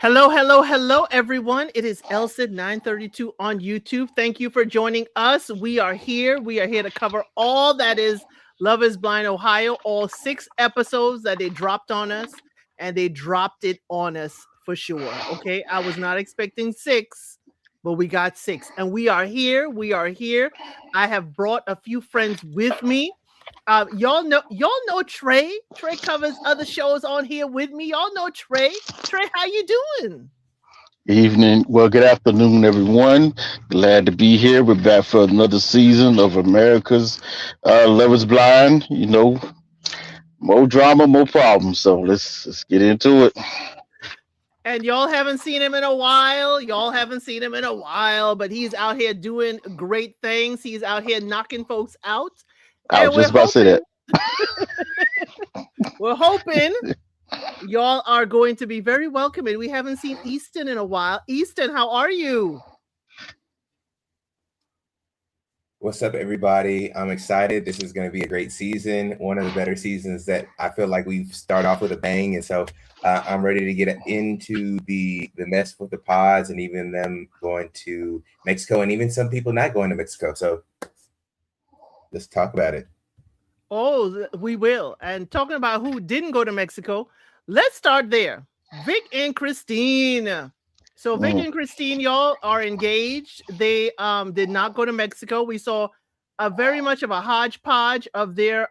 Hello, hello, hello, everyone. It is Elsid 932 on YouTube. Thank you for joining us. We are here. We are here to cover all that is Love is Blind Ohio, all 6 episodes that they dropped on us, and they dropped it on us for sure. Okay. I was not expecting 6, but we got 6. And we are here. We are here. I have brought a few friends with me. Y'all know Trey. Trey covers other shows on here with me. Y'all know Trey. Trey, how you doing? Evening. Well, good afternoon, everyone. Glad to be here. We're back for another season of America's Lovers Blind. More drama, more problems. So let's get into it. And y'all haven't seen him in a while. Y'all haven't seen him in a while, but he's out here doing great things. He's out here knocking folks out. I was And just about to say that. we're hoping y'all are going to be very welcoming. We haven't seen Easton in a while. Easton, how are you? What's up, everybody? I'm excited. This is going to be a great season. One of the better seasons that I feel like we've started off with a bang. And so I'm ready to get into the mess with the pods and even them going to Mexico and even some people not going to Mexico. So let's talk about it. Oh, we will. And talking about who didn't go to Mexico, let's start there. Vic and Christine. So Vic and Christine, y'all are engaged. They did not go to Mexico. We saw a very much of a hodgepodge of their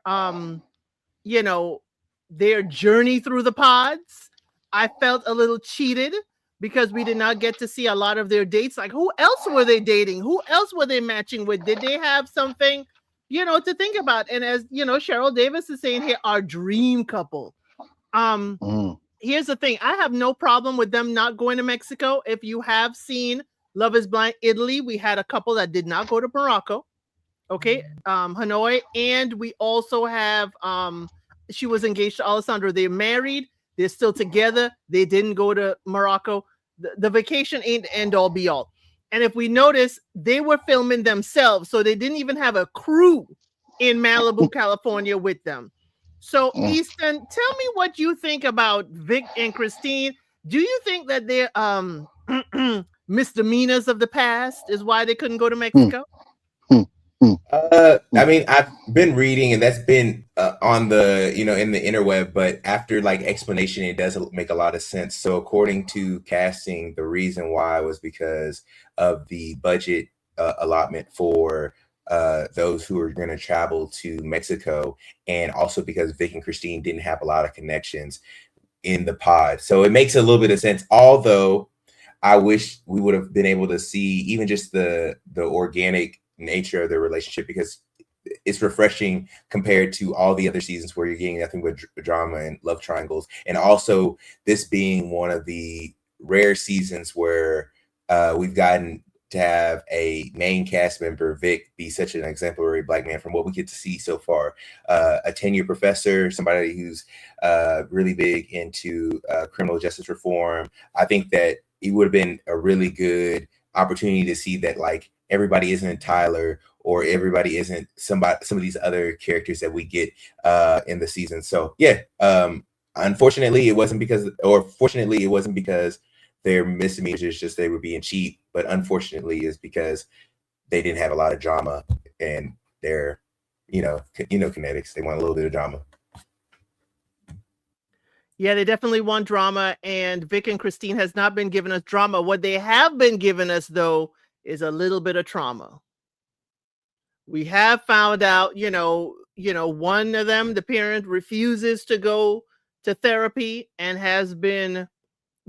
their journey through the pods. I felt a little cheated because we did not get to see a lot of their dates. Like, who else were they dating? Who else were they matching with? Did they have something, to think about? And as Cheryl Davis is saying here, our dream couple. Here's the thing. I have no problem with them not going to Mexico. If you have seen Love is Blind Italy, we had a couple that did not go to Morocco. Okay. Hanoi. And we also have, she was engaged to Alessandro. They're married. They're still together. They didn't go to Morocco. The vacation ain't the end all be all. And if we notice, they were filming themselves. So they didn't even have a crew in Malibu, California with them. So, Easton, tell me what you think about Vic and Christine. Do you think that they're misdemeanors of the past is why they couldn't go to Mexico? I mean, I've been reading, and that's been on the, in the interweb, but after like explanation, it does make a lot of sense. So according to casting, the reason why was because of the budget allotment for those who are going to travel to Mexico, and also because Vic and Christine didn't have a lot of connections in the pod. So it makes a little bit of sense, although I wish we would have been able to see even just the organic nature of their relationship, because it's refreshing compared to all the other seasons where you're getting nothing but drama and love triangles. And also this being one of the rare seasons where we've gotten to have a main cast member, Vic, be such an exemplary Black man from what we get to see so far. A 10-year professor, somebody who's really big into criminal justice reform. I think that it would have been a really good opportunity to see that, like, everybody isn't Tyler, or everybody isn't some of these other characters that we get in the season. So yeah, unfortunately it wasn't because, or fortunately it wasn't because they're misdemeanors, it's just they were being cheap. But unfortunately is because they didn't have a lot of drama, and they're, kinetics. They want a little bit of drama. Yeah, they definitely want drama, and Vic and Christine has not been giving us drama. What they have been giving us, though, is a little bit of trauma. We have found out, one of them, the parent, refuses to go to therapy and has been,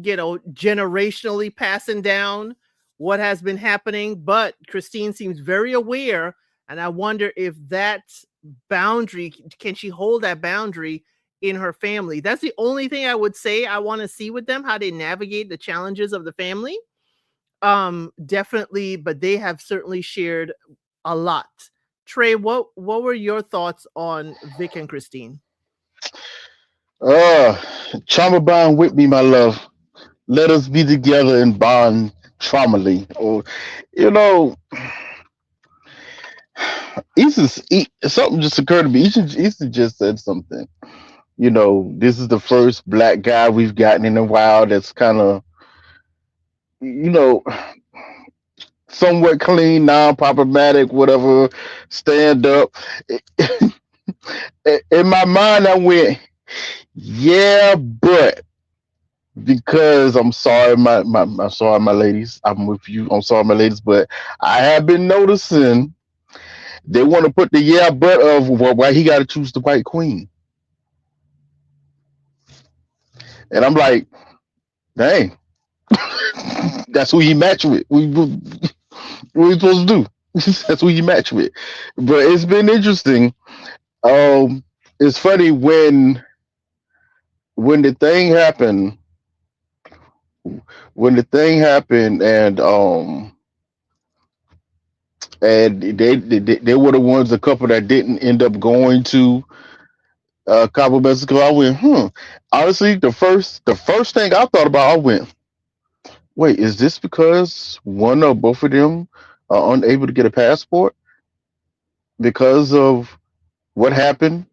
generationally passing down what has been happening. But Christine seems very aware, and I wonder if that boundary, can she hold that boundary in her family? That's the only thing I would say I want to see with them, how they navigate the challenges of the family. Definitely, but they have certainly shared a lot. Trey, what were your thoughts on Vic and Christine? Trauma bond with me, my love. Let us be together and bond traumally. Or, something just occurred to me. Issa just said something. This is the first Black guy we've gotten in a while that's kind of you know, somewhat clean, non-problematic, whatever, stand up. In my mind, I went, yeah, but because I'm sorry, I'm sorry, my ladies. I'm with you. I'm sorry, my ladies, but I have been noticing they want to put the yeah, but of why he got to choose the white queen, and I'm like, dang, that's who he match with. What we supposed to do? That's who you match with. But it's been interesting. Um, it's funny when the thing happened. When the thing happened, and they were the ones, the couple that didn't end up going to Cabo Mexico. I went, Honestly, the first thing I thought about, I went, wait, is this because one or both of them are unable to get a passport because of what happened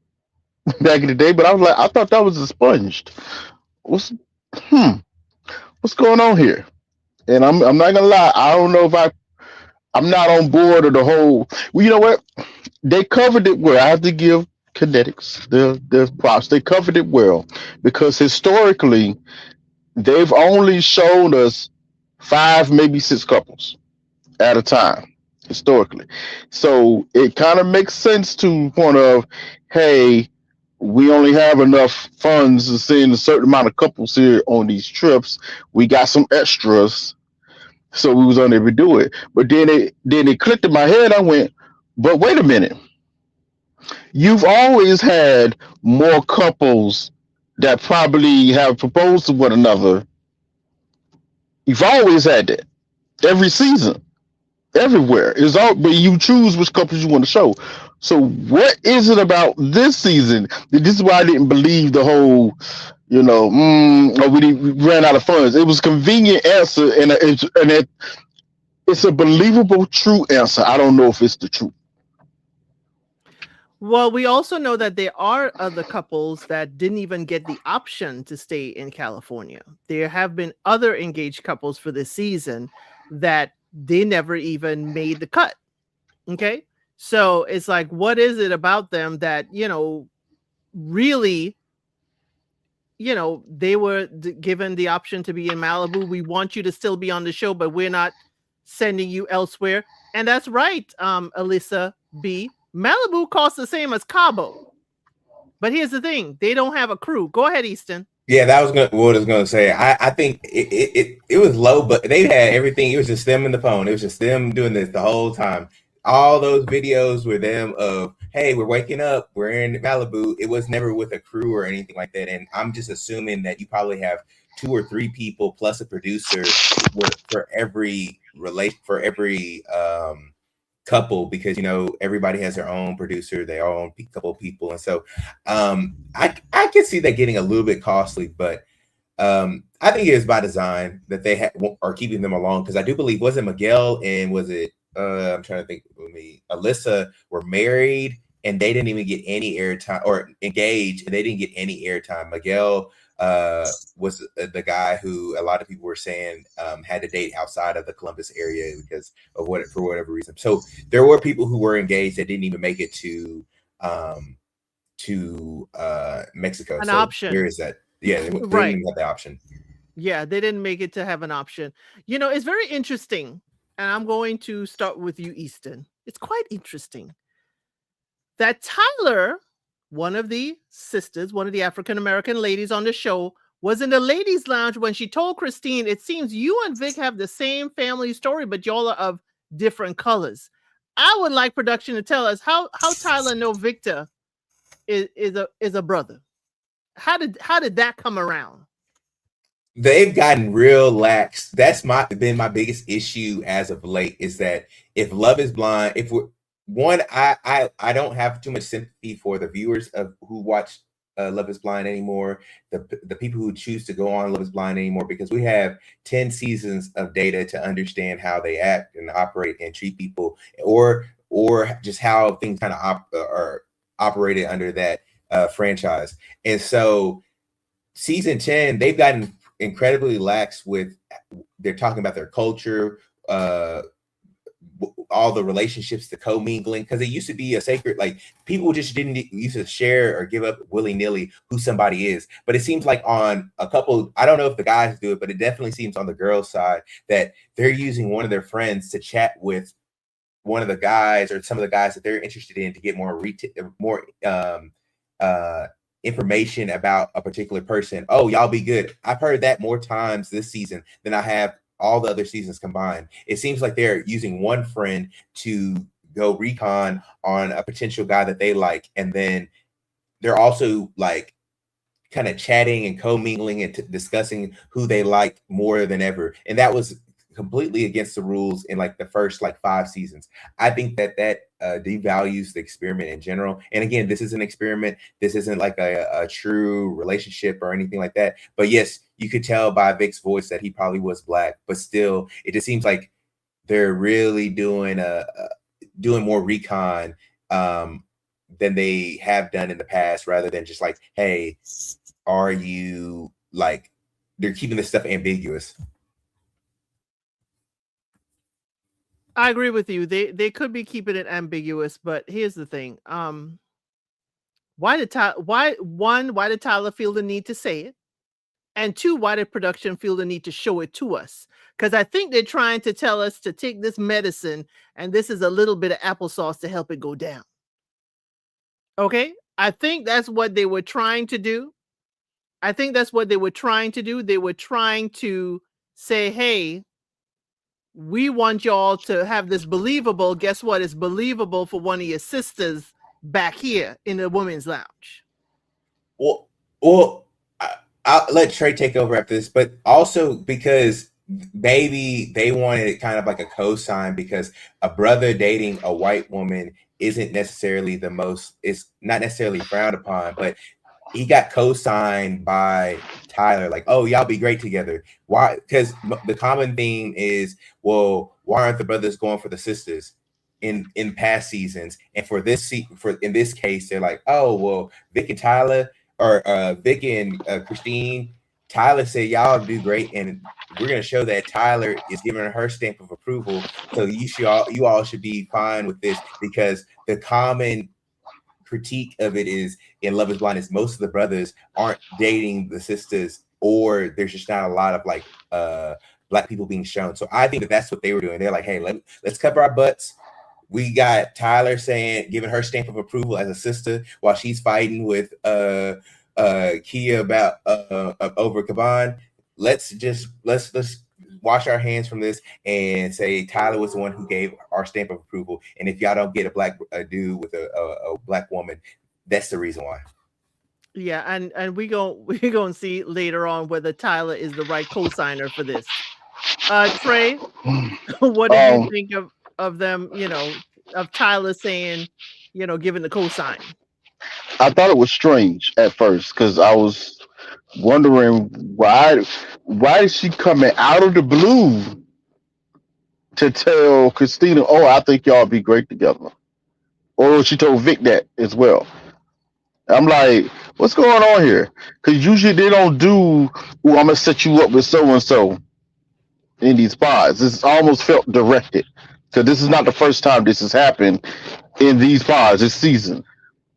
back in the day? But I was like, I thought that was expunged. What's hmm, what's going on here? And I'm not gonna lie, I don't know if I'm not on board of the whole. Well, you know what? They covered it well. I have to give Kinetics their props. They covered it well because historically they've only shown us 5, maybe 6 couples at a time historically. So it kind of makes sense to point of, hey, we only have enough funds to send a certain amount of couples here on these trips. We got some extras, so we was unable to do it. But then it clicked in my head. I went, but wait a minute. You've always had more couples that probably have proposed to one another. You've always had that every season, everywhere. It's all, but you choose which couples you want to show. So what is it about this season? This is why I didn't believe the whole, we ran out of funds. It was a convenient answer, and it's a believable, true answer. I don't know if it's the truth. Well, we also know that there are other couples that didn't even get the option to stay in California. There have been other engaged couples for this season that they never even made the cut. Okay. So it's like, what is it about them that, really, they were given the option to be in Malibu. We want you to still be on the show, but we're not sending you elsewhere. And that's right, Alyssa B. Malibu costs the same as Cabo. But here's the thing. They don't have a crew. Go ahead, Easton. Yeah, that was what I was going to say. I think it was low, but they had everything. It was just them and the phone. It was just them doing this the whole time. All those videos were them of, hey, we're waking up, we're in Malibu. It was never with a crew or anything like that. And I'm just assuming that you probably have 2 or 3 people plus a producer for every couple, because everybody has their own producer, their own couple people, and so I can see that getting a little bit costly, but I think it is by design that they are keeping them along, because I do believe, was it Miguel and was it I'm trying to think, Alyssa were married and they didn't even get any airtime, or engaged and they didn't get any airtime. Miguel was the guy who a lot of people were saying had to date outside of the Columbus area because of for whatever reason. So there were people who were engaged that didn't even make it to Mexico. An so option. Where is that? Yeah, they didn't even have the option. Yeah, they didn't make it to have an option. It's very interesting. And I'm going to start with you, Easton. It's quite interesting that Tyler, one of the sisters, one of the African-American ladies on the show, was in the ladies' lounge when she told Christine, it seems you and Vic have the same family story, but y'all are of different colors. I would like production to tell us how Tyler know Victor is a brother. How did that come around? They've gotten real lax. That's been my biggest issue as of late, is that if Love is Blind, I don't have too much sympathy for the viewers who watch Love is Blind anymore, the people who choose to go on Love is Blind anymore, because we have 10 seasons of data to understand how they act and operate and treat people, or just how things kind of are operated under that franchise. And so season 10, they've gotten incredibly lax with. They're talking about their culture, all the relationships, the co-mingling, because it used to be a sacred, like people just didn't used to share or give up willy-nilly who somebody is. But it seems like on a couple, I don't know if the guys do it, but it definitely seems on the girls' side that they're using one of their friends to chat with one of the guys or some of the guys that they're interested in to get more information about a particular person. Oh, y'all be good. I've heard that more times this season than I have all the other seasons combined. It seems like they're using one friend to go recon on a potential guy that they like, and then they're also like kind of chatting and co-mingling and discussing who they like more than ever. And that was completely against the rules in like the first like 5 seasons. I think that devalues the experiment in general. And again, this is an experiment. This isn't like a true relationship or anything like that. But yes, you could tell by Vic's voice that he probably was black, but still it just seems like they're really doing more recon than they have done in the past, rather than just like, hey, are you like, they're keeping this stuff ambiguous. I agree with you. They could be keeping it ambiguous, but here's the thing. Why did Tyler feel the need to say it? And 2, why did production feel the need to show it to us? Because I think they're trying to tell us to take this medicine, and this is a little bit of applesauce to help it go down. Okay? I think that's what they were trying to do. They were trying to say, hey, we want y'all to have this believable. Guess what? It's believable for one of your sisters back here in the women's lounge. Well, I'll let Trey take over after this, but also because maybe they wanted kind of like a cosign, because a brother dating a white woman isn't necessarily it's not necessarily frowned upon, but he got co-signed by Tyler, like, oh, y'all be great together. Why? Because the common theme is, well, why aren't the brothers going for the sisters in past seasons? And in this case, they're like, oh, well, Vic and Tyler, or Vic and Christine, Tyler said y'all do great, and we're gonna show that Tyler is giving her stamp of approval. So you all should be fine with this, because the common critique of it is in Love is Blind is most of the brothers aren't dating the sisters, or there's just not a lot of like black people being shown. So I think that that's what they were doing. They're like, hey, let's cover our butts. We got Tyler giving her stamp of approval as a sister while she's fighting with Kia about over Kaban. Let's wash our hands from this and say Tyler was the one who gave our stamp of approval. And if y'all don't get a black dude with a black woman, that's the reason why. Yeah, and we gonna see later on whether Tyler is the right co-signer for this. Trey, what did you think of them? Of Tyler saying, giving the co-sign. I thought it was strange at first because I was wondering why is she coming out of the blue to tell Christina, oh, I think y'all be great together. Or she told Vic that as well. I'm like, what's going on here? Because usually they don't do, I'm going to set you up with so-and-so in these pods. This almost felt directed. Because this is not the first time this has happened in these pods this season.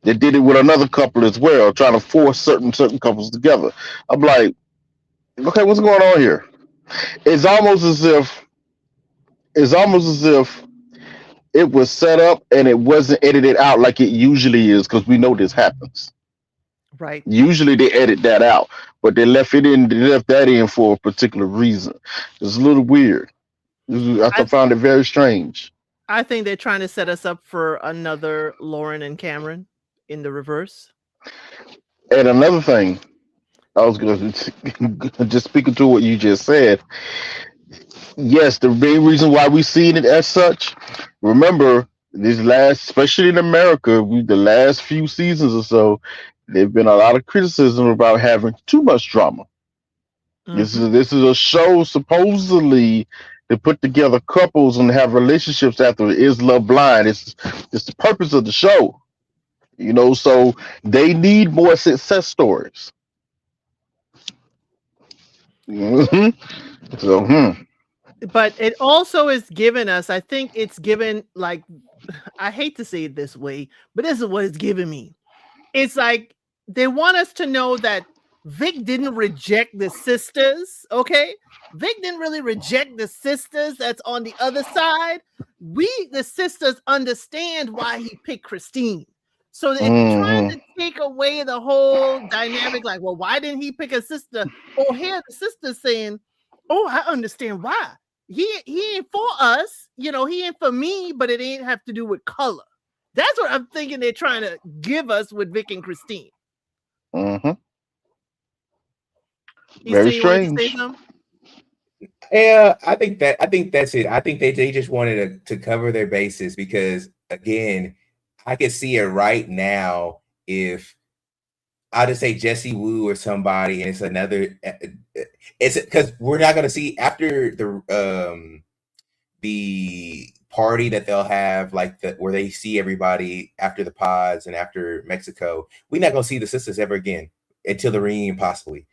They did it with another couple as well, trying to force certain couples together. I'm like, okay, what's going on here? It's almost as if it was set up and it wasn't edited out like it usually is, because we know this happens. Right. Usually they edit that out, but they left that in for a particular reason. It's a little weird. I found it very strange. I think they're trying to set us up for another Lauren and Cameron in the reverse. And another thing, I was going to just speaking to what you just said. Yes, the main reason why we seen it as such. Remember, especially in America, the last few seasons or so, there've been a lot of criticism about having too much drama. Mm-hmm. This is a show supposedly to put together couples and have relationships after it is Love Blind. It's the purpose of the show. So they need more success stories. Mhm. So, But it also is given us, I think it's given, like, I hate to say it this way, but this is what it's giving me. It's like they want us to know that Vic didn't reject the sisters, okay? Vic didn't really reject the sisters that's on the other side. We, the sisters, understand why he picked Christine. So they're trying mhm, to take away the whole dynamic, like, well, why didn't he pick a sister? Oh, here the sister's saying, oh, I understand why. He ain't for us, he ain't for me, but it ain't have to do with color. That's what I'm thinking they're trying to give us with Vic and Christine. mhm. Easton, Very you wanted to say strange. something? Yeah, I think that's it. I think they just wanted to cover their bases because again, I could see it right now if I'll just say Jesse Wu or somebody, and it's another. It's because we're not gonna see after the party that they'll have, like where they see everybody after the pods and after Mexico. We're not gonna see the sisters ever again until the reunion, possibly.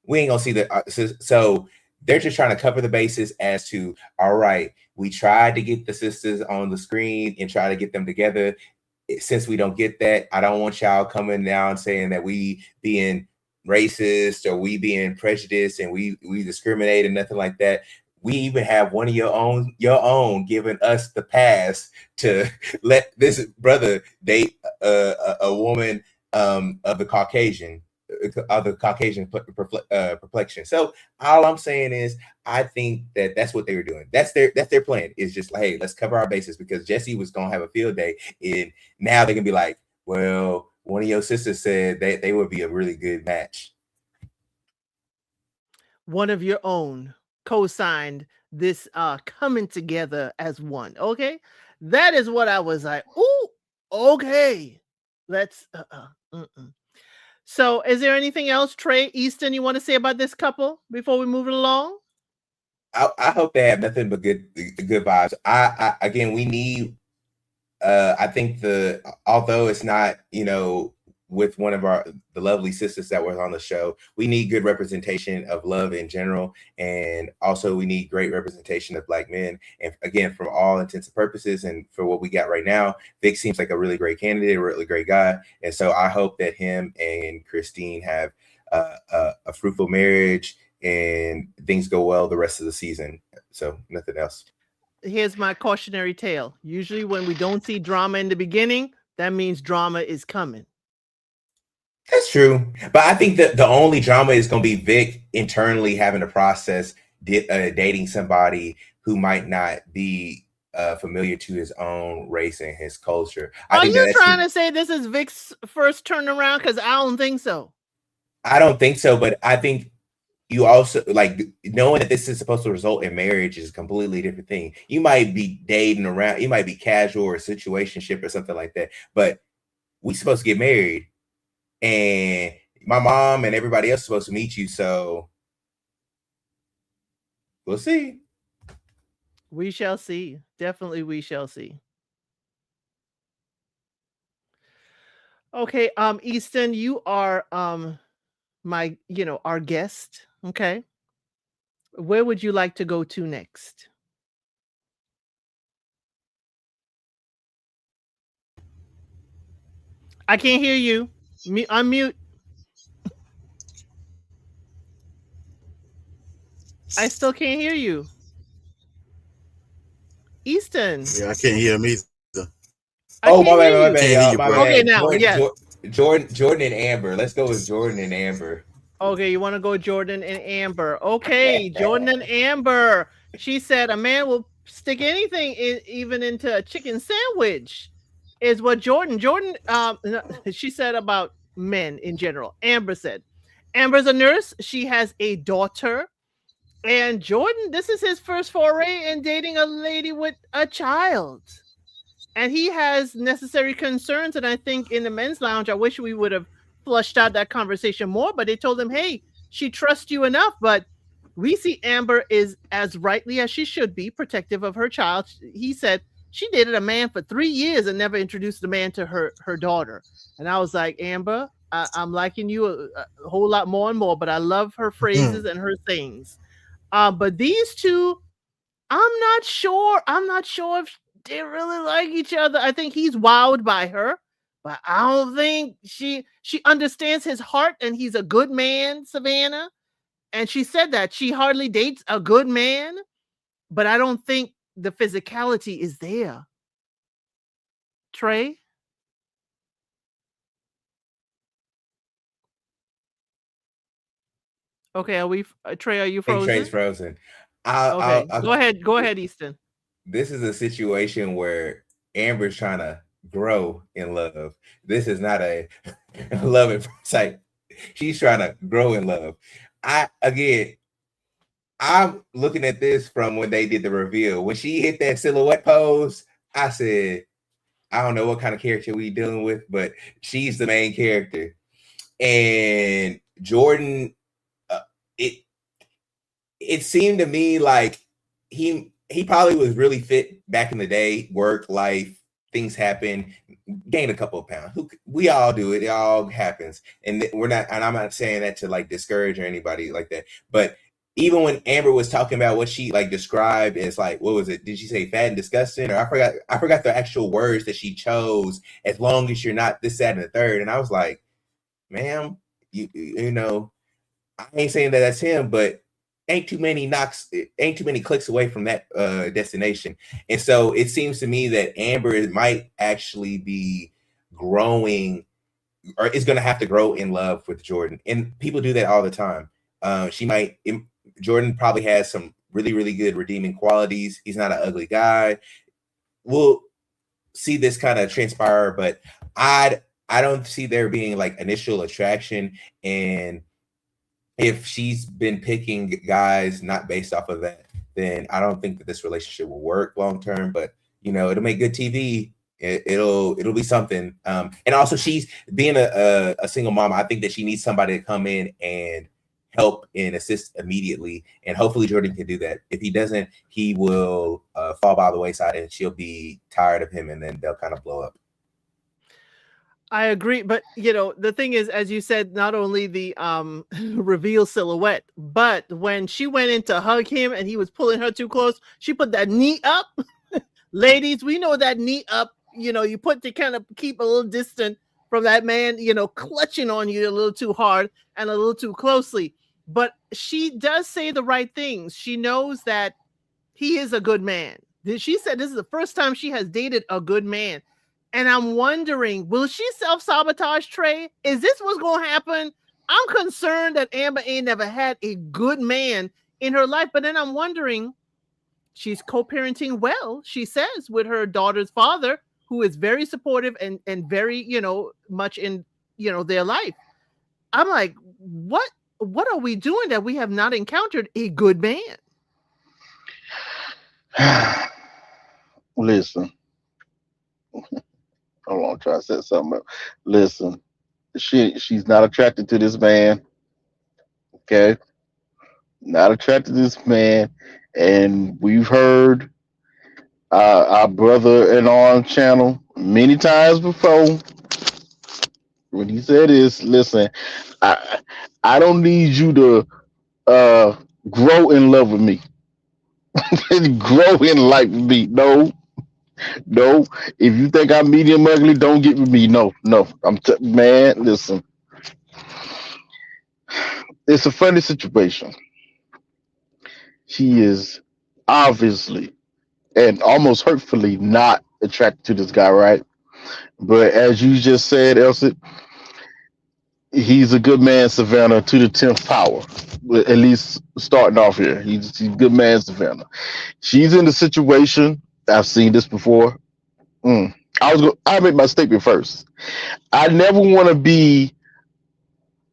We ain't gonna see the so they're just trying to cover the bases as to all right. We tried to get the sisters on the screen and try to get them together. Since we don't get that, I don't want y'all coming down saying that we being racist or we being prejudiced and we discriminate and nothing like that. We even have one of your own giving us the pass to let this brother date a woman of the Caucasian complexion. So all I'm saying is, I think that that's what they were doing. That's their plan. Is just like, hey, let's cover our bases because Jesse was gonna have a field day, and now they can be like, well, one of your sisters said they would be a really good match. One of your own co-signed this coming together as one. Okay. That is what I was like. Ooh, okay. Let's mm-mm. So is there anything else, Trey Easton, you want to say about this couple before we move it along? I hope they have nothing but good vibes. I again, we need I think although it's not, with one of the lovely sisters that was on the show, we need good representation of love in general, and also we need great representation of black men. And again, for all intents and purposes, and for what we got right now, Vic seems like a really great candidate, a really great guy, and so I hope that him and Christine have a fruitful marriage and things go well the rest of the season. So nothing else. Here's my cautionary tale. Usually when we don't see drama in the beginning, that means drama is coming. That's true, but I think that the only drama is going to be Vic internally having to process dating somebody who might not be familiar to his own race and his culture. I Are think you that's. trying to say this is Vic's first turnaround? Because I don't think so. I don't think so, but I think you also like knowing that this is supposed to result in marriage is a completely different thing. You might be dating around, you might be casual or situationship or something like that, but we supposed to get married, and my mom and everybody else is supposed to meet you. So we'll see. We shall see. Definitely we shall see. Okay, Easton, you are our guest. Okay. Where would you like to go to next? I can't hear you. Unmute. I still can't hear you. Easton, Yeah, I can't hear him either. I Oh, can't hear my you. bad, Can't hear y'all. you, My bro. Okay, bad. now, yes. Jordan and Amber. Let's go with Jordan and Amber. Okay, you want to go Jordan and Amber. Okay, Jordan and Amber. She said a man will stick anything even into a chicken sandwich. Is what Jordan no, she said about men in general. Amber said, Amber's a nurse. She has a daughter. And Jordan, this is his first foray in dating a lady with a child. And he has necessary concerns. And I think in the men's lounge, I wish we would have flushed out that conversation more, but they told him, hey, she trusts you enough. But we see Amber is as rightly as she should be protective of her child. He said she dated a man for 3 years and never introduced the man to her daughter. And I was like, Amber, I'm liking you a whole lot more and more, but I love her phrases and her things. But these two, I'm not sure. I'm not sure if they really like each other. I think he's wowed by her, but I don't think she understands his heart and he's a good man, Savannah. And she said that she hardly dates a good man, but I don't think the physicality is there. Trey? Okay, are we Trey, are you I think Trey's frozen? frozen. Okay. I'll Go ahead. Go ahead, Easton. This is a situation where Amber's trying to grow in love. This is not a love at first sight. She's trying to grow in love. I'm looking at this from when they did the reveal. When she hit that silhouette pose, I said, I don't know what kind of character we dealing with, but she's the main character. And Jordan, it seemed to me like he probably was really fit back in the day, work, life, things happen, gained a couple of pounds. We all do it. It all happens. And we're not, and I'm not saying that to like discourage or anybody like that. But even when Amber was talking about what she like described as like, what was it? Did she say fat and disgusting? Or I forgot the actual words that she chose, as long as you're not this, that, and the third. And I was like, ma'am, you know, I ain't saying that that's him, but ain't too many clicks away from that destination. And so it seems to me that Amber might actually be growing, or is going to have to grow in love with Jordan. And people do that all the time. Jordan probably has some really, really good redeeming qualities. He's not an ugly guy. We'll see this kind of transpire, but I don't see there being like initial attraction. And if she's been picking guys not based off of that, then I don't think that this relationship will work long term. But you know, it'll make good TV. It'll be something. And also, she's being a single mom. I think that she needs somebody to come in and help and assist immediately. And hopefully, Jordan can do that. If he doesn't, he will fall by the wayside, and she'll be tired of him, and then they'll kind of blow up. I agree, but you know, the thing is, as you said, not only the reveal silhouette, but when she went in to hug him and he was pulling her too close, she put that knee up. Ladies, we know that knee up, you know, you put to kind of keep a little distant from that man, you know, clutching on you a little too hard and a little too closely. But she does say the right things. She knows that he is a good man. She said this is the first time she has dated a good man. And I'm wondering, will she self-sabotage Trey? Is this what's going to happen? I'm concerned that Amber ain't never had a good man in her life. But then I'm wondering, she's co-parenting well, she says, with her daughter's father, who is very supportive and very, you know, much in, you know, their life. I'm like, what are we doing that we have not encountered a good man? Listen. Hold on, try to set something up. Listen, she's not attracted to this man. Okay, not attracted to this man, and we've heard our brother in our channel many times before when he said this. Listen, I don't need you to grow in love with me, grow in life with me. No, if you think I'm medium ugly, don't get with me. No. Man, listen. It's a funny situation. She is obviously and almost hurtfully not attracted to this guy, right? But as you just said, Elsie, he's a good man, Savannah, to the 10th power. At least starting off here. He's a good man, Savannah. She's in the situation. I've seen this before. I'll make my statement first. I never want to be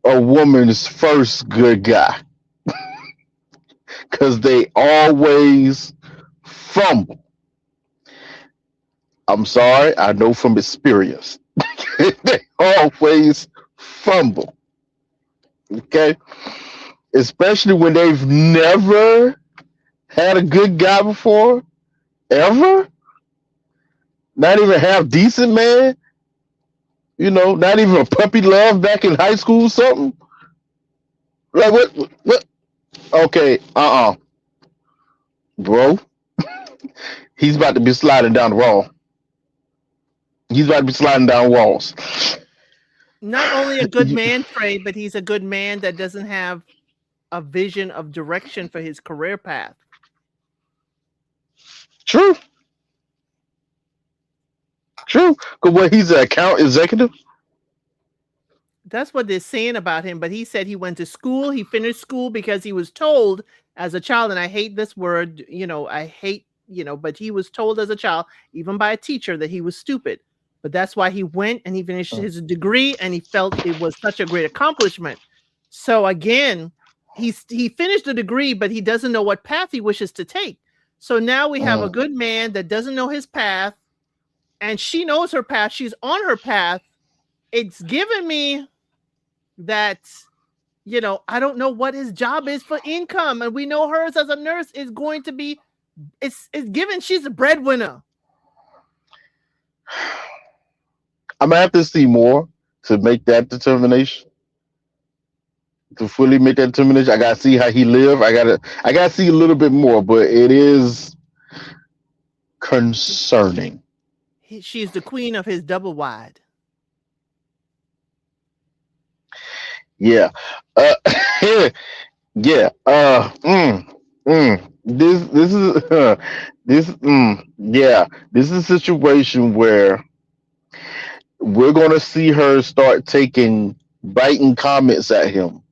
a woman's first good guy because they always fumble. I'm sorry, I know from experience. They always fumble. Okay? Especially when they've never had a good guy before, ever. Not even half decent man. Not even a puppy love back in high school, something like what? Okay, bro, he's about to be sliding down the wall. He's about to be sliding down walls. Not only a good man, Trey, but he's a good man that doesn't have a vision of direction for his career path. True. Because what, he's an account executive. That's what they're saying about him. But he said he went to school. He finished school because he was told as a child, and I hate this word, but he was told as a child, even by a teacher, that he was stupid. But that's why he went and he finished his degree, and he felt it was such a great accomplishment. So again, he finished the degree, but he doesn't know what path he wishes to take. So now we have a good man that doesn't know his path, and she knows her path. She's on her path. It's given me that, I don't know what his job is for income. And we know hers as a nurse is going to be, it's given she's a breadwinner. I'm gonna have to see more to make that determination. To fully make that determination, I gotta see how he live. I gotta see a little bit more, but it is concerning. She's the queen of his double wide. Yeah. Yeah. This is yeah. This is a situation where we're gonna see her start taking biting comments at him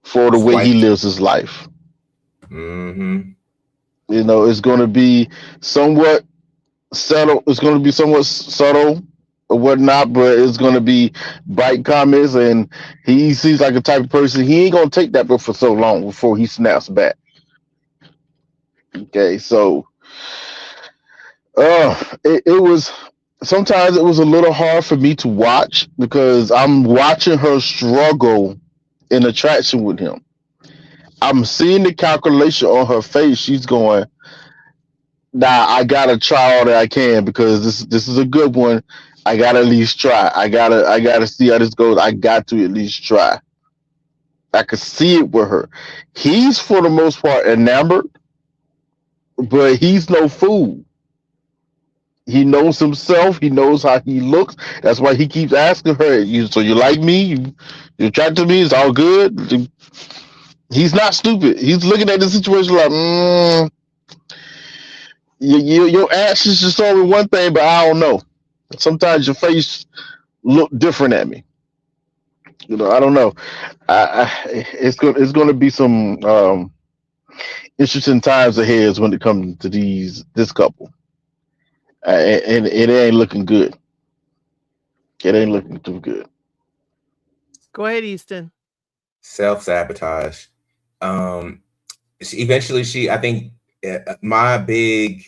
for the way he lives his life. Mm-hmm. It's gonna be somewhat subtle. It's gonna be somewhat subtle or whatnot, but it's gonna be bite comments, and he seems like a type of person, he ain't gonna take that for so long before he snaps back. Okay, so it was sometimes it was a little hard for me to watch because I'm watching her struggle in attraction with him. I'm seeing the calculation on her face. She's going, nah, I gotta try all that I can because this is a good one. I gotta at least try. I gotta see how this goes. I got to at least try. I could see it with her. He's for the most part enamored, but he's no fool. He knows himself. He knows how he looks. That's why he keeps asking her, so you like me? You attracted to me? It's all good? He's not stupid. He's looking at the situation like, your actions just told me one thing, but I don't know. Sometimes your face look different at me. I don't know. It's going to be some interesting times ahead when it comes to this couple, and it ain't looking good. It ain't looking too good. Go ahead, Easton. Self-sabotage. Eventually, I think my big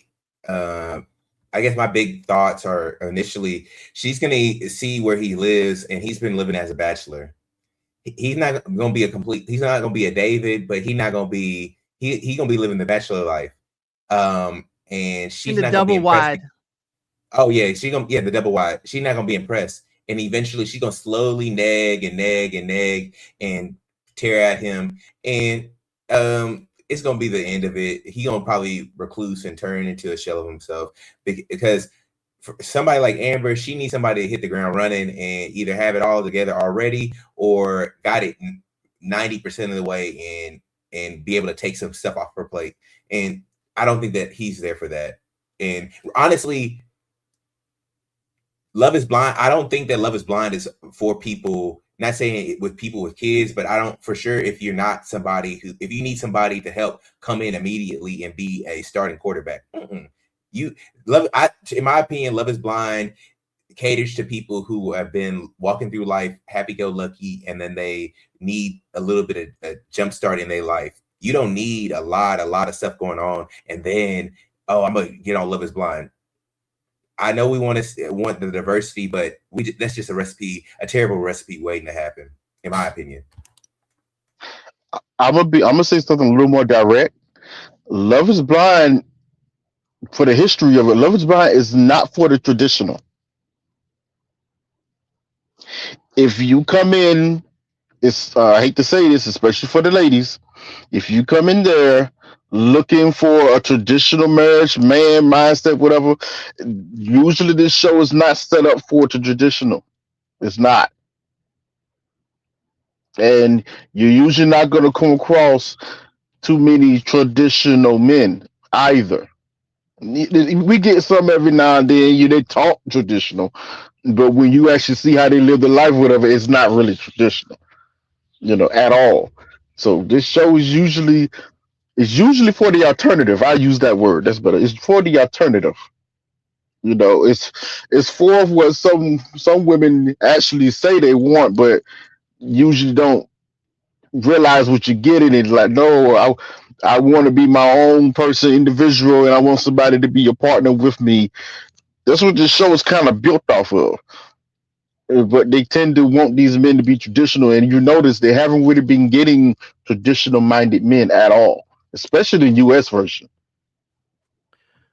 thoughts are initially she's gonna see where he lives, and he's been living as a bachelor. He's not gonna be he's not gonna be a David, but he's not gonna be he gonna be living the bachelor life. And she's not gonna be wide. Oh yeah, the double wide. She's not gonna be impressed. And eventually she's gonna slowly nag and tear at him. And it's gonna be the end of it. He gonna probably recluse and turn into a shell of himself because for somebody like Amber, she needs somebody to hit the ground running and either have it all together already or got it 90% of the way and be able to take some stuff off her plate. And I don't think that he's there for that. And honestly, Love is Blind. I don't think that Love is Blind is for people. Not saying with people with kids, but I don't for sure if you're not somebody if you need somebody to help come in immediately and be a starting quarterback. In my opinion, Love is Blind caters to people who have been walking through life happy-go-lucky, and then they need a little bit of a jump start in their life. You don't need a lot of stuff going on, and then I'm gonna get on Love is Blind. I know we want the diversity, but that's just a terrible recipe waiting to happen, in my opinion. I'm gonna say something a little more direct. Love is Blind, for the history of it, Love is Blind is not for the traditional. If you come in, it's I hate to say this, especially for the ladies. If you come in there looking for a traditional marriage, man mindset, whatever, usually this show is not set up for the traditional. It's not, and you're usually not going to come across too many traditional men either. We get some every now and then. They talk traditional, but when you actually see how they live their life, whatever, it's not really traditional, at all. So this show is usually for the alternative. I use that word. That's better. It's for the alternative. It's for what some women actually say they want, but usually don't realize what you're getting. It's like, no, I want to be my own person, individual, and I want somebody to be a partner with me. That's what this show is kind of built off of. But they tend to want these men to be traditional, and you notice they haven't really been getting traditional-minded men at all, especially the U.S. version.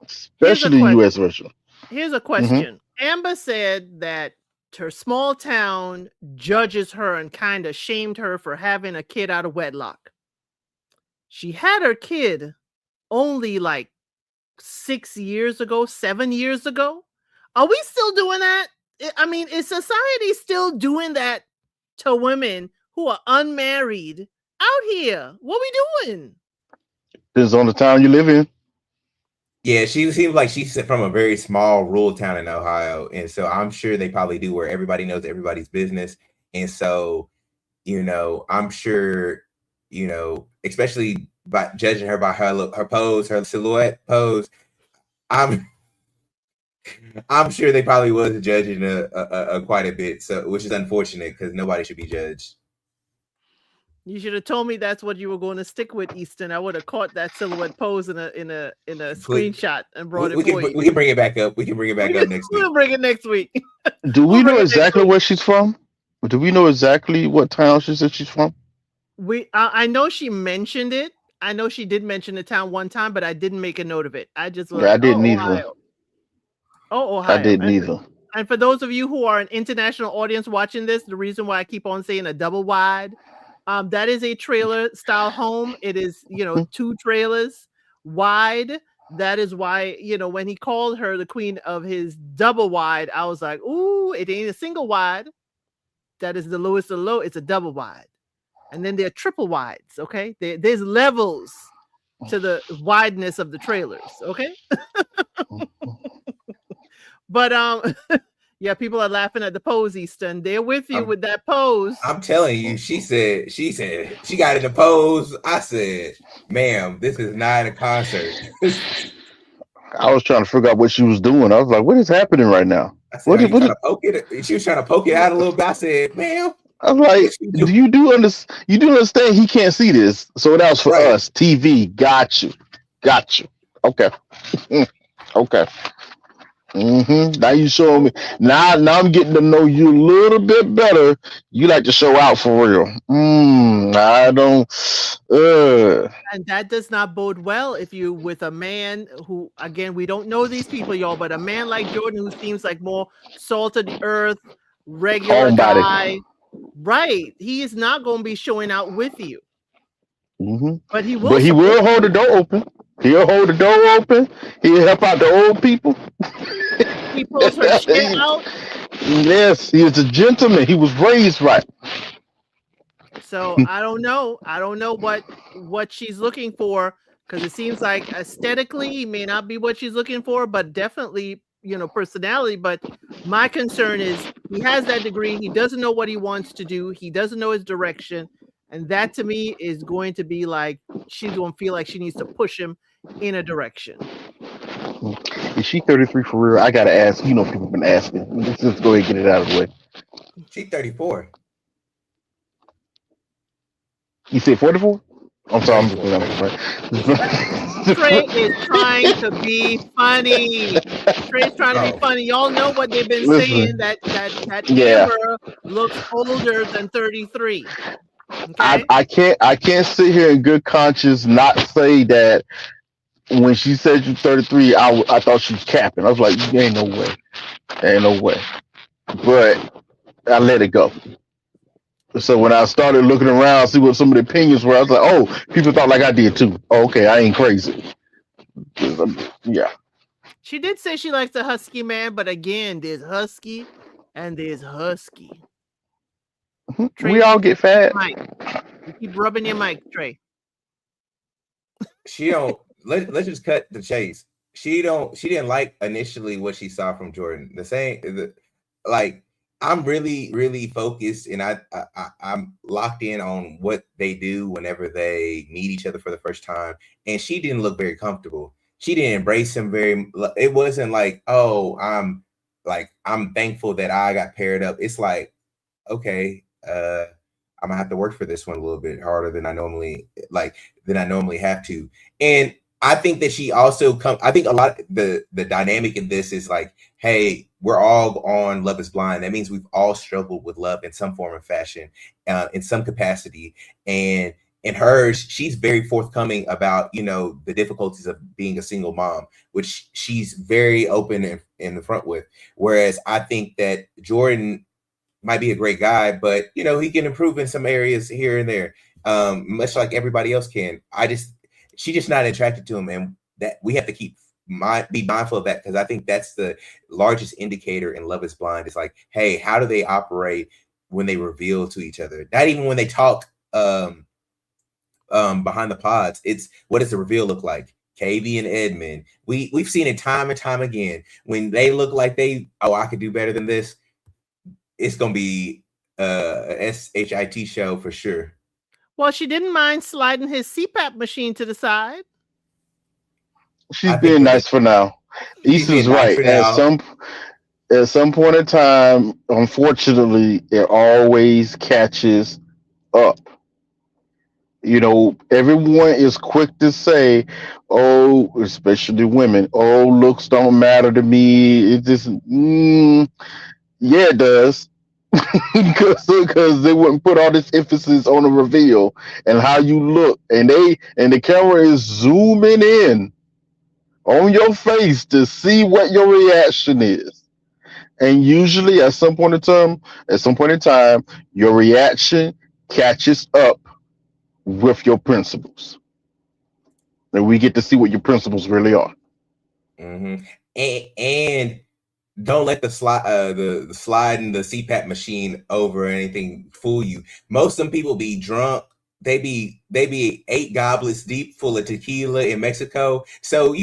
Here's a Especially the U.S. version. Here's a Mhm. question. Amber said that her small town judges her and kind of shamed her for having a kid out of wedlock. She had her kid only like 6 years ago, 7 years ago. Are we still doing that? I mean, is society still doing that to women who are unmarried out here? What we doing? Depends on the town you live in. Yeah, she seems like she's from a very small rural town in Ohio, and so I'm sure they probably do where everybody knows everybody's business, and so I'm sure especially by judging her by her pose, her silhouette pose, I'm sure they probably was judging a quite a bit, so which is unfortunate because nobody should be judged. You should have told me that's what you were going to stick with, Easton. I would have caught that silhouette pose in a screenshot and brought it for you. We can bring it back up. We can bring it back up next week. We'll bring it next week. Do we know exactly where she's from? Do we know exactly what town she said she's from? I know she mentioned it. I know she did mention the town one time, but I didn't make a note of it. I just I didn't either. Ohio. Oh, Ohio. I didn't either. And for those of you who are an international audience watching this, the reason why I keep on saying a double wide, that is a trailer style home. It is, 2 trailers wide. That is why, when he called her the queen of his double wide, I was like, ooh, it ain't a single wide. That is the lowest of the low. It's a double wide. And then there are triple wides, okay? There's levels to the wideness of the trailers, okay? But yeah, people are laughing at the pose, Easton. They're with you with that pose. I'm telling you, she said she got in the pose. I said, ma'am, this is not a concert. I was trying to figure out what she was doing. I was like, what is happening right now? I said, she was trying to poke it out a little bit. I said, ma'am. I was like, you do understand he can't see this. So that was for us. TV. Got you. Okay. Okay. Now you showing me. Now I'm getting to know you a little bit better. You like to show out for real. I don't. And that does not bode well if you with a man who, again, we don't know these people, y'all, but a man like Jordan who seems like more salt of the earth, regular guy, right? He is not going to be showing out with you. But he will. But he will hold the door open. He'll hold the door open. He'll help out the old people. He pulls her shit out. Yes, he is a gentleman. He was raised right. So I don't know. I don't know what she's looking for, because it seems like aesthetically he may not be what she's looking for, but definitely, personality. But my concern is he has that degree. He doesn't know what he wants to do. He doesn't know his direction. And that to me is going to be like, she's going to feel like she needs to push him in a direction. Is she 33 for real? I got to ask. People have been asking. Let's just go ahead and get it out of the way. She's 34. You said 44? I'm sorry. Trey is trying to be funny. Trey's trying to be funny. Y'all know what they've been saying, that Amber looks older than 33. Okay? I can't sit here in good conscience not say that when she said you're 33, I thought she was capping. I was like, ain't no way. But I let it go. So when I started looking around, see what some of the opinions were, I was like, oh, people thought like I did too. Oh, okay, I ain't crazy. Yeah. She did say she likes a husky man, but again, there's husky and there's husky. Trey, We all get fat. Mike, you keep rubbing your mic, Trey. She don't. Let's just cut the chase. She didn't like initially what she saw from Jordan. Like I'm really focused, and I'm locked in on what they do whenever they meet each other for the first time. And she didn't look very comfortable. She didn't embrace him very. It wasn't like, oh, I'm thankful that I got paired up. It's like, okay, I'm gonna have to work for this one a little bit harder than I normally have to. And I think that she also I think a lot the dynamic in this is like, hey, we're all on Love is Blind. That means we've all struggled with love in some form or fashion, in some capacity. And in hers, she's very forthcoming about, the difficulties of being a single mom, which she's very open in the front with. Whereas I think that Jordan might be a great guy, but he can improve in some areas here and there, much like everybody else can. She's just not attracted to him, and that we have to be mindful of that, because I think that's the largest indicator in Love is Blind. It's like, hey, how do they operate when they reveal to each other? Not even when they talk behind the pods. It's what does the reveal look like? KV and Edmund, we've seen it time and time again. When they look like I could do better than this, it's gonna be a shit show for sure. Well, she didn't mind sliding his CPAP machine to the side. She's being nice for now. Issa's right. At some point in time, unfortunately, it always catches up. Everyone is quick to say, oh, especially women, oh, looks don't matter to me. It just, yeah, it does. Because they wouldn't put all this emphasis on the reveal and how you look, and the camera is zooming in on your face to see what your reaction is. And usually at some point in time, your reaction catches up with your principles. And we get to see what your principles really are. Mm-hmm. And don't let the slide in the CPAP machine over or anything fool you. Most of them people be drunk. They be 8 goblets deep full of tequila in Mexico. So,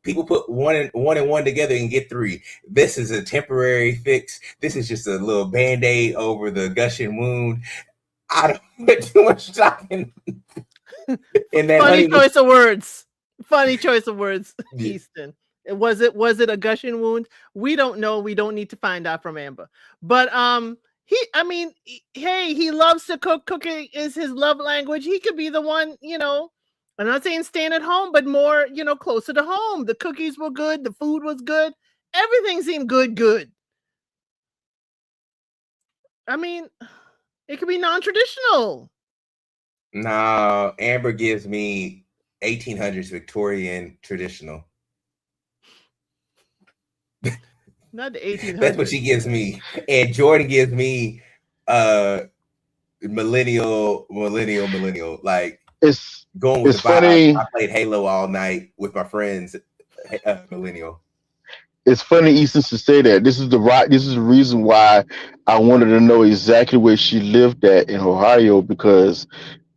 people put one and one together and get 3. This is a temporary fix. This is just a little Band-Aid over the gushing wound. I don't put too much stock in that. Funny choice of words. Funny choice of words, Easton. Was it a gushing wound? We don't know. We don't need to find out from Amber. But he loves to cook. Cooking is his love language. He could be the one, I'm not saying staying at home, but more, closer to home. The cookies were good. The food was good. Everything seemed good. I mean, it could be non-traditional. No, Amber gives me 1800s Victorian traditional. Not the 1800s. That's what she gives me. And Jordan gives me millennial. Like, it's going with it's the funny. vibe. I played Halo all night with my friends. Millennial. It's funny Easton should say that. This is the reason why I wanted to know exactly where she lived at in Ohio, because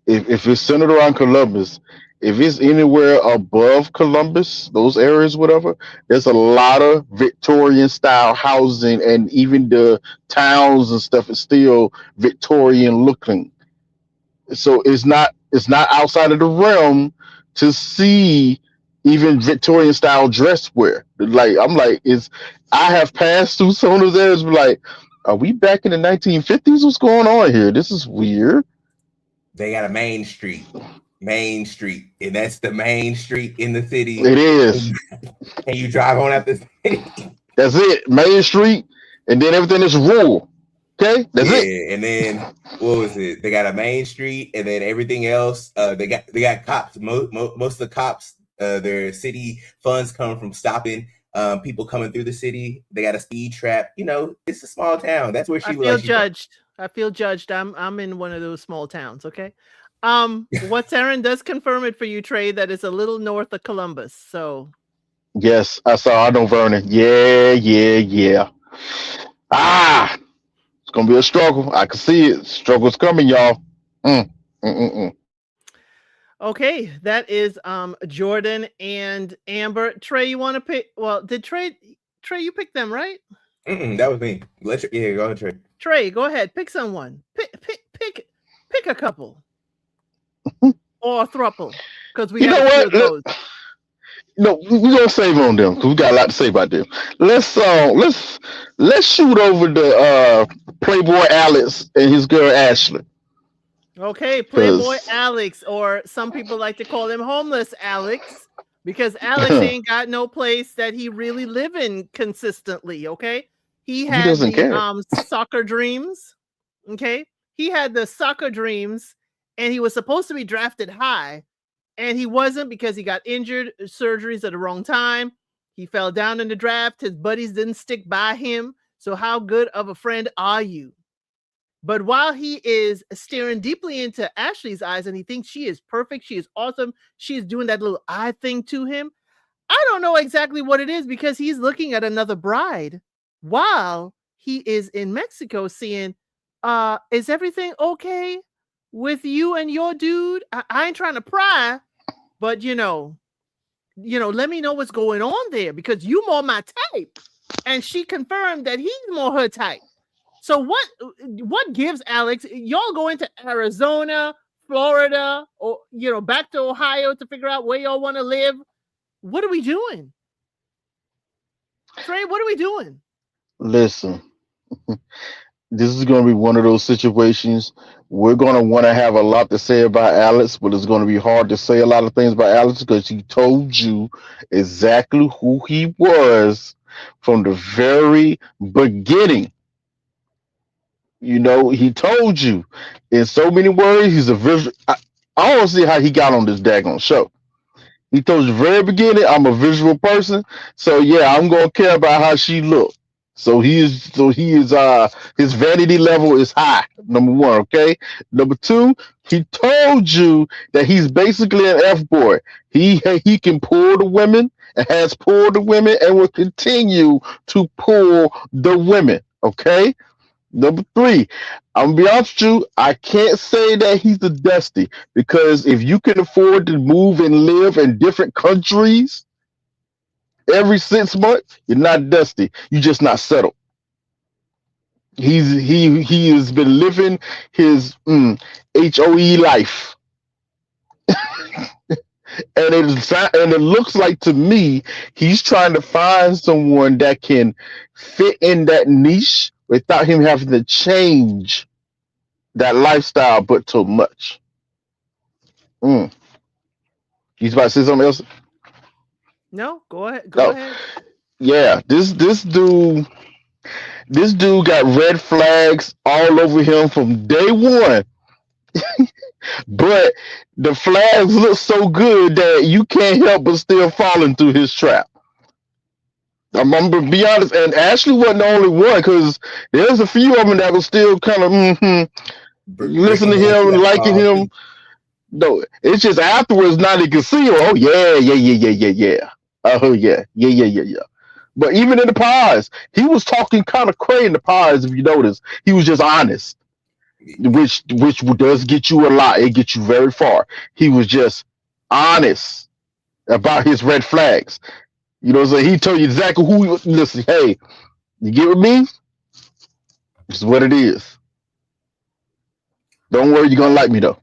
if it's centered around Columbus, if it's anywhere above Columbus, those areas, whatever, there's a lot of Victorian style housing, and even the towns and stuff is still Victorian looking. So it's not outside of the realm to see even Victorian style dress wear. Like I have passed through some of those areas, like, are we back in the 1950s? What's going on here? This is weird. They got a main street, and that's the main street in the city. It is. And you drive on up the city. That's it. Main Street, and then everything is rural. Okay, that's it. And then what was it? They got a main street, and then everything else. They got cops. Most of the cops, their city funds come from stopping people coming through the city. They got a speed trap. You know, it's a small town. That's where she I feel judged. I feel judged. I'm in one of those small towns. Okay. What's Aaron does confirm it for you, Trey, that it's a little north of Columbus. So Yes, I saw. I know Vernon. Yeah. Ah, it's gonna be a struggle. I can see it. Struggle's coming, y'all. Mm, mm, mm, mm. okay, that is Jordan and Amber. Trey, you want to pick? Well, did Trey you pick them, right? That was me. Yeah, go ahead, Trey. Trey, go ahead. Pick someone. Pick a couple or a throuple, because we You know have a few of what? those. No, we're gonna save on them because we got a lot to say about them. Let's shoot over the Playboy Alex and his girl Ashley. Okay, Playboy 'Cause- Alex, or some people like to call him homeless Alex, because Alex ain't got no place that he really live in consistently. Okay, he had doesn't care. soccer dreams. Okay, he had the soccer dreams, and he was supposed to be drafted high, and he wasn't because he got injured, surgeries at the wrong time. He fell down in the draft. His buddies didn't stick by him. So how good of a friend are you? But while he is staring deeply into Ashley's eyes and he thinks she is perfect, she is awesome, she's doing that little eye thing to him, I don't know exactly what it is, because he's looking at another bride while he is in Mexico seeing, is everything okay with you and your dude? I ain't trying to pry, but you know, let me know what's going on there, because you more my type. And she confirmed that he's more her type. So what gives Alex? Y'all going to Arizona, Florida, or back to Ohio to figure out where y'all want to live? What are we doing? Trey, what are we doing? Listen, this is going to be one of those situations. We're going to want to have a lot to say about Alex, but it's going to be hard to say a lot of things about Alex because he told you exactly who he was from the very beginning. He told you in so many words. He's a visual. I don't see how he got on this daggone show. He told you very beginning, I'm a visual person, so yeah, I'm gonna care about how she looked. So he is. His vanity level is high. Number one, okay. Number two, he told you that he's basically an F boy. He can pull the women and has pulled the women and will continue to pull the women. Okay. Number three, I'm gonna be honest with you, I can't say that he's a dusty, because if you can afford to move and live in different countries every 6 months, you're not dusty. You're just not settled. He has been living his HOE life. And it looks like to me he's trying to find someone that can fit in that niche without him having to change that lifestyle, but too much. He's about to say something else. No, go ahead. Go ahead. Yeah, this dude got red flags all over him from day one. But the flags look so good that you can't help but still fall into his trap. I'm gonna be honest, and Ashley wasn't the only one, because there's a few of them that was still kind of listen to him and liking him. No, it's just afterwards now they can see him. Oh yeah. Oh yeah. But even in the pods, he was talking kind of crazy in the pods. If you notice, he was just honest, which does get you a lot. It gets you very far. He was just honest about his red flags. So he told you exactly who he was. Listen, hey, you get with me? This is what it is. Don't worry, you're gonna like me though.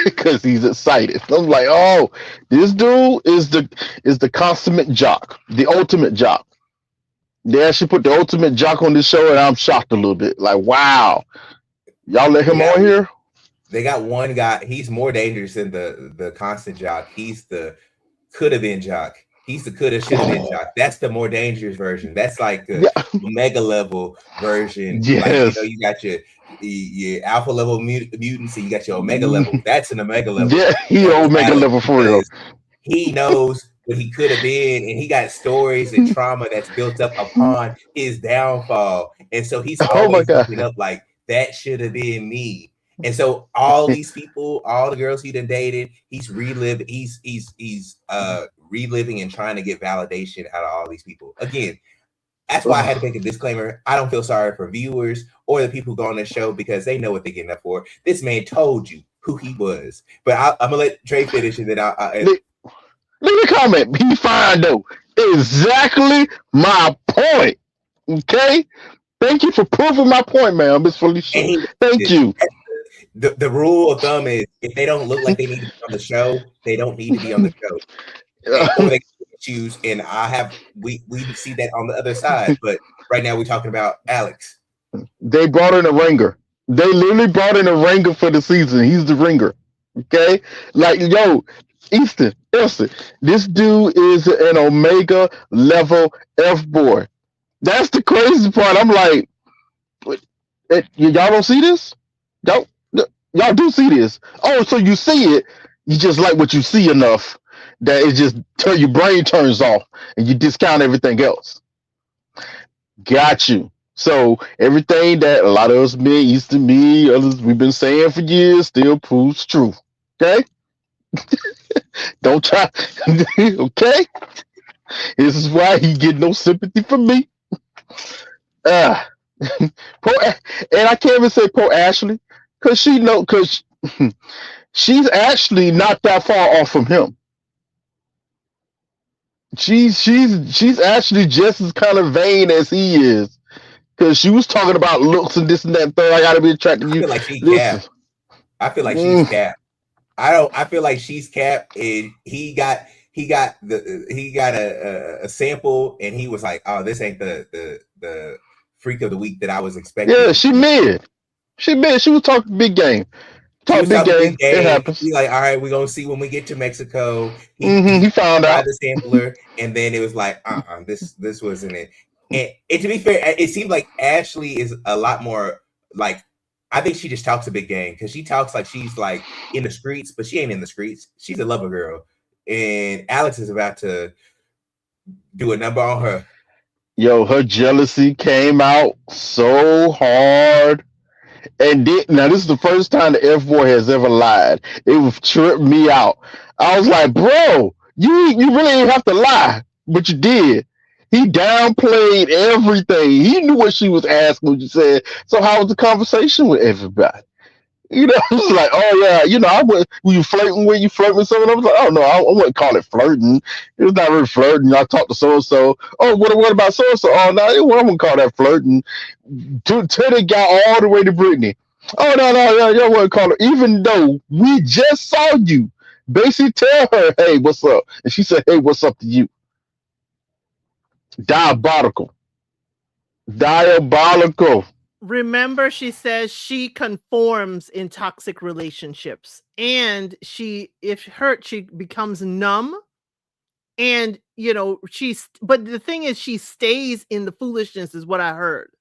Because he's excited. I'm like, oh, this dude is the consummate jock, the ultimate jock. They actually put the ultimate jock on this show, and I'm shocked a little bit. Like, wow, y'all let him on here? They got one guy. He's more dangerous than the constant jock. He's the could have been jock. He's the coulda shoulda been jock. That's the more dangerous version. That's like the omega level version. Yes. Like, you got your alpha level mutants, and you got your omega level. That's an omega level. Yeah, he omega level for real. He knows what he could have been, and he got stories and trauma that's built up upon his downfall, and so he's Oh my always looking God. up like that should have been me. And so all these people, all the girls he done dated, he's reliving, he's reliving and trying to get validation out of all these people. Again, that's why I had to make a disclaimer. I don't feel sorry for viewers or the people who go on this show because they know what they're getting up for. This man told you who he was. But I'm gonna let Trey finish, and then Let me comment. He fine though. Exactly my point. Okay. Thank you for proving my point, man, Miss Felicia. Thank you. The rule of thumb is if they don't look like they need to be on the show, they don't need to be on the show. Or they choose, and we see that on the other side. But right now we're talking about Alex. They brought in a ringer. They literally brought in a ringer for the season. He's the ringer. Okay? Like, yo, Easton, this dude is an Omega level F boy. That's the crazy part. I'm like, y'all don't see this? Y'all do see this. Oh, so you see it. You just like what you see enough that it just your brain turns off and you discount everything else. Got you. So everything that a lot of us men, Easton, me, others, we've been saying for years still proves true. Okay? Don't try. Okay? This is why he get no sympathy from me. And I can't even say poor Ashley, because she's actually not that far off from him. She's actually just as kind of vain as he is, because she was talking about looks and this and that and third. I gotta be attracted to you. I feel like she's capped. I feel like she's capped. I feel like she's capped, and he got a sample, and he was like, "Oh, this ain't the freak of the week that I was expecting." Yeah, she mid. She was talking big game. Talk big game. It happens. He's like, all right, we're gonna see when we get to Mexico. He found out the sampler, and then it was like, this wasn't it. And to be fair, it seemed like Ashley is a lot more like, I think she just talks a big game, because she talks like she's like in the streets, but she ain't in the streets. She's a lover girl, and Alex is about to do a number on her. Yo, her jealousy came out so hard. And now this is the first time the F-boy has ever lied. It tripped me out. I was like, bro, you really didn't have to lie, but you did. He downplayed everything. He knew what she was asking when you said, so how was the conversation with everybody? You know, it was like, oh yeah, were you flirting with someone? I was like, oh no, I wouldn't call it flirting. It was not really flirting. I talked to so-and-so. Oh, what about so-and-so? Oh no, I wouldn't call that flirting. Till they got all the way to Brittany. Oh no, y'all wouldn't call it. Even though we just saw you basically tell her, hey, what's up? And she said, hey, what's up to you? Diabolical. Remember, she says she conforms in toxic relationships, and if hurt, she becomes numb. And but the thing is, she stays in the foolishness, is what I heard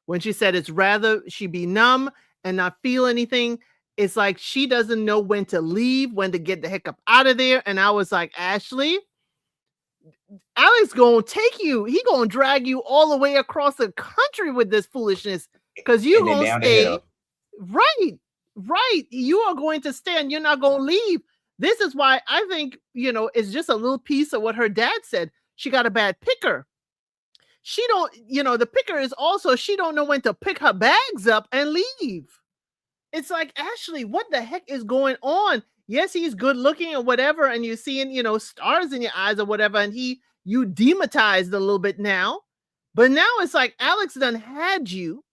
when she said it's rather she be numb and not feel anything. It's like she doesn't know when to leave, when to get the heck up out of there. And I was like, Ashley, Alex gonna take you. He gonna drag you all the way across the country with this foolishness, because you gonna stay. Right. You are going to stay, and you're not gonna leave. This is why I think, it's just a little piece of what her dad said. She got a bad picker. She don't, the picker is also, she don't know when to pick her bags up and leave. It's like, Ashley, what the heck is going on? Yes, he's good looking or whatever, and you're seeing, stars in your eyes or whatever, and you demonetized a little bit now. But now it's like Alex done had you,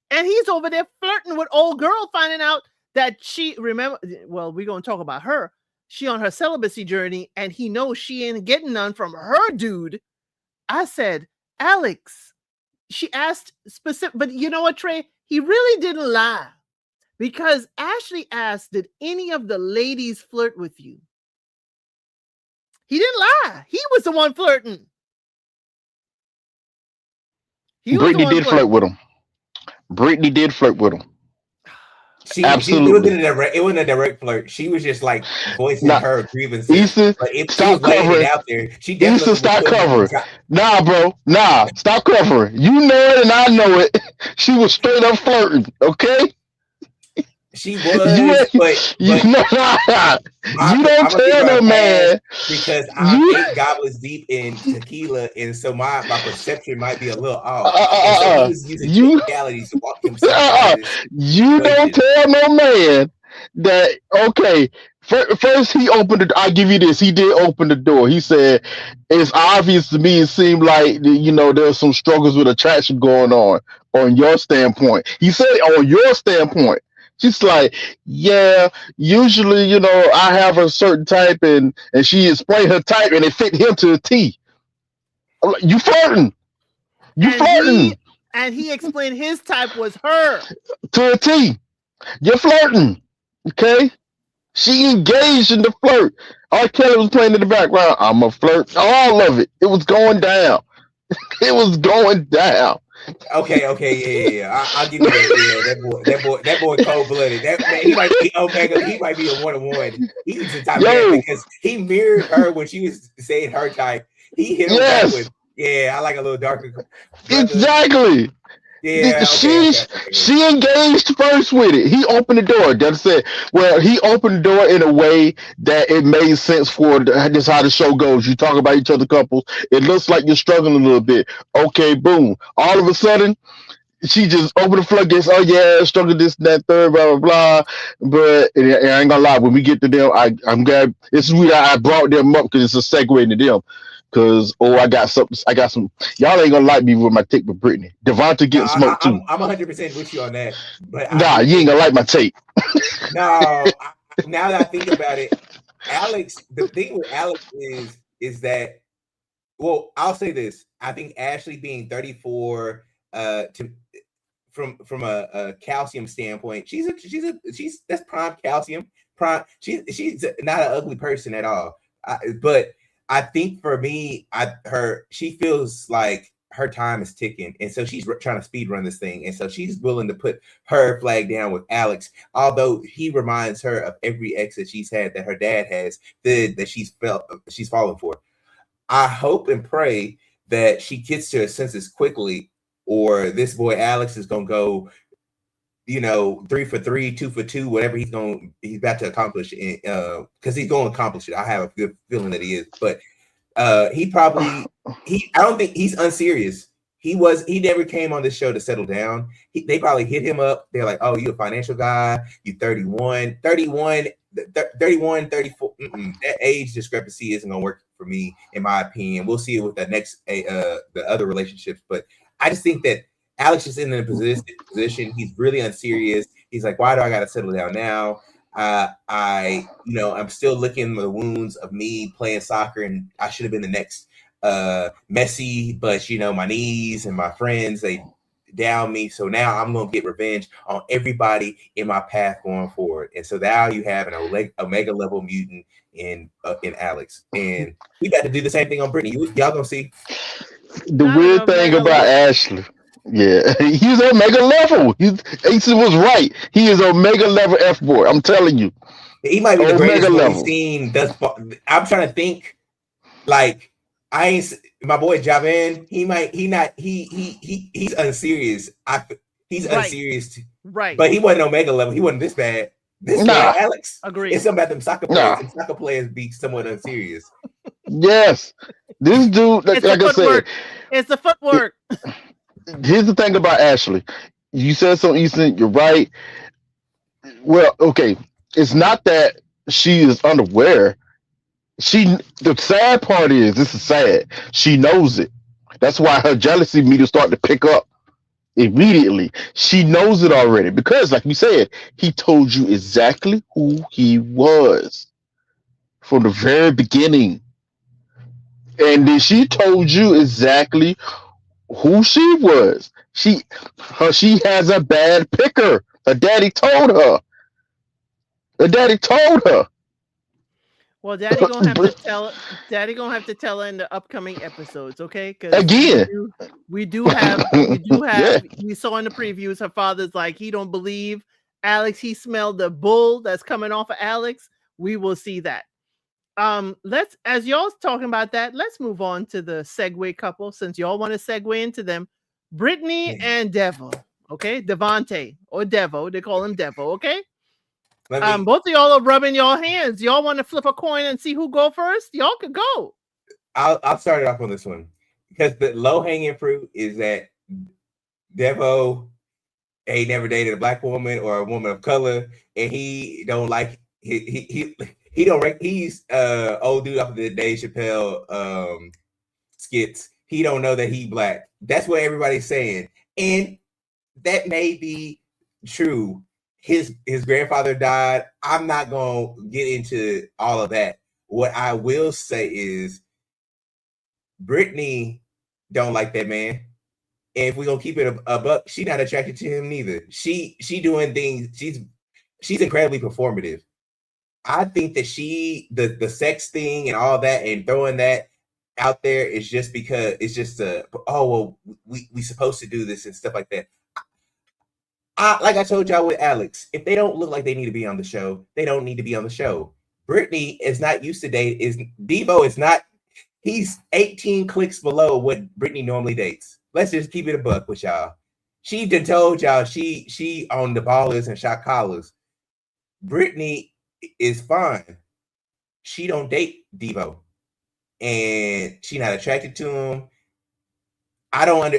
and he's over there flirting with old girl, finding out that we're going to talk about her. She on her celibacy journey, and he knows she ain't getting none from her dude. I said, Alex, she asked specific, but you know what, Trey? He really didn't lie, because Ashley asked, did any of the ladies flirt with you? He didn't lie. He was the one flirting. Brittany did flirt with him. Absolutely. It wasn't a direct flirt. She was just like voicing Nah, her grievances. Issa, But if she stop was laying it covering. out there, she Issa, definitely was stop putting it on covering. top. Nah, bro. Nah, stop covering. You know it and I know it. She was straight up flirting, okay? She You was, ain't, but you don't I'm gonna give tell her no a pass man. because I'm You 8 goblets deep in tequila, and so my perception might be a little off. And so he was using you technicalities to walk himself out of this you don't situation. tell no man that okay. First, he opened it. I give you this. He did open the door. He said, "It's obvious to me. It seemed like there's some struggles with attraction going on your standpoint." He said, "On your standpoint." She's like, "Yeah, usually, I have a certain type, and she explained her type, and it fit him to a T." I'm like, you flirting? You flirting And he explained his type was her to a T. You're flirting, okay? She engaged in the flirt. R. Kelly was playing in the background. I'm a flirt. All of it. It was going down. It was going down. Okay, yeah. I'll give you that. Yeah, that boy, cold blooded. That man, he might be Omega. He might be a 1-on-1. He's the type of man because he mirrored her when she was saying her type. He hit him back with, "Yeah, I like a little darker." Brother. Exactly. Yeah, she engaged first with it. He opened the door. That said, well, he opened the door in a way that it made sense for just how the show goes. You talk about each other couples. It looks like you're struggling a little bit. Okay, boom. All of a sudden, she just opened the floodgates. Oh yeah, struggle this and that third, blah blah blah. But and I ain't gonna lie, when we get to them, I'm glad it's weird. I brought them up because it's a segue into them. Cause I got some. Y'all ain't gonna like me with my take with Brittany. Devonta getting smoked too. I'm 100% with you on that. But you ain't gonna like my take. No, now that I think about it, Alex. The thing with Alex is that, well, I'll say this. I think Ashley being 34, from a calcium standpoint, she's that's prime calcium. She's not an ugly person at all. But I think for me, she feels like her time is ticking, and so she's trying to speed run this thing, and so she's willing to put her flag down with Alex, although he reminds her of every ex that she's had that her dad has that she's fallen for. I hope and pray that she gets to her senses quickly, or this boy Alex is gonna go, 3 for 3, 2 for 2, whatever he's about to accomplish, because he's going to accomplish it. I have a good feeling that he is, but I don't think he's unserious. He never came on this show to settle down. They probably hit him up. They're like, "Oh, you a financial guy? You 31, 34. That age discrepancy isn't gonna work for me, in my opinion. We'll see it with the next the other relationships, but I just think that Alex is in a position. He's really unserious. He's like, why do I got to settle down now? I'm still licking the wounds of me playing soccer, and I should have been the next Messi, but my knees and my friends, they down me. So now I'm gonna get revenge on everybody in my path going forward. And so now you have an omega level mutant in Alex, and we got to do the same thing on Brittany. Y'all gonna see. The weird thing about Ashley. Yeah, he's Omega level. Ace was right. He is Omega level F boy. I'm telling you, he might be the greatest one we've seen. I'm trying to think. Like my boy Javan. He's unserious. He's unserious too. Right. But he wasn't Omega level. He wasn't this bad. This guy, Alex. Agreed. It's something about them soccer players. Them soccer players be somewhat unserious. Yes, this dude. Like I said, it's the footwork. Here's the thing about Ashley. You said something, Easton. You're right. Well, okay. It's not that she is unaware. The sad part is, this is sad. She knows it. That's why her jealousy meter started to pick up immediately. She knows it already because, like you said, he told you exactly who he was from the very beginning, and then she told you exactly who she was. She has a bad picker. Her daddy told her. Well, Daddy gonna have to tell her in the upcoming episodes, okay? Because again, we do have. Yeah. We saw in the previews her father's like he don't believe Alex, he smelled the bull that's coming off of Alex. We will see that. Let's, as y'all's talking about that, let's move on to the segue couple, since y'all want to segue into them. Brittany and Devo. Okay, Devontae or Devo. They call him Devo. Okay. Both of y'all are rubbing your hands. Y'all want to flip a coin and see who go first? Y'all could go. I'll start it off on this one, because the low hanging fruit is that Devo ain't never dated a black woman or a woman of color, and he don't like he don't he's old dude off of the Dave Chappelle skits. He don't know that he black. That's what everybody's saying, and that may be true. His grandfather died. I'm not gonna get into all of that. What I will say is Brittany don't like that man. And if we're gonna keep it a buck, she's not attracted to him neither. She doing things, she's incredibly performative. I think that the sex thing and all that and throwing that out there is just because it's just we supposed to do this and stuff like that. Like I told y'all with Alex, if they don't look like they need to be on the show, they don't need to be on the show. Brittany is not used to date. Devo is not. He's 18 clicks below what Brittany normally dates. Let's just keep it a buck with y'all. She done told y'all she on the ballers and shot collars. Brittany is fine. She don't date Devo, and she not attracted to him. I don't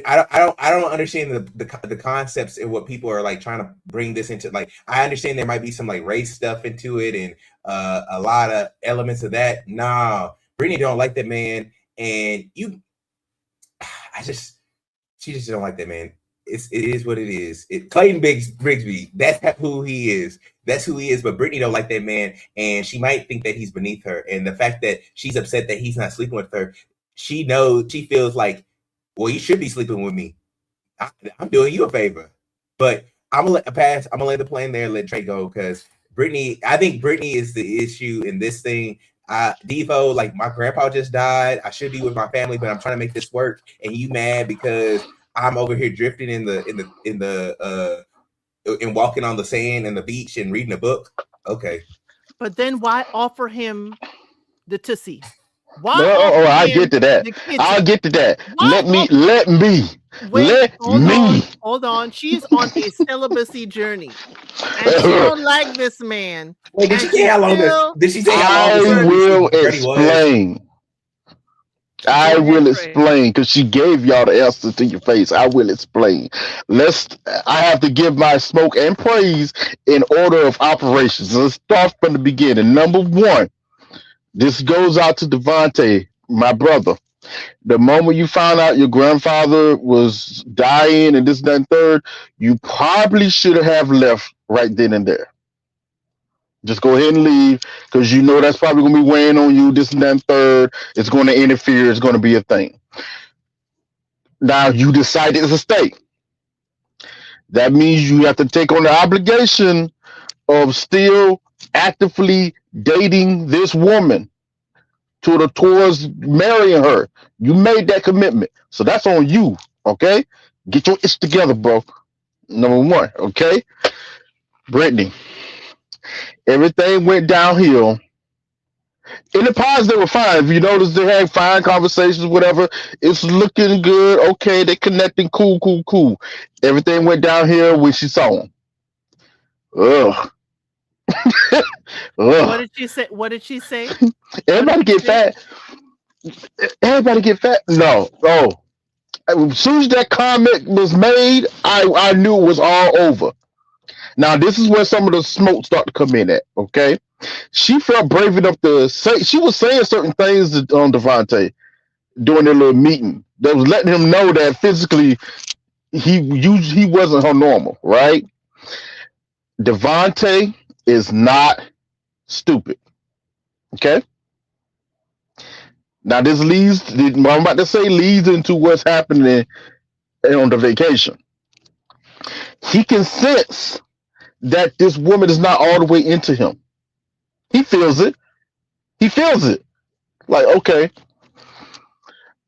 understand the concepts and what people are like trying to bring this into. Like, I understand there might be some like race stuff into it and a lot of elements of that. Nah, Brittany don't like that man, and she just don't like that man. It is what it is. Clayton Bigsby, that's who he is. That's who he is. But Brittany don't like that man, and she might think that he's beneath her. And the fact that she's upset that he's not sleeping with her, she feels like, well, you should be sleeping with me. I'm doing you a favor. But I'm gonna let pass. I'm gonna lay the plane there and let Trey go, because I think Brittany is the issue in this thing. Devo, like, my grandpa just died. I should be with my family, but I'm trying to make this work. And you mad because I'm over here drifting in walking on the sand and the beach and reading a book. Okay. But then why offer him the tussie? I get to that. I'll get to that. Let me. Hold on. She's on a celibacy journey, and she don't like this man. Wait, did she say how long? Did she say how long? I will explain. I will explain, because she gave y'all the answer to your face. I will explain. I have to give my smoke and praise in order of operations. Let's start from the beginning. Number one. This goes out to Devontae, my brother. The moment you found out your grandfather was dying and this, that, and third, you probably should have left right then and there. Just go ahead and leave, because you know that's probably going to be weighing on you, this and that and third. It's going to interfere. It's going to be a thing. Now, you decided to stay. That means you have to take on the obligation of still actively dating this woman towards marrying her. You made that commitment, so that's on you. Okay, get your itch together, bro. Number one. Okay, Brittany, everything went downhill. In the past, they were fine. If you notice, they had fine conversations, whatever. It's looking good. Okay, they connecting. Cool. Everything went downhill when she saw him. Ugh. What did she say? Everybody get fat. No. Oh, as soon as that comment was made, I knew it was all over. Now, this is where some of the smoke start to come in at. Okay, she felt brave enough to say, she was saying certain things on Devontae during their little meeting that was letting him know that physically he wasn't her normal, right? Devontae is not stupid. Okay. Now this what I'm about to say leads into what's happening on the vacation. He can sense that this woman is not all the way into him. He feels it. Like, okay.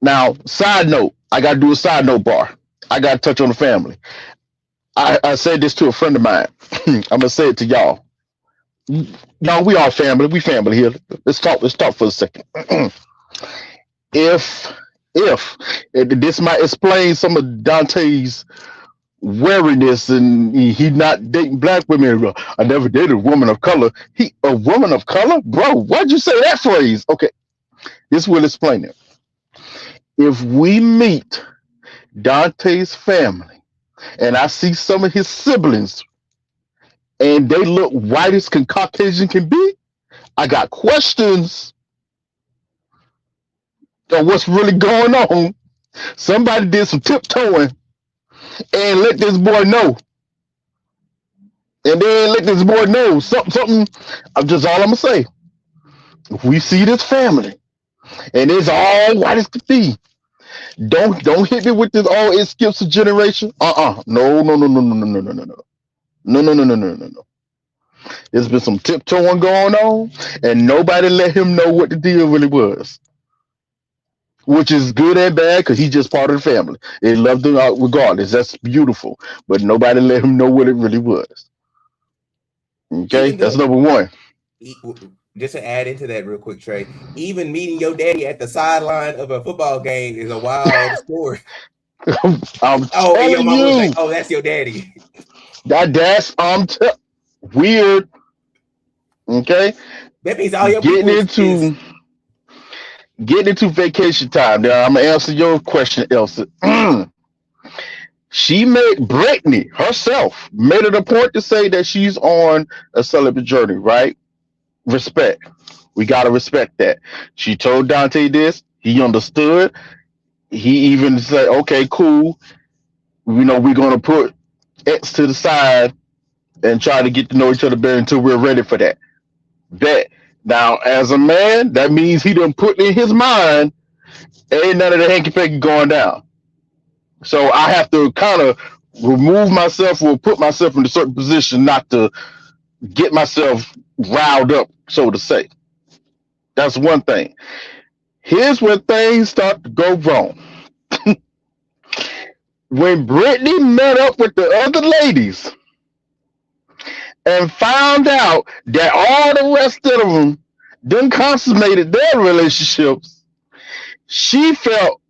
Now, side note, I got to do a side note bar. I got to touch on the family. I said this to a friend of mine. I'm gonna say it to y'all. Y'all, we all family. We family here. Let's talk. Let's talk for a second. if if this might explain some of Dante's wariness and he not dating black women. I never dated a woman of color. A woman of color, bro. Why'd you say that phrase? Okay, this will explain it. If we meet Dante's family and I see some of his siblings and they look white as Caucasian can be, I got questions on what's really going on. Somebody did some tiptoeing and let this boy know. And then let this boy know something. I'm just all I'm gonna say. If we see this family and it's all white as can be, don't hit me with this. Oh, it skips a generation. No. No. There's been some tiptoeing going on, and nobody let him know what the deal really was. Which is good and bad because he's just part of the family. They loved him out regardless. That's beautiful. But nobody let him know what it really was. Okay, that's number one. Just to add into that real quick, Trey, even meeting your daddy at the sideline of a football game is a wild story. I'm telling your mom you. Was like, oh, that's your daddy. That's weird. Okay. That means all your getting into vacation time. Now I'm gonna answer your question, Elsa. Brittany herself made it a point to say that she's on a celibate journey, right? Respect. We gotta respect that. She told Dante this. He understood. He even said, okay, cool. You know, we're gonna put X to the side and try to get to know each other better until we're ready for that. Bet. Now, as a man, that means he done put in his mind, ain't none of the hanky-panky going down. So I have to kind of remove myself or put myself in a certain position not to get myself riled up, so to say. That's one thing. Here's where things start to go wrong. When Brittany met up with the other ladies and found out that all the rest of them done consummated their relationships, she felt,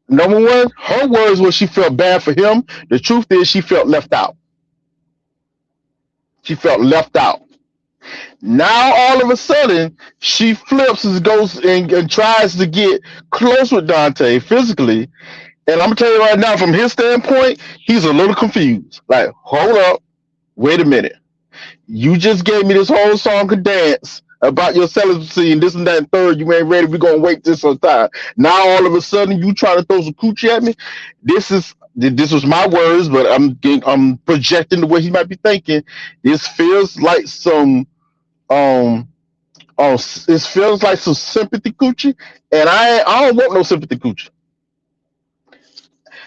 number one, her words were she felt bad for him. The truth is she felt left out. She felt left out. Now all of a sudden she flips and goes and tries to get close with Dante physically. And I'm gonna tell you right now, from his standpoint, he's a little confused. Like, hold up, wait a minute. You just gave me this whole song and dance about your celibacy and this and that and third. You ain't ready. We're gonna wait this some time. Now all of a sudden you trying to throw some coochie at me. This was my words, but I'm projecting the way he might be thinking. This feels like some it feels like some sympathy coochie, and I don't want no sympathy coochie.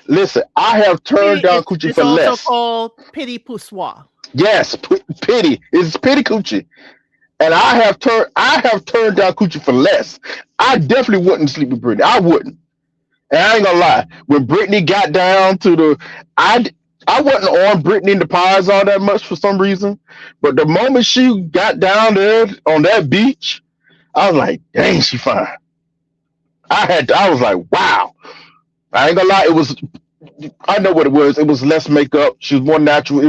Listen, I have turned down coochie for less. It's also called pity poussoir. Yes, pity. It's pity coochie. And I have turned down coochie for less. I definitely wouldn't sleep with Brittany. I wouldn't. And I ain't gonna lie. When Brittany got down to I wasn't on Brittany in the pies all that much for some reason. But the moment she got down there on that beach, I was like, dang, she fine. I was like, wow. I ain't gonna lie, I know what it was. It was less makeup. She was more natural.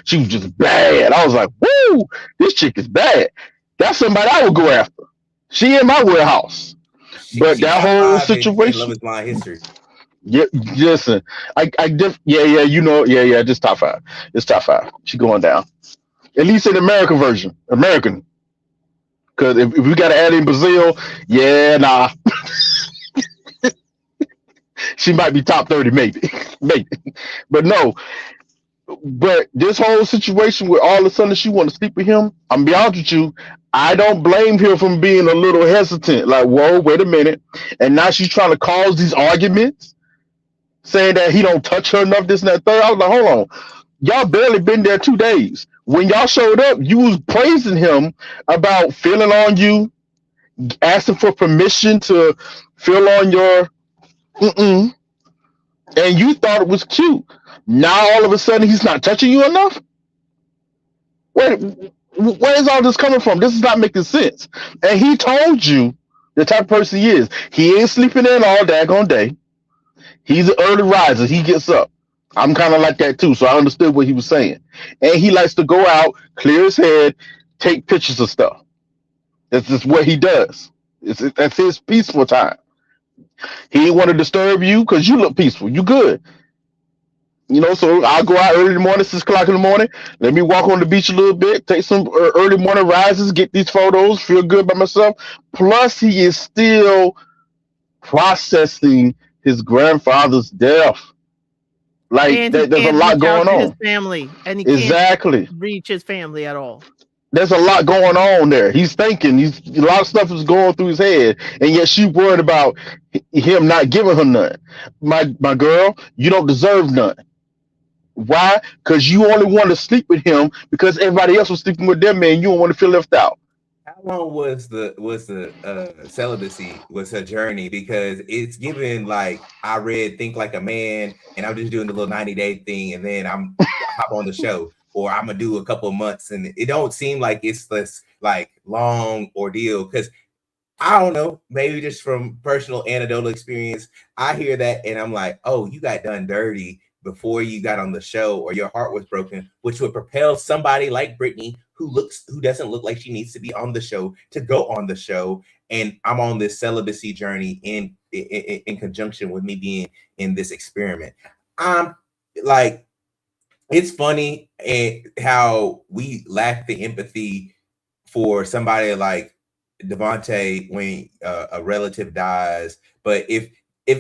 She was just bad. I was like, woo, this chick is bad. That's somebody I would go after. She in my warehouse. But that whole situation. Love is Blind history. Yeah, listen. Just top 5. It's top 5. She going down. At least in American version. American. Because if we gotta add in Brazil, nah. She might be top 30, maybe. But no. But this whole situation where all of a sudden she want to sleep with him, I'm gonna be honest with you, I don't blame her from being a little hesitant. Like, whoa, wait a minute. And now she's trying to cause these arguments, saying that he don't touch her enough, this and that third. I was like, hold on. Y'all barely been there 2 days. When y'all showed up, you was praising him about feeling on you, asking for permission to feel on your and you thought it was cute. Now all of a sudden he's not touching you enough. Where where is all this coming from? This is not making sense. And he told you the type of person he is. He ain't sleeping in all daggone day. He's an early riser. He gets up. I'm kind of like that too, so I understood what he was saying. And he likes to go out, clear his head, take pictures of stuff. That's just what he does. That's his peaceful time. He didn't want to disturb you because you look peaceful. You good. So I'll go out early in the morning, 6 o'clock in the morning. Let me walk on the beach a little bit, take some early morning rises, get these photos, feel good by myself. Plus, he is still processing his grandfather's death. Like And he there's a can't lot reach out going to his on. family, and he Exactly. can't reach his family at all. There's a lot going on there. He's thinking. A lot of stuff is going through his head, and yet she worried about him not giving her none. My girl, you don't deserve none. Why? Because you only want to sleep with him because everybody else was sleeping with them, man. You don't want to feel left out. How long was the celibacy was her journey? Because it's given like I read Think Like a Man, and I'm just doing the little 90-day thing, and then I'm hop on the show, or I'm gonna do a couple of months, and it don't seem like it's this like long ordeal. Because I don't know, maybe just from personal anecdotal experience, I hear that and I'm like, oh, you got done dirty before you got on the show, or your heart was broken, which would propel somebody like Brittany who doesn't look like she needs to be on the show to go on the show. And I'm on this celibacy journey in conjunction with me being in this experiment. I'm like, it's funny how we lack the empathy for somebody like Devontae when a relative dies. But if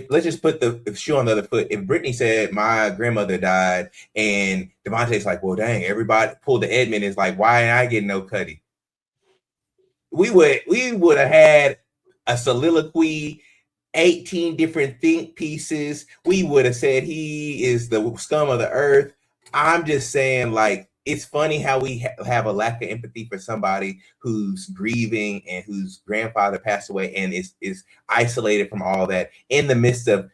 let's just put the shoe on the other foot. If Brittany said my grandmother died and Devontae's like, well, dang, everybody pulled the Edmund, is like, why ain't I getting no cutty? We would have had a soliloquy, 18 different think pieces. We would have said he is the scum of the earth. I'm just saying, like, it's funny how we have a lack of empathy for somebody who's grieving and whose grandfather passed away and is isolated from all that in the midst of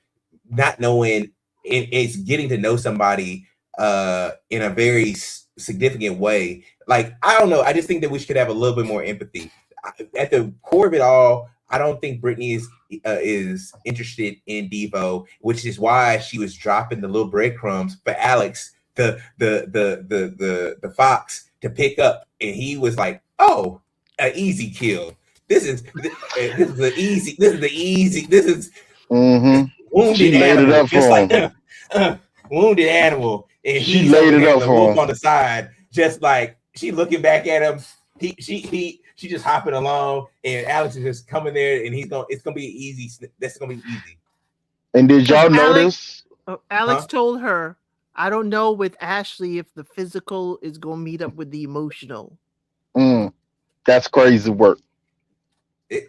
not knowing. It's getting to know somebody in a very significant way. Like, I don't know. I just think that we should have a little bit more empathy. At the core of it all, I don't think Brittany is interested in Devo, which is why she was dropping the little breadcrumbs for Alex, the fox, to pick up, and he was like, "Oh, an easy kill. This is the easy. This is wounded She laid animal, it up just for like him. wounded animal." And She he's laid over it there, up the for wolf him. on the side, just like she looking back at him. She just hopping along, and Alex is just coming there, and it's gonna be easy. That's gonna be easy. And did y'all notice? Alex told her, I don't know with Ashley if the physical is going to meet up with the emotional. That's crazy work.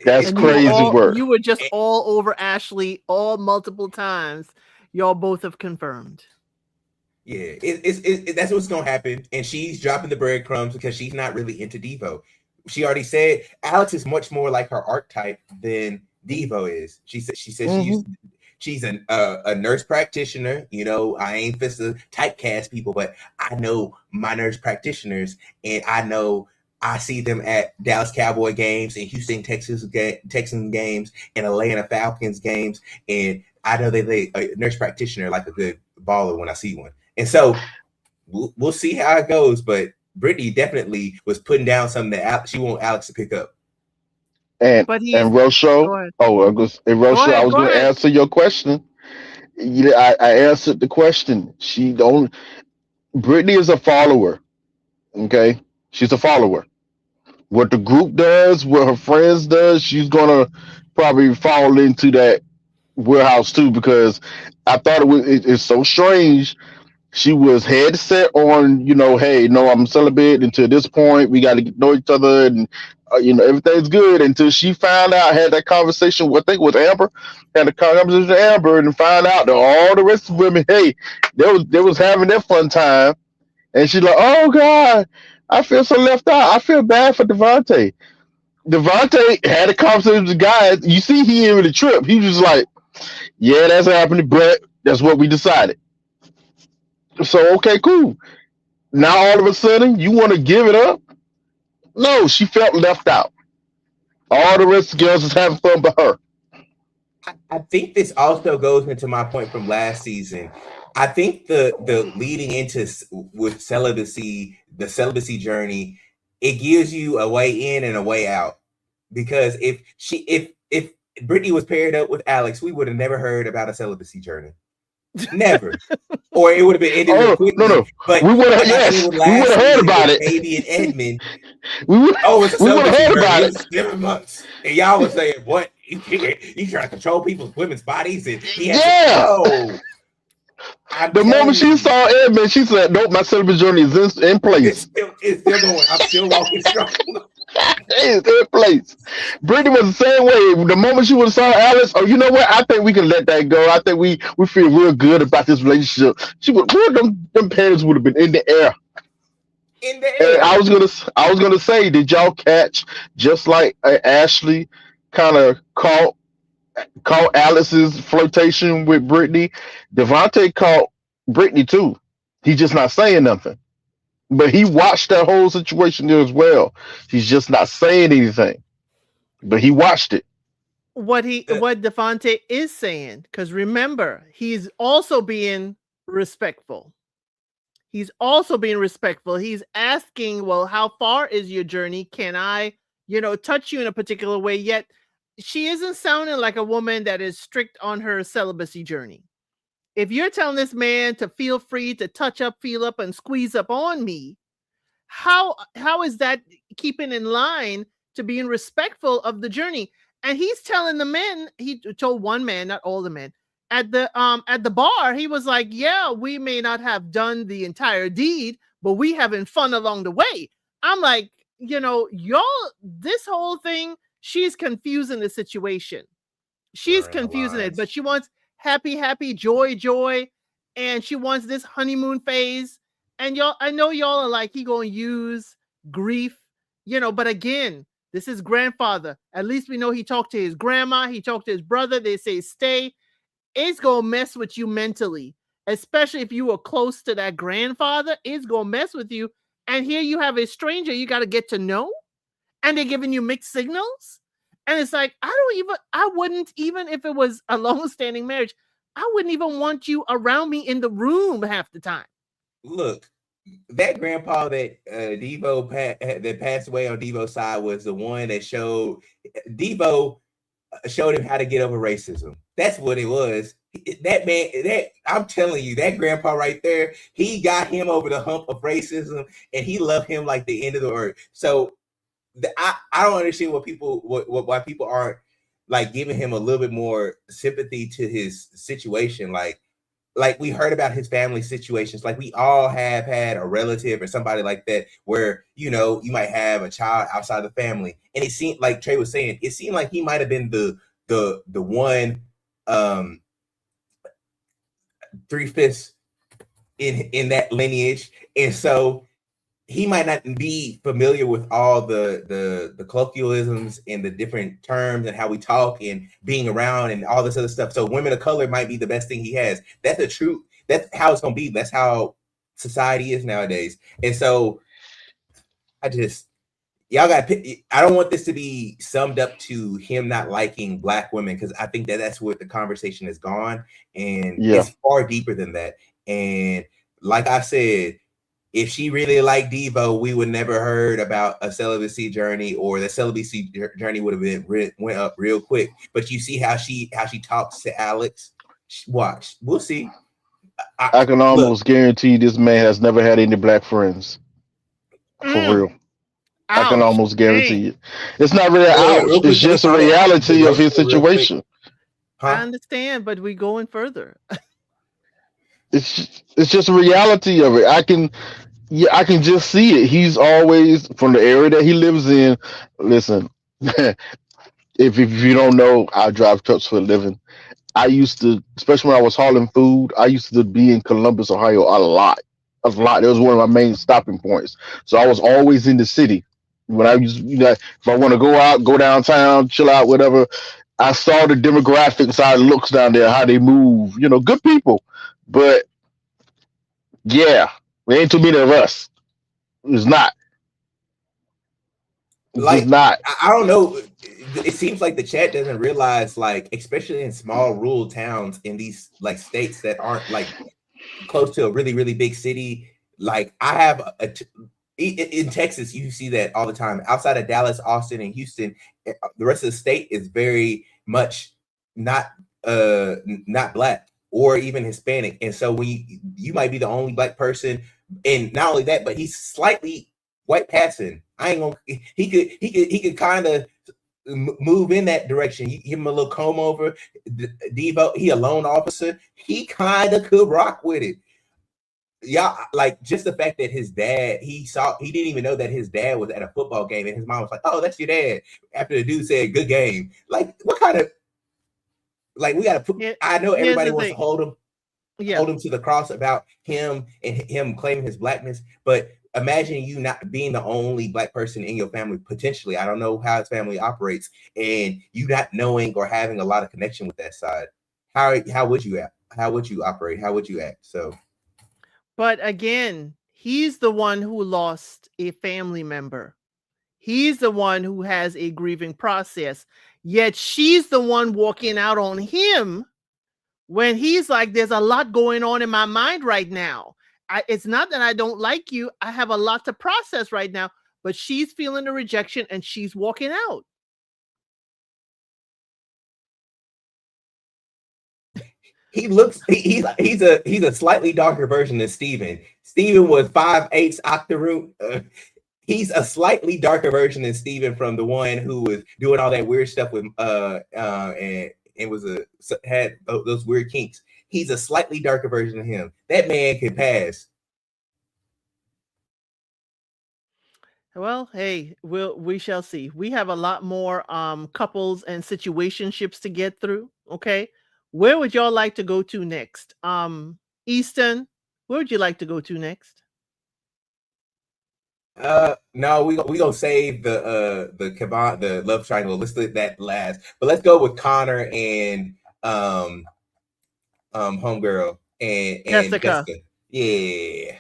That's crazy work. You were just all over Ashley all multiple times. Y'all both have confirmed. Yeah, that's what's gonna happen. And she's dropping the breadcrumbs because she's not really into Devo. She already said Alex is much more like her archetype than Devo is. She said she's a nurse practitioner. You know, I ain't fit to typecast people, but I know my nurse practitioners, and I see them at Dallas Cowboy games and Houston Texans games and Atlanta Falcons games, and I know they a nurse practitioner like a good baller when I see one. And so we'll see how it goes. But Brittany definitely was putting down something that she want Alex to pick up. And Rosho, I was going to answer your question. I answered the question. Brittany is a follower. Okay, she's a follower. What the group does, what her friends does, she's gonna probably fall into that warehouse too. Because I thought it's so strange. She was head set on, hey, no, I'm celibate until this point. We got to know each other, and everything's good. Until she found out, had that conversation, I think with Amber, had a conversation with Amber, and found out that all the rest of the women, hey, they was having their fun time, and she's like, oh God, I feel so left out. I feel bad for Devontae. Devontae had a conversation with the guys. You see, he ain't really tripped. He was just like, yeah, that's happening, but That's what we decided. So okay, cool. Now all of a sudden you want to give it up? No, she felt left out. All the rest of the girls is having fun but her. I think this also goes into my point from last season. I think the leading into with celibacy, the celibacy journey, it gives you a way in and a way out. Because if Brittany was paired up with Alex, we would have never heard about a celibacy journey. Never. Or it would have been ended real Oh no, quickly. no, But we would have, like I said yes, with we would last have heard season about with it. Katie and Edmund, We would, oh, it's a we would have celibacy heard journey. about It it. was 7 months. And y'all was saying, what? You trying to control people's women's bodies? And he had to, Yeah. no. I'm The moment telling she you, saw Edmund, she said, "Nope, my celibacy journey is in place. it's still going. I'm still walking strong. It's in place." Brittany was the same way. The moment she would have saw Alice, oh, you know what? I think we can let that go. I think we feel real good about this relationship. She would, boy, them panties would have been in the air. In the And air. I was gonna say, did y'all catch just like Ashley kind of caught Alice's flirtation with Brittany? Devontae caught Brittany too. He's just not saying nothing. But he watched that whole situation there as well. He's just not saying anything. But he watched it. What Devontae is saying, because remember, he's also being respectful. He's also being respectful. He's asking, well, how far is your journey? Can I, touch you in a particular way? Yet she isn't sounding like a woman that is strict on her celibacy journey. If you're telling this man to feel free to touch up, feel up, and squeeze up on me, how is that keeping in line to being respectful of the journey? And he's telling the men, he told one man, not all the men, at the bar, he was like, yeah, we may not have done the entire deed, but we having fun along the way. I'm like, y'all, this whole thing, she's confusing the situation. She's confusing it, but she wants happy, joy, and she wants this honeymoon phase. And y'all, I know y'all are like, he gonna use grief, but again, this is grandfather. At least we know he talked to his grandma, he talked to his brother, they say stay. It's gonna mess with you mentally, especially if you were close to that grandfather. It's gonna mess with you. And here you have a stranger you got to get to know, and they're giving you mixed signals. And it's like, I wouldn't, even if it was a long-standing marriage, I wouldn't even want you around me in the room half the time. Look, that grandpa that Devo that passed away on Devo's side was the one that Devo showed him how to get over racism. That's what it was. That man, I'm telling you, that grandpa right there, he got him over the hump of racism, and he loved him like the end of the earth. So I don't understand why people aren't like giving him a little bit more sympathy to his situation. Like we heard about his family situations. Like we all have had a relative or somebody like that where, you might have a child outside the family. And it seemed like Trey was saying, it seemed like he might have been the one 3/5 in that lineage. And so he might not be familiar with all the colloquialisms and the different terms and how we talk and being around and all this other stuff. So women of color might be the best thing he has. That's the truth. That's how it's going to be. That's how society is nowadays. And so y'all got to, I don't want this to be summed up to him not liking Black women, because I think that's where the conversation has gone. And it's far deeper than that. And like I said, if she really liked Devo, we would never heard about a celibacy journey, or the celibacy journey would have went up real quick. But you see how she talks to Alex. Watch, we'll see. I can almost guarantee this man has never had any Black friends. For real. I can almost guarantee it. It's not really ouch. It's just a reality of his situation. I understand, but we're going further. It's just a reality of it. I can just see it. He's always, from the area that he lives in. Listen, if you don't know, I drive trucks for a living. I used to, especially when I was hauling food, I used to be in Columbus, Ohio a lot. That was one of my main stopping points. So I was always in the city. When I used, if I want to go out, go downtown, chill out, whatever, I saw the demographics, how it looks down there, how they move. You know, good people, but yeah, there ain't too many of us. It's not. It's just Like, not. I don't know. It seems like the chat doesn't realize, like, especially in small rural towns in these like states that aren't like close to a really, really big city. Like, I have in Texas, you see that all the time. Outside of Dallas, Austin, and Houston, the rest of the state is very much not not black or even Hispanic. And so you might be the only black person, and not only that, but he's slightly white passing. I ain't gonna. He could kind of move in that direction. You give him a little comb over. Devo, he a loan officer. He kind of could rock with it. Yeah, like just the fact that his dad, he didn't even know that his dad was at a football game, and his mom was like, "Oh, that's your dad." After the dude said, "Good game," like what kind of like we got to put? I know everybody wants to hold him to the cross about him and him claiming his blackness, but imagine you not being the only black person in your family potentially. I don't know how his family operates, and you not knowing or having a lot of connection with that side. How would you act? How would you operate? How would you act? So. But again, he's the one who lost a family member. He's the one who has a grieving process. Yet she's the one walking out on him when he's like, there's a lot going on in my mind right now. It's not that I don't like you. I have a lot to process right now. But she's feeling the rejection and she's walking out. He looks he's a slightly darker version of Steven. Steven was 5/8 octoroot. He's a slightly darker version than Steven from the one who was doing all that weird stuff with and was had those weird kinks. He's a slightly darker version of him. That man can pass. Well, hey, we shall see. We have a lot more couples and situationships to get through. Okay. Where would y'all like to go to next? Easton, where would you like to go to next? No, we gonna save the love triangle. Let's let that last. But let's go with Connor and homegirl and Jessica. Yeah.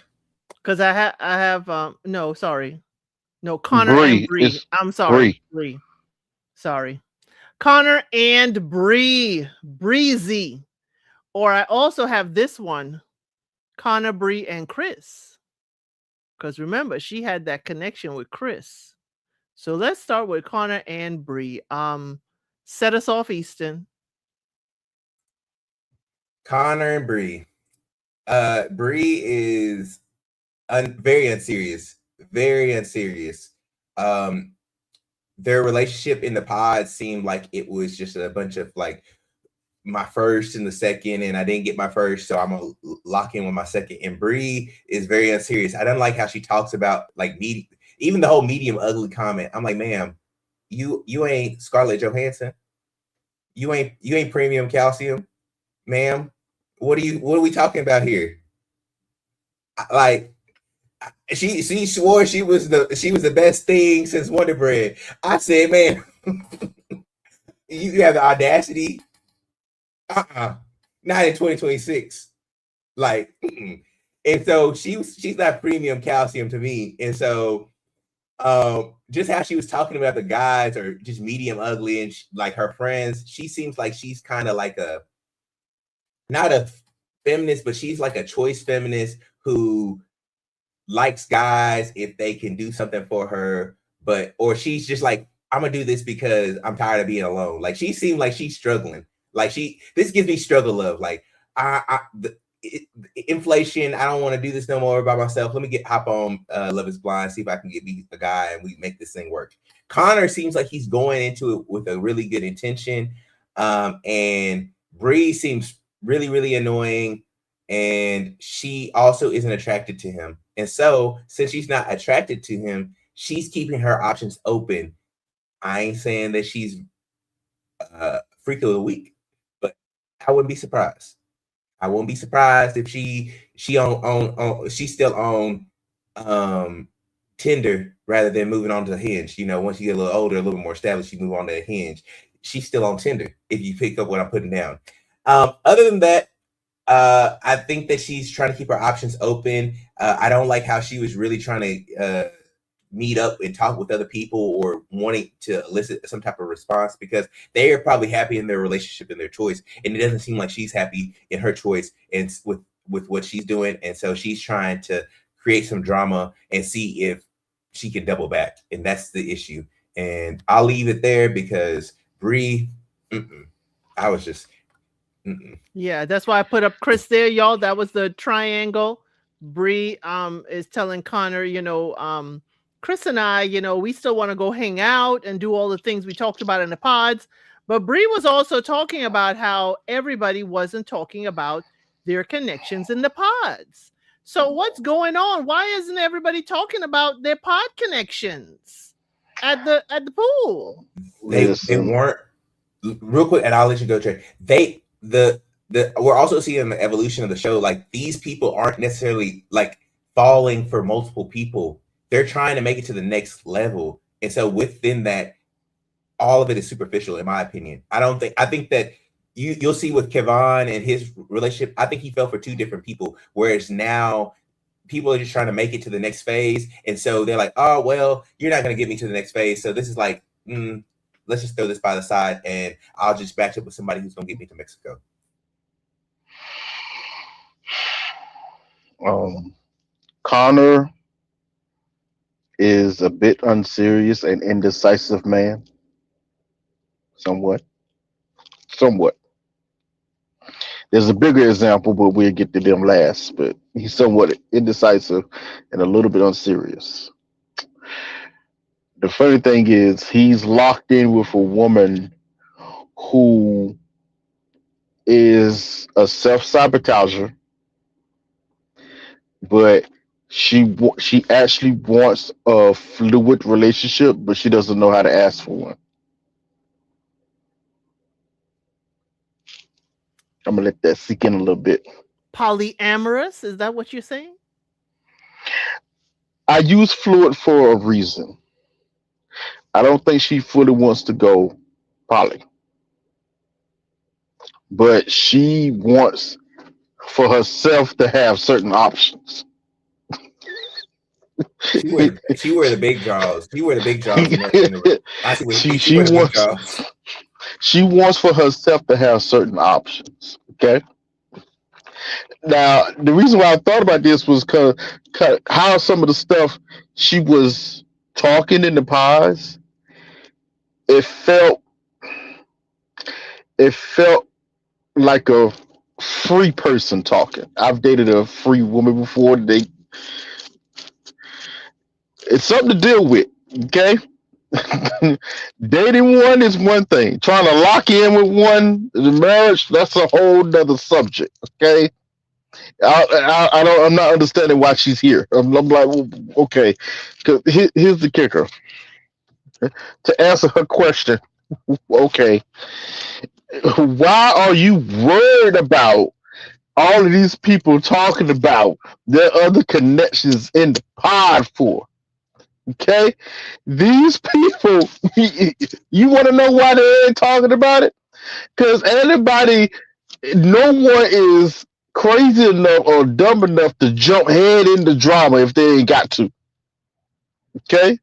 Because I have no, sorry. No, Connor and Bree. I'm sorry. Bree. Sorry. Connor and Bree. Breezy. Or I also have this one. Connor, Bree, and Chris. Because remember, she had that connection with Chris. So let's start with Connor and Bree. Set us off, Easton. Connor and Bree. Bree is very unserious. Very unserious. Their relationship in the pod seemed like it was just a bunch of like my first and the second, and I didn't get my first, so I'm gonna lock in with my second. And Bree is very unserious. I don't like how she talks about like even the whole medium ugly comment. I'm like, ma'am, you ain't Scarlett Johansson. You ain't premium calcium, ma'am. What are we talking about here? Like, she swore she was the best thing since Wonder Bread. I said, man, you have the audacity. Not in 2026. Like, and so she's not premium calcium to me. And so just how she was talking about the guys or just medium ugly and like her friends, she seems like she's kind of like not a feminist, but she's like a choice feminist who likes guys if they can do something for her, or she's just like, I'm gonna do this because I'm tired of being alone. Like, she seemed like she's struggling. Like, this gives me struggle love. Like, inflation, I don't want to do this no more by myself. Let me hop on Love is Blind, see if I can get me a guy and we make this thing work. Connor seems like he's going into it with a really good intention. And Bree seems really, really annoying. And she also isn't attracted to him. And so, since she's not attracted to him, she's keeping her options open. I ain't saying that she's freak of the week, but I wouldn't be surprised. I won't be surprised if she's still on Tinder rather than moving on to Hinge. You know, once you get a little older, a little more established, you move on to Hinge. she's still on Tinder. If you pick up what I'm putting down. Other than that, I think that she's trying to keep her options open. I don't like how she was really trying to meet up and talk with other people or wanting to elicit some type of response, because they are probably happy in their relationship and their choice, and it doesn't seem like she's happy in her choice and with what she's doing. And so she's trying to create some drama and see if she can double back, and that's the issue. And I'll leave it there because Bree, I was just yeah, that's why I put up Chris there, y'all. That was the triangle. Bree is telling Connor, Chris and I, we still want to go hang out and do all the things we talked about in the pods. But Bree was also talking about how everybody wasn't talking about their connections in the pods. So what's going on? Why isn't everybody talking about their pod connections at the pool? They weren't. Real quick, and I'll let you go, Trey. We're also seeing the evolution of the show. Like, these people aren't necessarily like falling for multiple people. They're trying to make it to the next level. And so within that, all of it is superficial, in my opinion. I think that you'll see with Kevon and his relationship, I think he fell for two different people, whereas now people are just trying to make it to the next phase. And so they're like, oh, well, you're not going to get me to the next phase. So this is like, let's just throw this by the side and I'll just match up with somebody who's going to get me to Mexico. Connor is a bit unserious and indecisive man. Somewhat. There's a bigger example, but we'll get to them last. But he's somewhat indecisive and a little bit unserious. The funny thing is, he's locked in with a woman who is a self-sabotager, but she actually wants a fluid relationship, but she doesn't know how to ask for one. I'm gonna let that sink in a little bit. Polyamorous, is that what you're saying? I use fluid for a reason. I don't think she fully wants to go poly, but she wants for herself to have certain options. She wear the big draws. She wear the big draws. She wants for herself to have certain options. Okay. Now, the reason why I thought about this was because how some of the stuff she was talking in the pods, it felt like a free person talking. I've dated a free woman before. It's something to deal with. Okay. Dating one is one thing. Trying to lock in with one, the marriage, that's a whole nother subject. Okay. I'm not understanding why she's here. I'm like, well, okay. Because here's the kicker. To answer her question, okay, why are you worried about all of these people talking about their other connections in the pod for? Okay, these people, you want to know why they ain't talking about it? Because no one is crazy enough or dumb enough to jump head into drama if they ain't got to. Okay?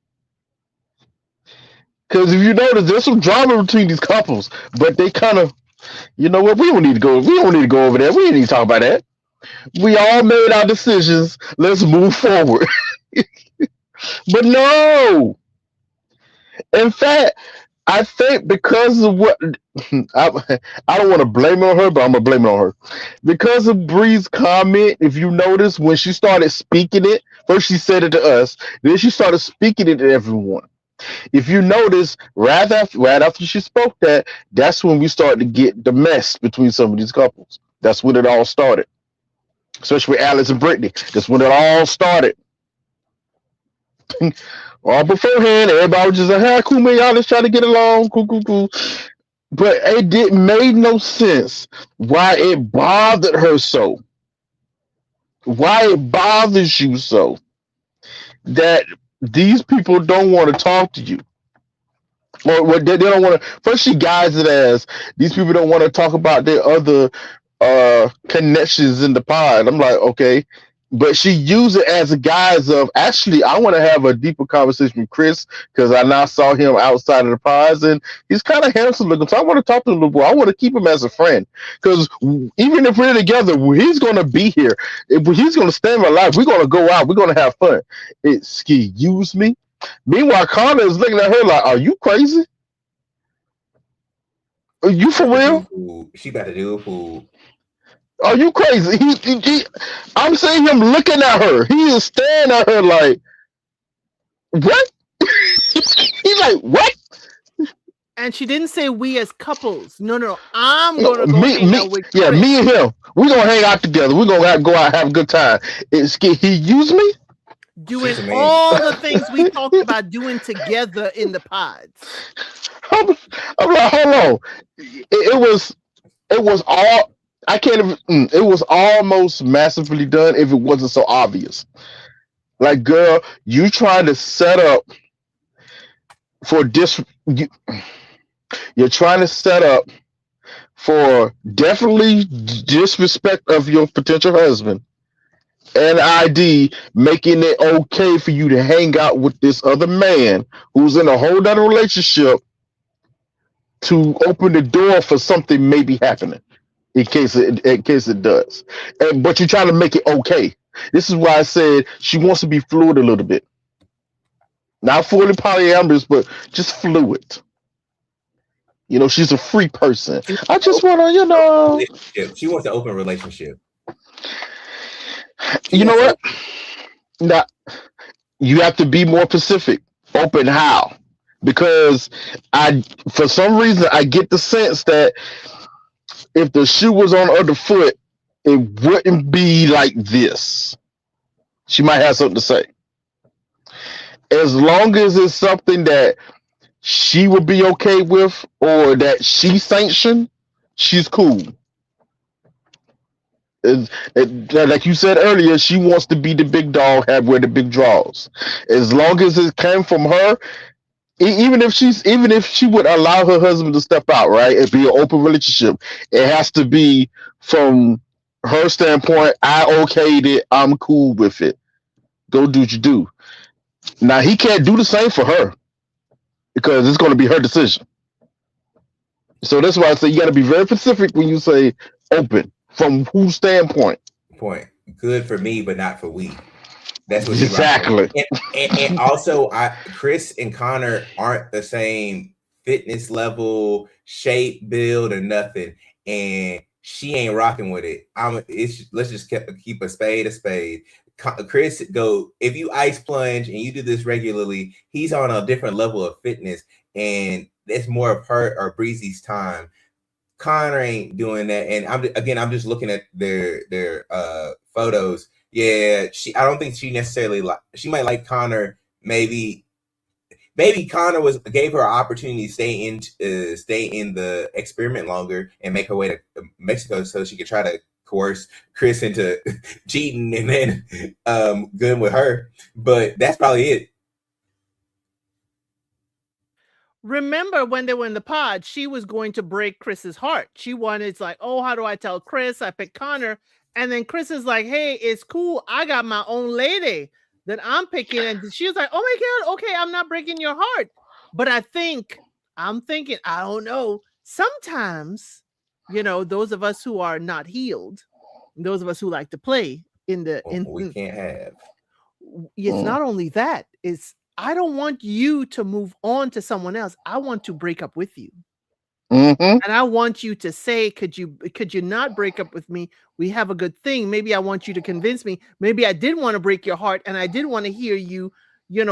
Because if you notice, there's some drama between these couples, but they kind of, you know what? We don't need to go over there. We ain't need to talk about that. We all made our decisions. Let's move forward. But no. In fact, I think because of what I don't want to blame it on her, but I'm gonna blame it on her. Because of Bree's comment, if you notice, when she started speaking it, first she said it to us, then she started speaking it to everyone. If you notice, right after she spoke that, that's when we started to get the mess between some of these couples. That's when it all started. Especially with Alex and Brittany. That's when it all started. All beforehand, everybody was just like, hey, cool, man, y'all just trying to get along, cool. But it made no sense why it bothered her so. Why it bothers you so that these people don't want to talk to you. Or they don't want to. First, she guides it as these people don't want to talk about their other connections in the pod. I'm like, okay, but she used it as a guise of actually, I want to have a deeper conversation with Chris because I now saw him outside of the pods and he's kind of handsome looking. So I want to talk to the little boy. I want to keep him as a friend because even if we're together, he's going to be here. If he's going to stay in my life, we're going to go out. We're going to have fun. Excuse me. Meanwhile, Connor is looking at her like, "Are you crazy? Are you for real? She about to do a fool. Are you crazy?" I'm seeing him looking at her. He is staring at her like, "What?" He's like, "What?" And she didn't say we as couples. No. I'm gonna go hang out with Chris. Yeah, me and him. We're gonna hang out together. We're gonna go out and have a good time. He used me? Doing all the things we talked about doing together in the pods. I'm like, hold on. It was all I can't even it was almost massively done if it wasn't so obvious. Like, girl, you trying to set up for you're trying to set up for definitely disrespect of your potential husband and ID, making it okay for you to hang out with this other man who's in a whole other relationship to open the door for something maybe happening in case it does. But you're trying to make it okay. This is why I said she wants to be fluid a little bit. Not fully polyamorous, but just fluid. She's a free person. I just want to, She wants an open relationship. You know what? Now, you have to be more specific. Open how? Because for some reason, I get the sense that if the shoe was on the other foot, it wouldn't be like this. She might have something to say. As long as it's something that she would be okay with or that she sanctioned, she's cool. Like you said earlier, she wants to be the big dog, wear the big draws. As long as it came from her, even if she would allow her husband to step out, right, and be an open relationship, it has to be from her standpoint. I okayed it. I'm cool with it. Go do what you do. Now he can't do the same for her because it's going to be her decision. So that's why I say you got to be very specific when you say open. From whose standpoint? Good for me, but not for we. That's what exactly. And also, Chris and Connor aren't the same fitness level, shape, build, or nothing, and she ain't rocking with it. Let's just keep a spade a spade. Chris, if you ice plunge and you do this regularly, he's on a different level of fitness, and it's more of her or Breezy's time. Connor ain't doing that, and I'm just looking at their photos. Yeah, I don't think she necessarily she might like Connor. Maybe Connor gave her an opportunity to stay in the experiment longer and make her way to Mexico so she could try to coerce Chris into cheating and then good with her. But that's probably it. Remember when they were in the pod, she was going to break Chris's heart. She wanted, it's like, oh, how do I tell Chris? I picked Connor. And then Chris is like, hey, it's cool. I got my own lady that I'm picking. And she was like, oh my God, okay, I'm not breaking your heart. But I'm thinking, I don't know. Sometimes, those of us who are not healed, those of us who like to play we can't have. It's not only that, it's I don't want you to move on to someone else. I want to break up with you. Mm-hmm. And I want you to say, could you not break up with me? We have a good thing. Maybe I want you to convince me. Maybe I did want to break your heart and I did want to hear you,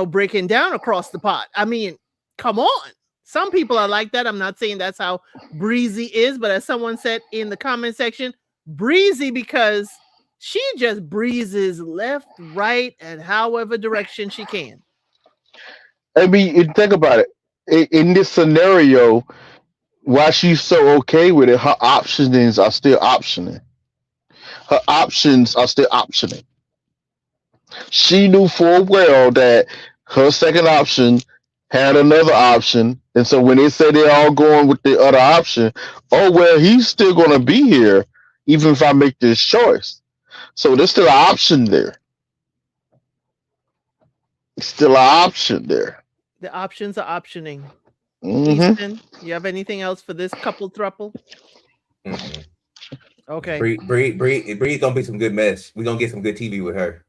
breaking down across the pot. I mean, come on. Some people are like that. I'm not saying that's how Breezy is, but as someone said in the comment section, Breezy because she just breezes left, right, and however direction she can. I mean, think about it. In this scenario, why she's so okay with it, her options are still optioning. Her options are still optioning. She knew full well that her second option had another option. And so when they say they're all going with the other option, oh well, he's still gonna be here even if I make this choice. So there's still an option there. Still an option there. The options are optioning. Hmm. Easton, you have anything else for this couple thruple? Mm-mm. Okay. Bree's gonna be some good mess. We're gonna get some good TV with her.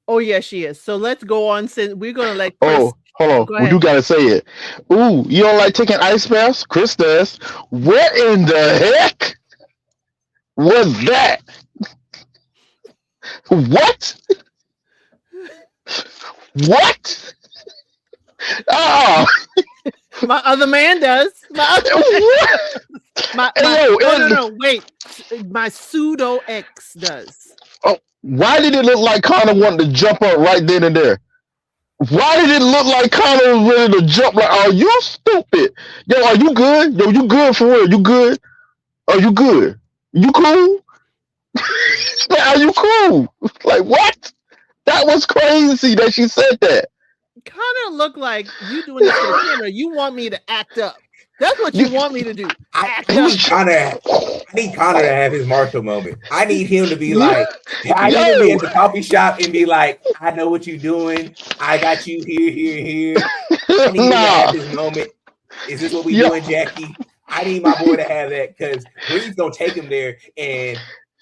Oh yeah, she is. So let's go on. Since we're gonna let Chris Oh, hold on. go We do ahead. gotta say it. Ooh, you don't like taking ice baths? Chris does. What in the heck was that? What? What? Oh, My other man does. My other what? my Hey, yo, no, wait. My pseudo ex does. Oh, why did it look like Connor wanted to jump up right then and there? Why did it look like Connor was ready to jump? Like, are you stupid? Yo, are you good? Yo, you good for real? You good? Are you good? You cool? Are you cool? Like, what? That was crazy that she said that. Connor looked like you doing this for the camera. You want me to act up. That's what you want me to do. I Act up. need Connor to have his Marshall moment. I need him to be like, I need him to be at the coffee shop and be like, I know what you're doing. I got you here. I need him to have this moment. Is this what we doing, Jackie? I need my boy to have that because Bree's gonna take him there, and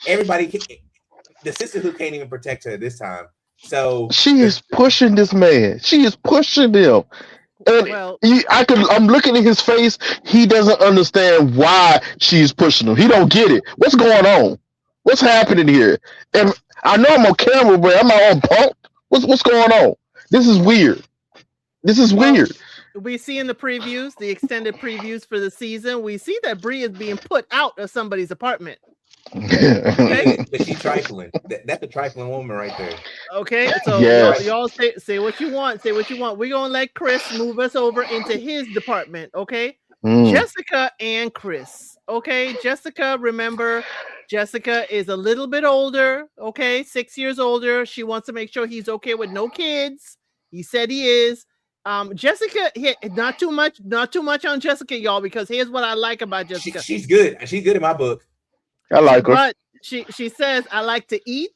the sisterhood can't even protect her this time. So she is pushing this man. She is pushing him. And Well, I'm looking at his face. He doesn't understand why she's pushing him. He don't get it. What's going on? What's happening here? And I know I'm on camera, but am I on pump? What's going on? This is weird. This is weird. we see in the previews, the extended previews for the season, we see that Bree is being put out of somebody's apartment. but she's trifling. That's a trifling woman right there. Okay, so Yes. y'all say what you want. Say what you want. We're gonna let Chris move us over into his department. Okay, Jessica and Chris. Okay, Jessica. Remember, Jessica is a little bit older. Okay, 6 years older. She wants to make sure he's okay with no kids. He said he is. Jessica, not too much on Jessica, y'all, because here's what I like about Jessica. She's good. She's good in my book. I like her. But she says, I like to eat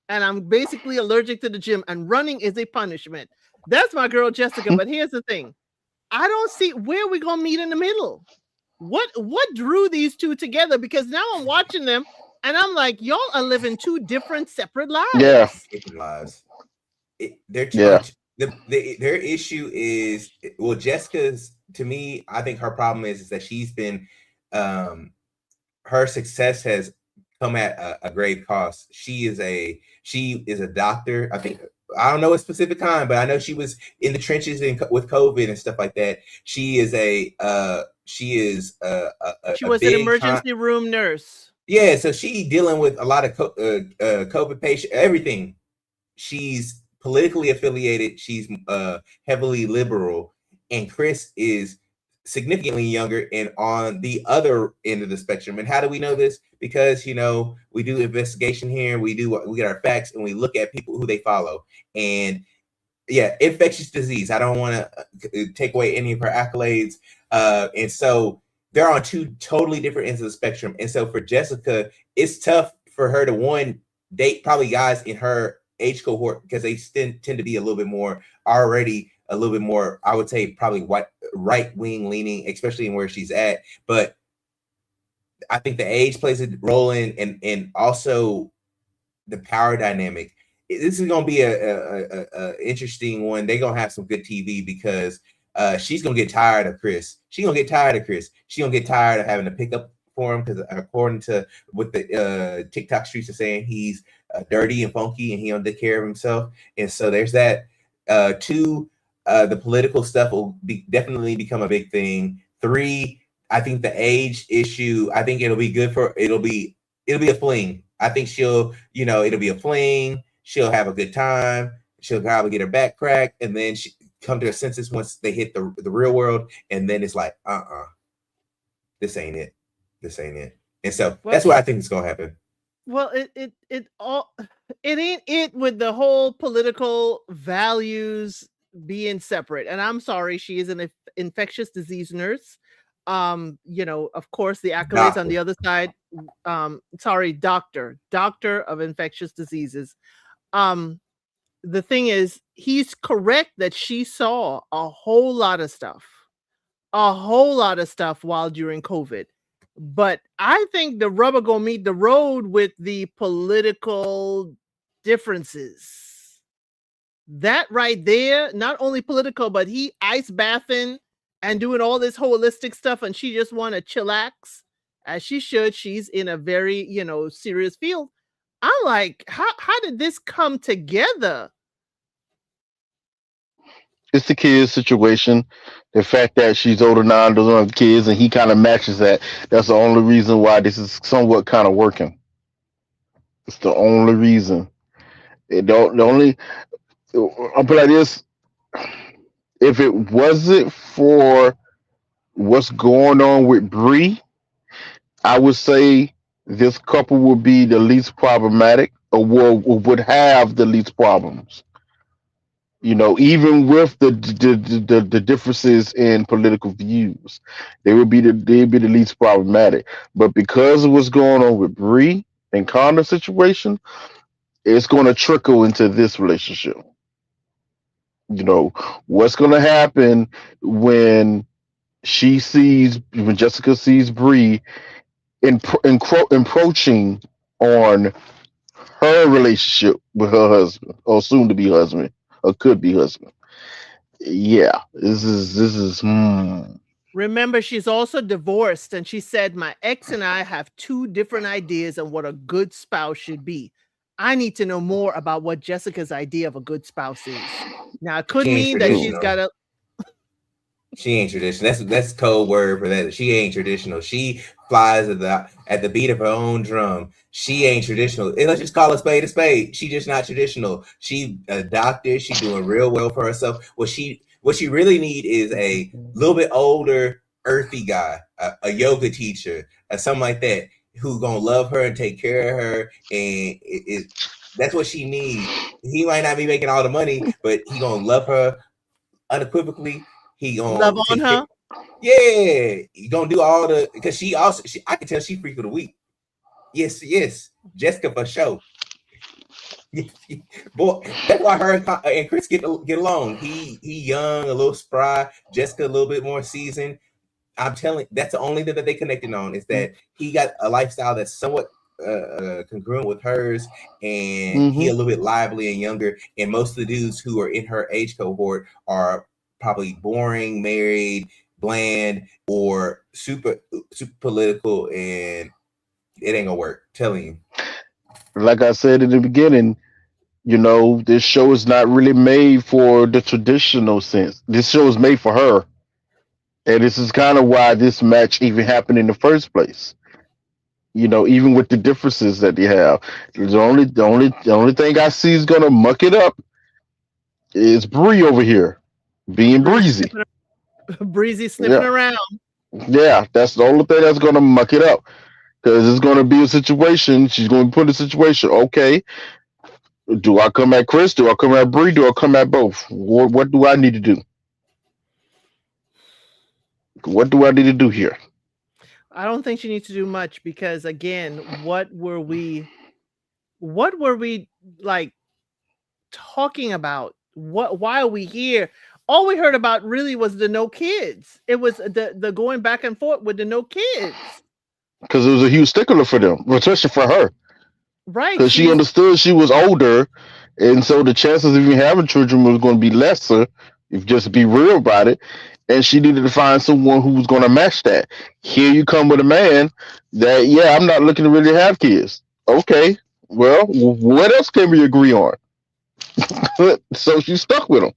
and I'm basically allergic to the gym and running is a punishment. That's my girl Jessica. But here's the thing. I don't see where we gonna meet in the middle. What drew these two together? Because now I'm watching them and I'm like, y'all are living two different separate lives. Yeah. Different lives. Their issue is, well, Jessica's, to me, I think her problem is that she's been her success has come at a grave cost. She is a doctor. I don't know a specific time, but I know she was in the trenches with COVID and stuff like that. She was an emergency room nurse. Yeah, so she dealing with a lot of COVID patient, everything. She's politically affiliated. She's heavily liberal, and Chris is significantly younger and on the other end of the spectrum. And how do we know this? Because, we do investigation here, we get our facts, and we look at people who they follow. And yeah, infectious disease. I don't want to take away any of her accolades. And so they're on two totally different ends of the spectrum. And so for Jessica, it's tough for her to date probably guys in her age cohort because they tend to be a little bit more, I would say, probably right wing leaning, especially in where she's at. But I think the age plays a role and also the power dynamic. This is going to be a interesting one. They're going to have some good TV because she's going to get tired of Chris. She's going to get tired of having to pick up for him because according to what the TikTok streets are saying, he's dirty and funky and he don't take care of himself. And so there's that. Two, the political stuff will definitely become a big thing. Three, I think the age issue, I think it'll be a fling. I think it'll be a fling. She'll have a good time. She'll probably get her back cracked, and then she come to her senses once they hit the real world, and then it's like, this ain't it. And so that's what I think is gonna happen. Well, it ain't it with the whole political values being separate. And I'm sorry, she is an infectious disease nurse. Of course, the accolades on Doctor. the other side. Sorry, doctor of infectious diseases. Um, the thing is, he's correct that she saw a whole lot of stuff while during COVID. But I think the rubber gonna meet the road with the political differences. That right there, not only political, but he ice bathing and doing all this holistic stuff, and she just want to chillax as she should. She's in a very, serious field. I'm like, how did this come together? It's the kids situation. The fact that she's older now and doesn't have kids, and he kind of matches that. That's the only reason why this is somewhat kind of working. It's the only reason. It don't. The only. I'll put it like this: if it wasn't for what's going on with Bree, I would say this couple would be the least problematic, or would have the least problems. Even with the differences in political views, they'd be the least problematic. But because of what's going on with Bree and Connor's situation, it's going to trickle into this relationship. What's going to happen when when Jessica sees Bree encroaching on her relationship with her husband, or soon to be husband, or could be husband. Yeah, this is. Remember, she's also divorced, and she said, "My ex and I have two different ideas on what a good spouse should be. I need to know more about what Jessica's idea of a good spouse is." Now, it could She ain't mean that she's traditional. got a She ain't traditional. That's code word for that. She ain't traditional. She flies at the beat of her own drum. She ain't traditional. And let's just call a spade a spade. She just not traditional. She a doctor. She doing real well for herself. What she really need is a little bit older, earthy guy, a yoga teacher, or something like that, who gonna love her and take care of her. And that's what she needs. He might not be making all the money, but he gonna love her unequivocally. He love gonna on take care. her. Yeah, he gonna do all the, because I can tell she freak of the week. Yes, Jessica for sure. Boy, that's why her and Chris get along. He young, a little spry. Jessica a little bit more seasoned. I'm telling, that's the only thing that they connected on, is that he got a lifestyle that's somewhat congruent with hers, and he a little bit lively and younger. And most of the dudes who are in her age cohort are probably boring, married, bland, or super political, and it ain't gonna work. Telling you. Like I said in the beginning, this show is not really made for the traditional sense. This show is made for her, and this is kind of why this match even happened in the first place. Even with the differences that they have, the only thing I see is gonna muck it up is Bree over here being breezy. Breezy sniffing Yeah, around. yeah, that's the only thing that's gonna muck it up, because it's gonna be a situation. She's gonna put in a situation. Okay, do I come at Chris? Do I come at Bree? Do I come at both? What do I need to do? What do I need to do here? I don't think she needs to do much because, again, what were we like talking about? Why are we here? All we heard about really was the no kids. It was the going back and forth with the no kids. Because it was a huge stickler for them, especially for her, Right. because she She's understood she was older, and so the chances of even having children was going to be lesser. If just be real about it, and she needed to find someone who was going to match that. Here you come with a man that, yeah, I'm not looking to really have kids. Okay, well, what else can we agree on? So she stuck with him.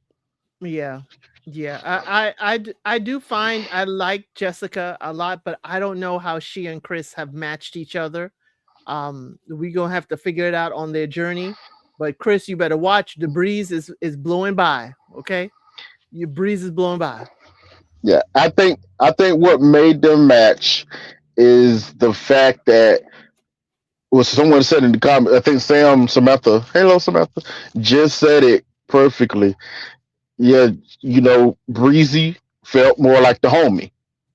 yeah. Yeah. I do find I like Jessica a lot, but I don't know how she and Chris have matched each other. We gonna have to figure it out on their journey. But Chris, you better watch. The breeze is blowing by. Okay, your breeze is blowing by. Yeah, I think what made them match is the fact that, well, someone said in the comment, I think Samantha, hello Samantha, just said it perfectly. Yeah, Breezy felt more like the homie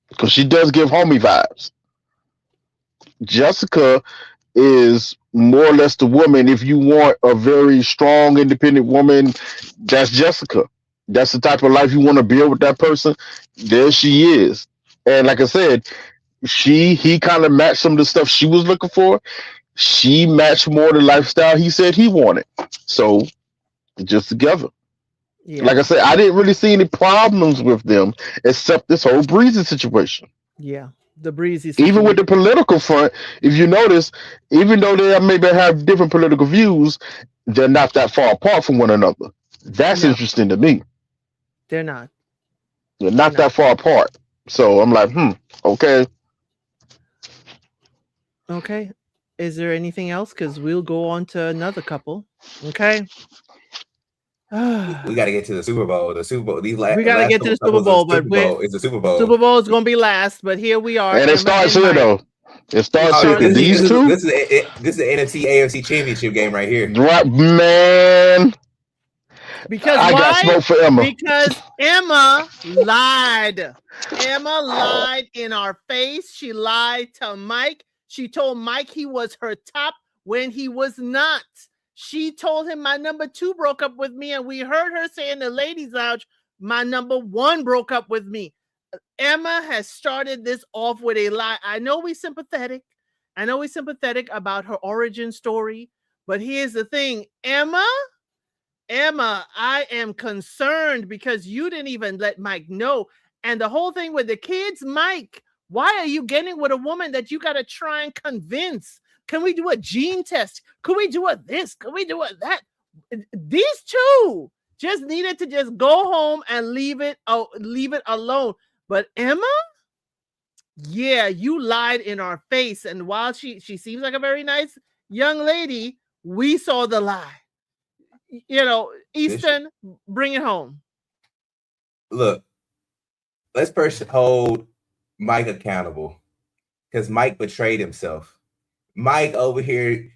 because she does give homie vibes. Jessica is more or less the woman. If you want a very strong, independent woman, that's Jessica. That's the type of life you want to build with that person. There she is. And like I said, he kind of matched some of the stuff she was looking for. She matched more the lifestyle he said he wanted. So just together. Like Yeah. I said, I didn't really see any problems with them except this whole Breezy situation. Yeah. The breezy Even with the situation. political front, if you notice, even though they maybe have different political views, they're not that far apart from one another. That's No, interesting to me. they're not. They're They're not that not. far apart. So I'm like, okay. Okay. Is there anything else? Because we'll go on to another couple. Okay. We got to get to the Super Bowl. The Super Bowl. These We got to last get to couple the Super couples of Bowl, the but Super Bowl is the Super Bowl. Super Bowl is going to be last. But here we are, And it Emma starts and here Mike. though. It starts Oh, here starts because this here. these is two, this is this is the NFC AFC Championship game right here. right, man. Because I got why? smoke for Emma. Because Emma lied. Emma lied in our face. She lied to Mike. She told Mike he was her top when he was not. She told him my number 2 broke up with me, and we heard her say in the ladies' lounge, my number 1 broke up with me. Emma has started this off with a lie. I know we're sympathetic. I know we're sympathetic about her origin story, but here's the thing, Emma, I am concerned because you didn't even let Mike know. And the whole thing with the kids, Mike, why are you getting with a woman that you got to try and convince? Can we do a gene test? Could we do a this? Could we do a that? These two just needed to just go home and leave it alone. But Emma, yeah, you lied in our face. And while she seems like a very nice young lady, we saw the lie. Easton, bring it home. Look, let's first hold Mike accountable because Mike betrayed himself. Mike over here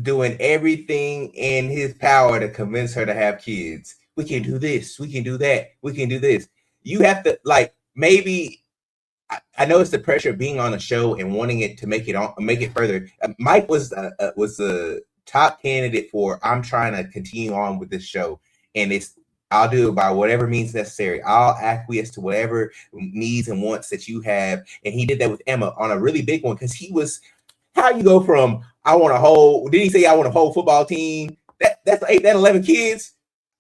doing everything in his power to convince her to have kids. We can do this. We can do that. We can do this. You have to maybe. I know it's the pressure of being on a show and wanting it to make it further. Mike was the top candidate for I'm trying to continue on with this show, and I'll do it by whatever means necessary. I'll acquiesce to whatever needs and wants that you have, and he did that with Emma on a really big one because he was. How you go from I want a whole? Did he say I want a whole football team? That's 11 kids.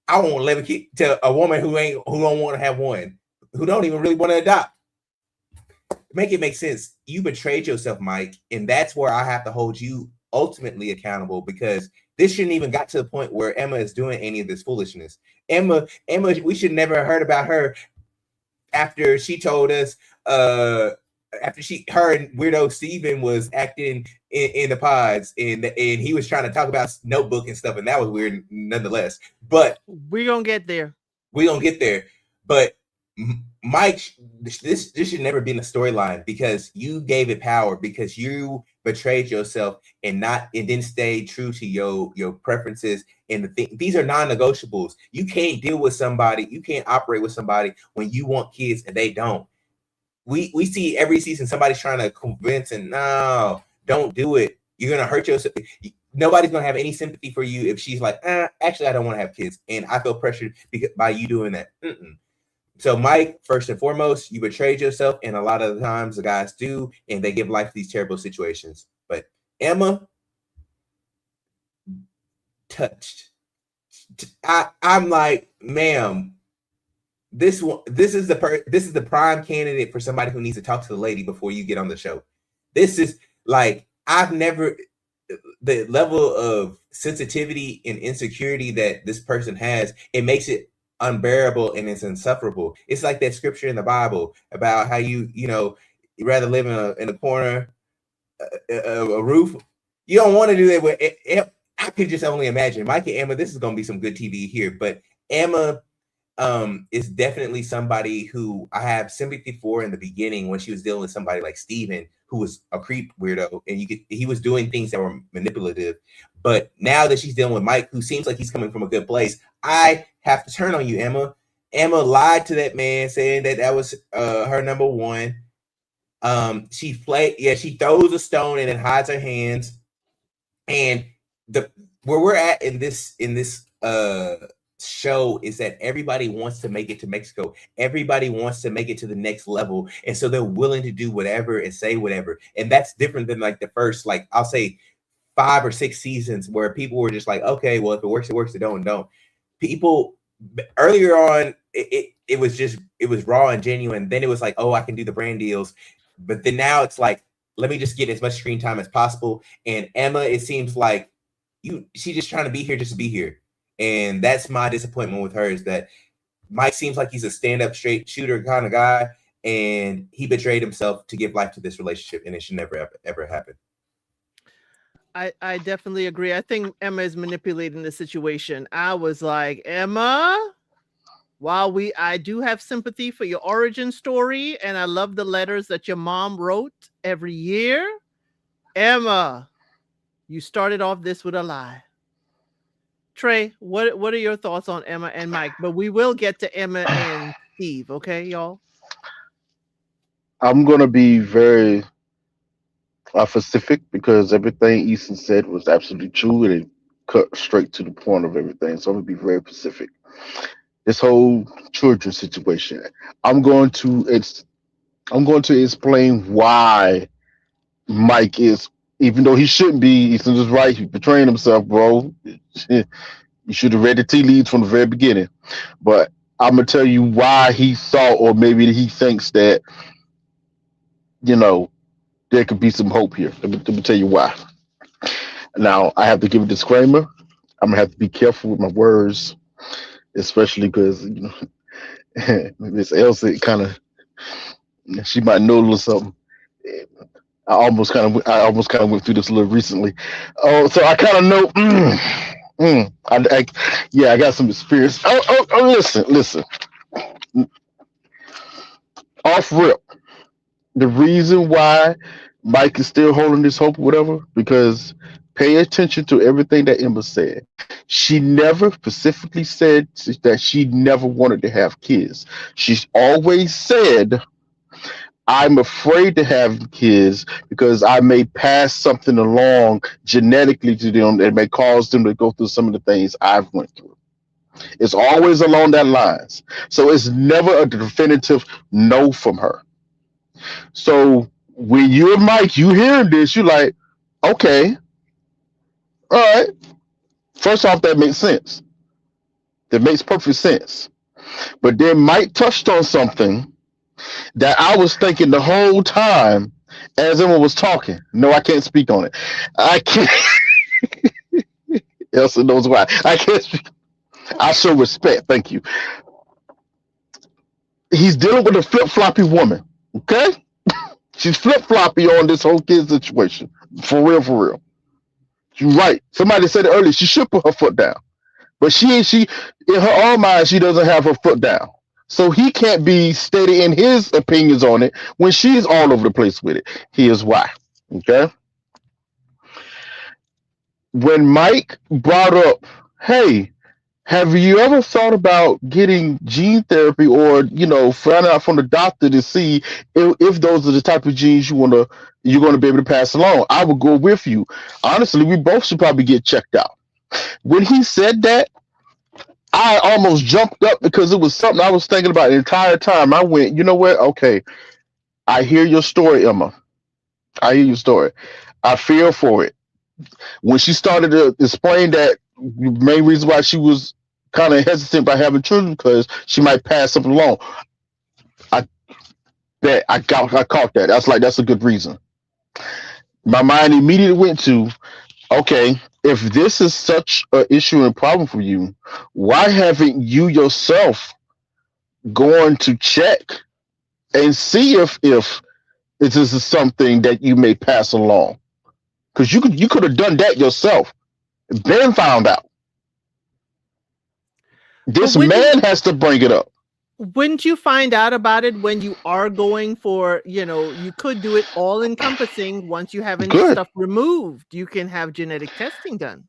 I want 11 kids to a woman who don't want to have one, who don't even really want to adopt. Make it make sense. You betrayed yourself, Mike, and that's where I have to hold you ultimately accountable because this shouldn't even got to the point where Emma is doing any of this foolishness. Emma, we should never have heard about her after she told us after her and weirdo Steven was acting in the pods and he was trying to talk about Notebook and stuff, and that was weird nonetheless. But we're gonna get there. But Mike, this should never be in the storyline because you gave it power because you betrayed yourself and didn't stay true to your preferences and these are non-negotiables. You can't deal with somebody, you can't operate with somebody when you want kids and they don't. We see every season somebody's trying to convince and no, don't do it. You're gonna hurt yourself. Nobody's gonna have any sympathy for you if she's like, actually, I don't want to have kids, and I feel pressured by you doing that. So, Mike, first and foremost, you betrayed yourself, and a lot of the times the guys do, and they give life to these terrible situations. But Emma, touched. I'm like, ma'am, this is the prime candidate for somebody who needs to talk to the lady before you get on the show. This is like the level of sensitivity and insecurity that this person has. It makes it unbearable and it's insufferable. It's like that scripture in the Bible about how you rather live in a corner, a roof. You don't want to do that with I could just only imagine Mike and Emma. This is going to be some good TV here, but Emma is definitely somebody who I have sympathy for in the beginning when she was dealing with somebody like Steven, who was a creep weirdo, and he was doing things that were manipulative. But now that she's dealing with Mike, who seems like he's coming from a good place, I have to turn on you, Emma. Emma lied to that man, saying that was her number one. She throws a stone and then hides her hands. And where we're at in this show is that everybody wants to make it to Mexico. Everybody wants to make it to the next level, and so they're willing to do whatever and say whatever. And that's different than like the first, like I'll say 5 or 6 seasons where people were just like, okay, well, if it works, it works. It don't. People earlier on, it was raw and genuine. Then it was like, oh, I can do the brand deals. But then now it's like, let me just get as much screen time as possible. And Emma, it seems like she's just trying to be here just to be here. And that's my disappointment with her, is that Mike seems like he's a stand-up straight shooter kind of guy, and he betrayed himself to give life to this relationship, and it should never ever happen. I definitely agree. I think Emma is manipulating the situation. I was like, Emma, while I do have sympathy for your origin story, and I love the letters that your mom wrote every year, Emma, you started off this with a lie. Trey, what are your thoughts on Emma and Mike? But we will get to Emma and Steve, okay, y'all? I'm gonna be very specific because everything Easton said was absolutely true, and it cut straight to the point of everything. So I'm gonna be very specific. This whole children situation, I'm going to explain why Mike is, even though he shouldn't be, Easton is right. He's betraying himself, bro. You should have read the tea leaves from the very beginning. But I'm gonna tell you why he thought, or maybe he thinks that, there could be some hope here. Let me tell you why. Now, I have to give a disclaimer. I'm gonna have to be careful with my words, especially because Miss Elsa she might know a little something. I almost kind of went through this a little recently. Oh, so I kind of know. I got some experience. Listen. Off rip. The reason why Mike is still holding this hope, or whatever, because pay attention to everything that Emma said. She never specifically said that she never wanted to have kids. She's always said, I'm afraid to have kids because I may pass something along genetically to them that may cause them to go through some of the things I've went through. It's always along that lines. So it's never a definitive no from her. So when you and Mike, you hearing this, you're like, okay, all right. First off, that makes sense. That makes perfect sense. But then Mike touched on something that I was thinking the whole time as Emma was talking. No, I can't speak on it. I can't. Elsa knows why. I can't speak. I show respect. Thank you. He's dealing with a flip-floppy woman. Okay? She's flip-floppy on this whole kid situation. For real. You're right. Somebody said it earlier. She should put her foot down. But she in her own mind, she doesn't have her foot down. So he can't be steady in his opinions on it when she's all over the place with it. Here's why. Okay? When Mike brought up, hey, have you ever thought about getting gene therapy, or find out from the doctor to see if those are the type of genes you're going to be able to pass along? I would go with you. Honestly, we both should probably get checked out. When he said that, I almost jumped up because it was something I was thinking about the entire time. I went, you know what? Okay, I hear your story, Emma. I hear your story. I feel for it. When she started to explain that the main reason why she was kind of hesitant about having children because she might pass something along, I caught that. That's a good reason. My mind immediately went to, okay, if this is such an issue and problem for you, why haven't you yourself gone to check and see if this is something that you may pass along? Because you could have done that yourself, then found out. This man has to bring it up. Wouldn't you find out about it when you are going for, you could do it all encompassing once you have any stuff removed. You can have genetic testing done.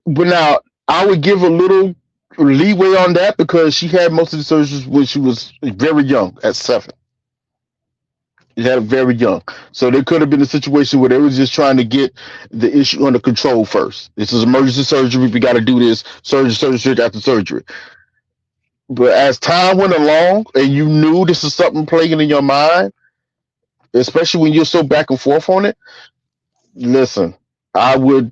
But now I would give a little leeway on that because she had most of the surgeries when she was very young, at 7. She had it very young. So there could have been a situation where they was just trying to get the issue under control first. This is emergency surgery. We got to do this surgery after surgery. But as time went along and you knew this is something playing in your mind, especially when you're so back and forth on it, listen, I would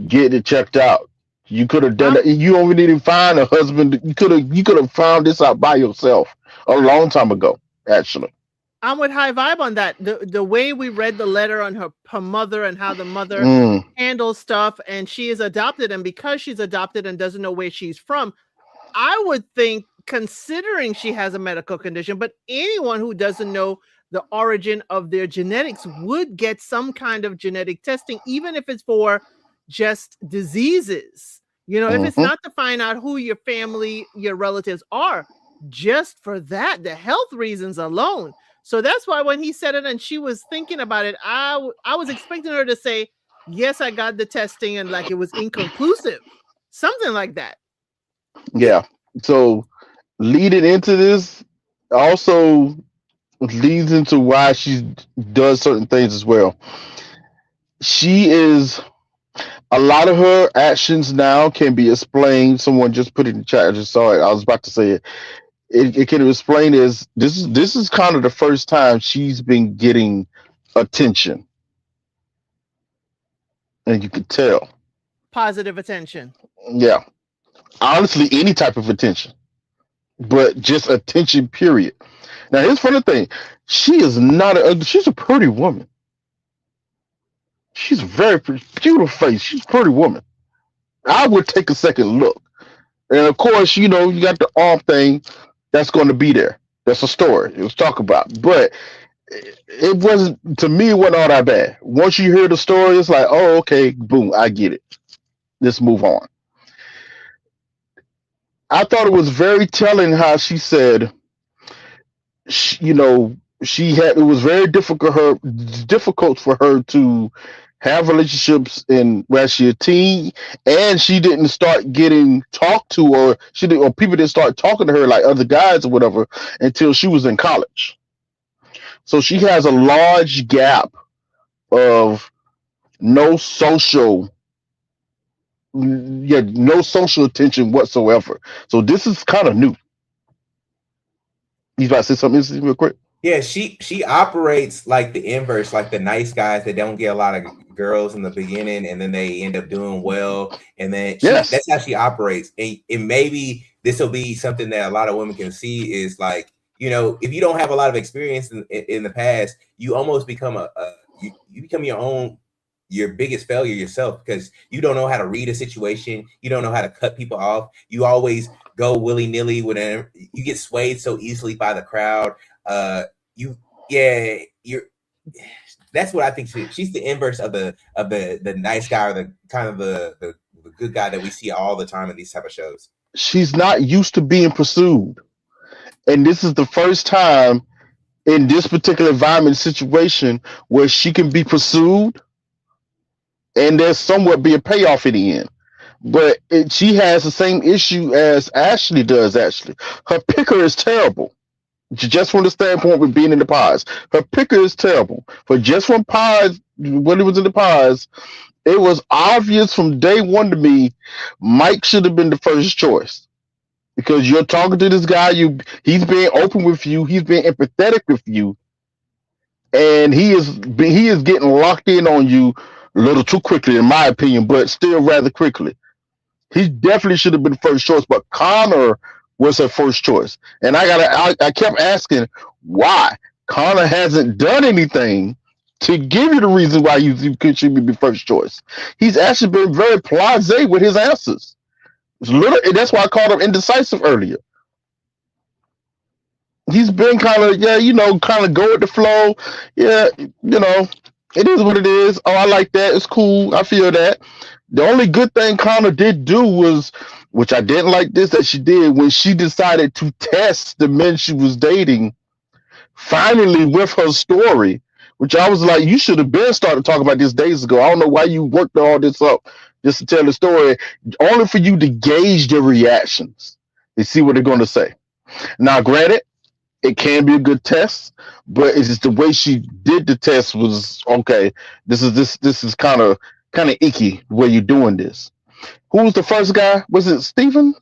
get it checked out. You could have done that. You don't need to find a husband. You could have found this out by yourself a long time ago, actually. I'm with High Vibe on that. The way we read the letter on her mother and how the mother handles stuff, and she is adopted, and because she's adopted and doesn't know where she's from, I would think, considering she has a medical condition, but anyone who doesn't know the origin of their genetics would get some kind of genetic testing, even if it's for just diseases. You know, if it's not to find out who your family, your relatives are, just for that, the health reasons alone. So that's why when he said it and she was thinking about it, I was expecting her to say, yes, I got the testing and like it was inconclusive. Something like that. Yeah. So leading into this also leads into why she does certain things as well. She is, a lot of her actions now can be explained. Someone just put it in the chat. I just saw it. I was about to say it. It can explain as this is kind of the first time she's been getting attention, and you could tell positive attention. Yeah, honestly, any type of attention, but just attention. Period. Now, here's the funny thing: she is not she's a pretty woman. She's a very beautiful face. She's a pretty woman. I would take a second look, and of course, you know, you got the arm thing. That's going to be there. That's a story. It was talked about. But it wasn't, to me, it wasn't all that bad. Once you hear the story, it's like, oh, okay, boom, I get it. Let's move on. I thought it was very telling how she said, you know, it was very difficult for her to have relationships when she was a teen, and she didn't start getting talked to, or people didn't start talking to her like other guys or whatever until she was in college. So she has a large gap of no social attention whatsoever. So this is kind of new. You about to say something real quick? Yeah, she operates like the inverse, like the nice guys that don't get a lot of girls in the beginning, and then they end up doing well, and then that's how she operates. And maybe this will be something that a lot of women can see is like, you know, if you don't have a lot of experience in the past, you almost become you become your biggest failure yourself, because you don't know how to read a situation, you don't know how to cut people off, you always go willy-nilly whenever you get swayed so easily by the crowd. That's what I think. She's the inverse of the nice guy, or the kind of the good guy that we see all the time in these type of shows. She's not used to being pursued, and this is the first time in this particular environment situation where she can be pursued, and there's somewhat be a payoff in the end. But she has the same issue as Ashley does. Actually, her picker is terrible. Just from the standpoint of being in the pods, her picker is terrible. But just from pods, when it was in the pods, it was obvious from day one to me, Mike should have been the first choice, because you're talking to this guy. He's being open with you. He's being empathetic with you, and he is getting locked in on you a little too quickly, in my opinion, but still rather quickly. He definitely should have been first choice, but Connor was her first choice. And I kept asking why Connor hasn't done anything to give you the reason why you should be first choice. He's actually been very blasé with his answers. That's why I called him indecisive earlier. He's been kind of go with the flow. Yeah, it is what it is. Oh, I like that. It's cool. I feel that. The only good thing Connor did do was, which I didn't like this that she did, when she decided to test the men she was dating, finally with her story, which I was like, you should have been started talking about this days ago. I don't know why you worked all this up just to tell the story, only for you to gauge their reactions and see what they're going to say. Now, granted, it can be a good test, but it's just the way she did the test was okay. This is kind of icky the way you're doing this. Who was the first guy? Was it Stephen?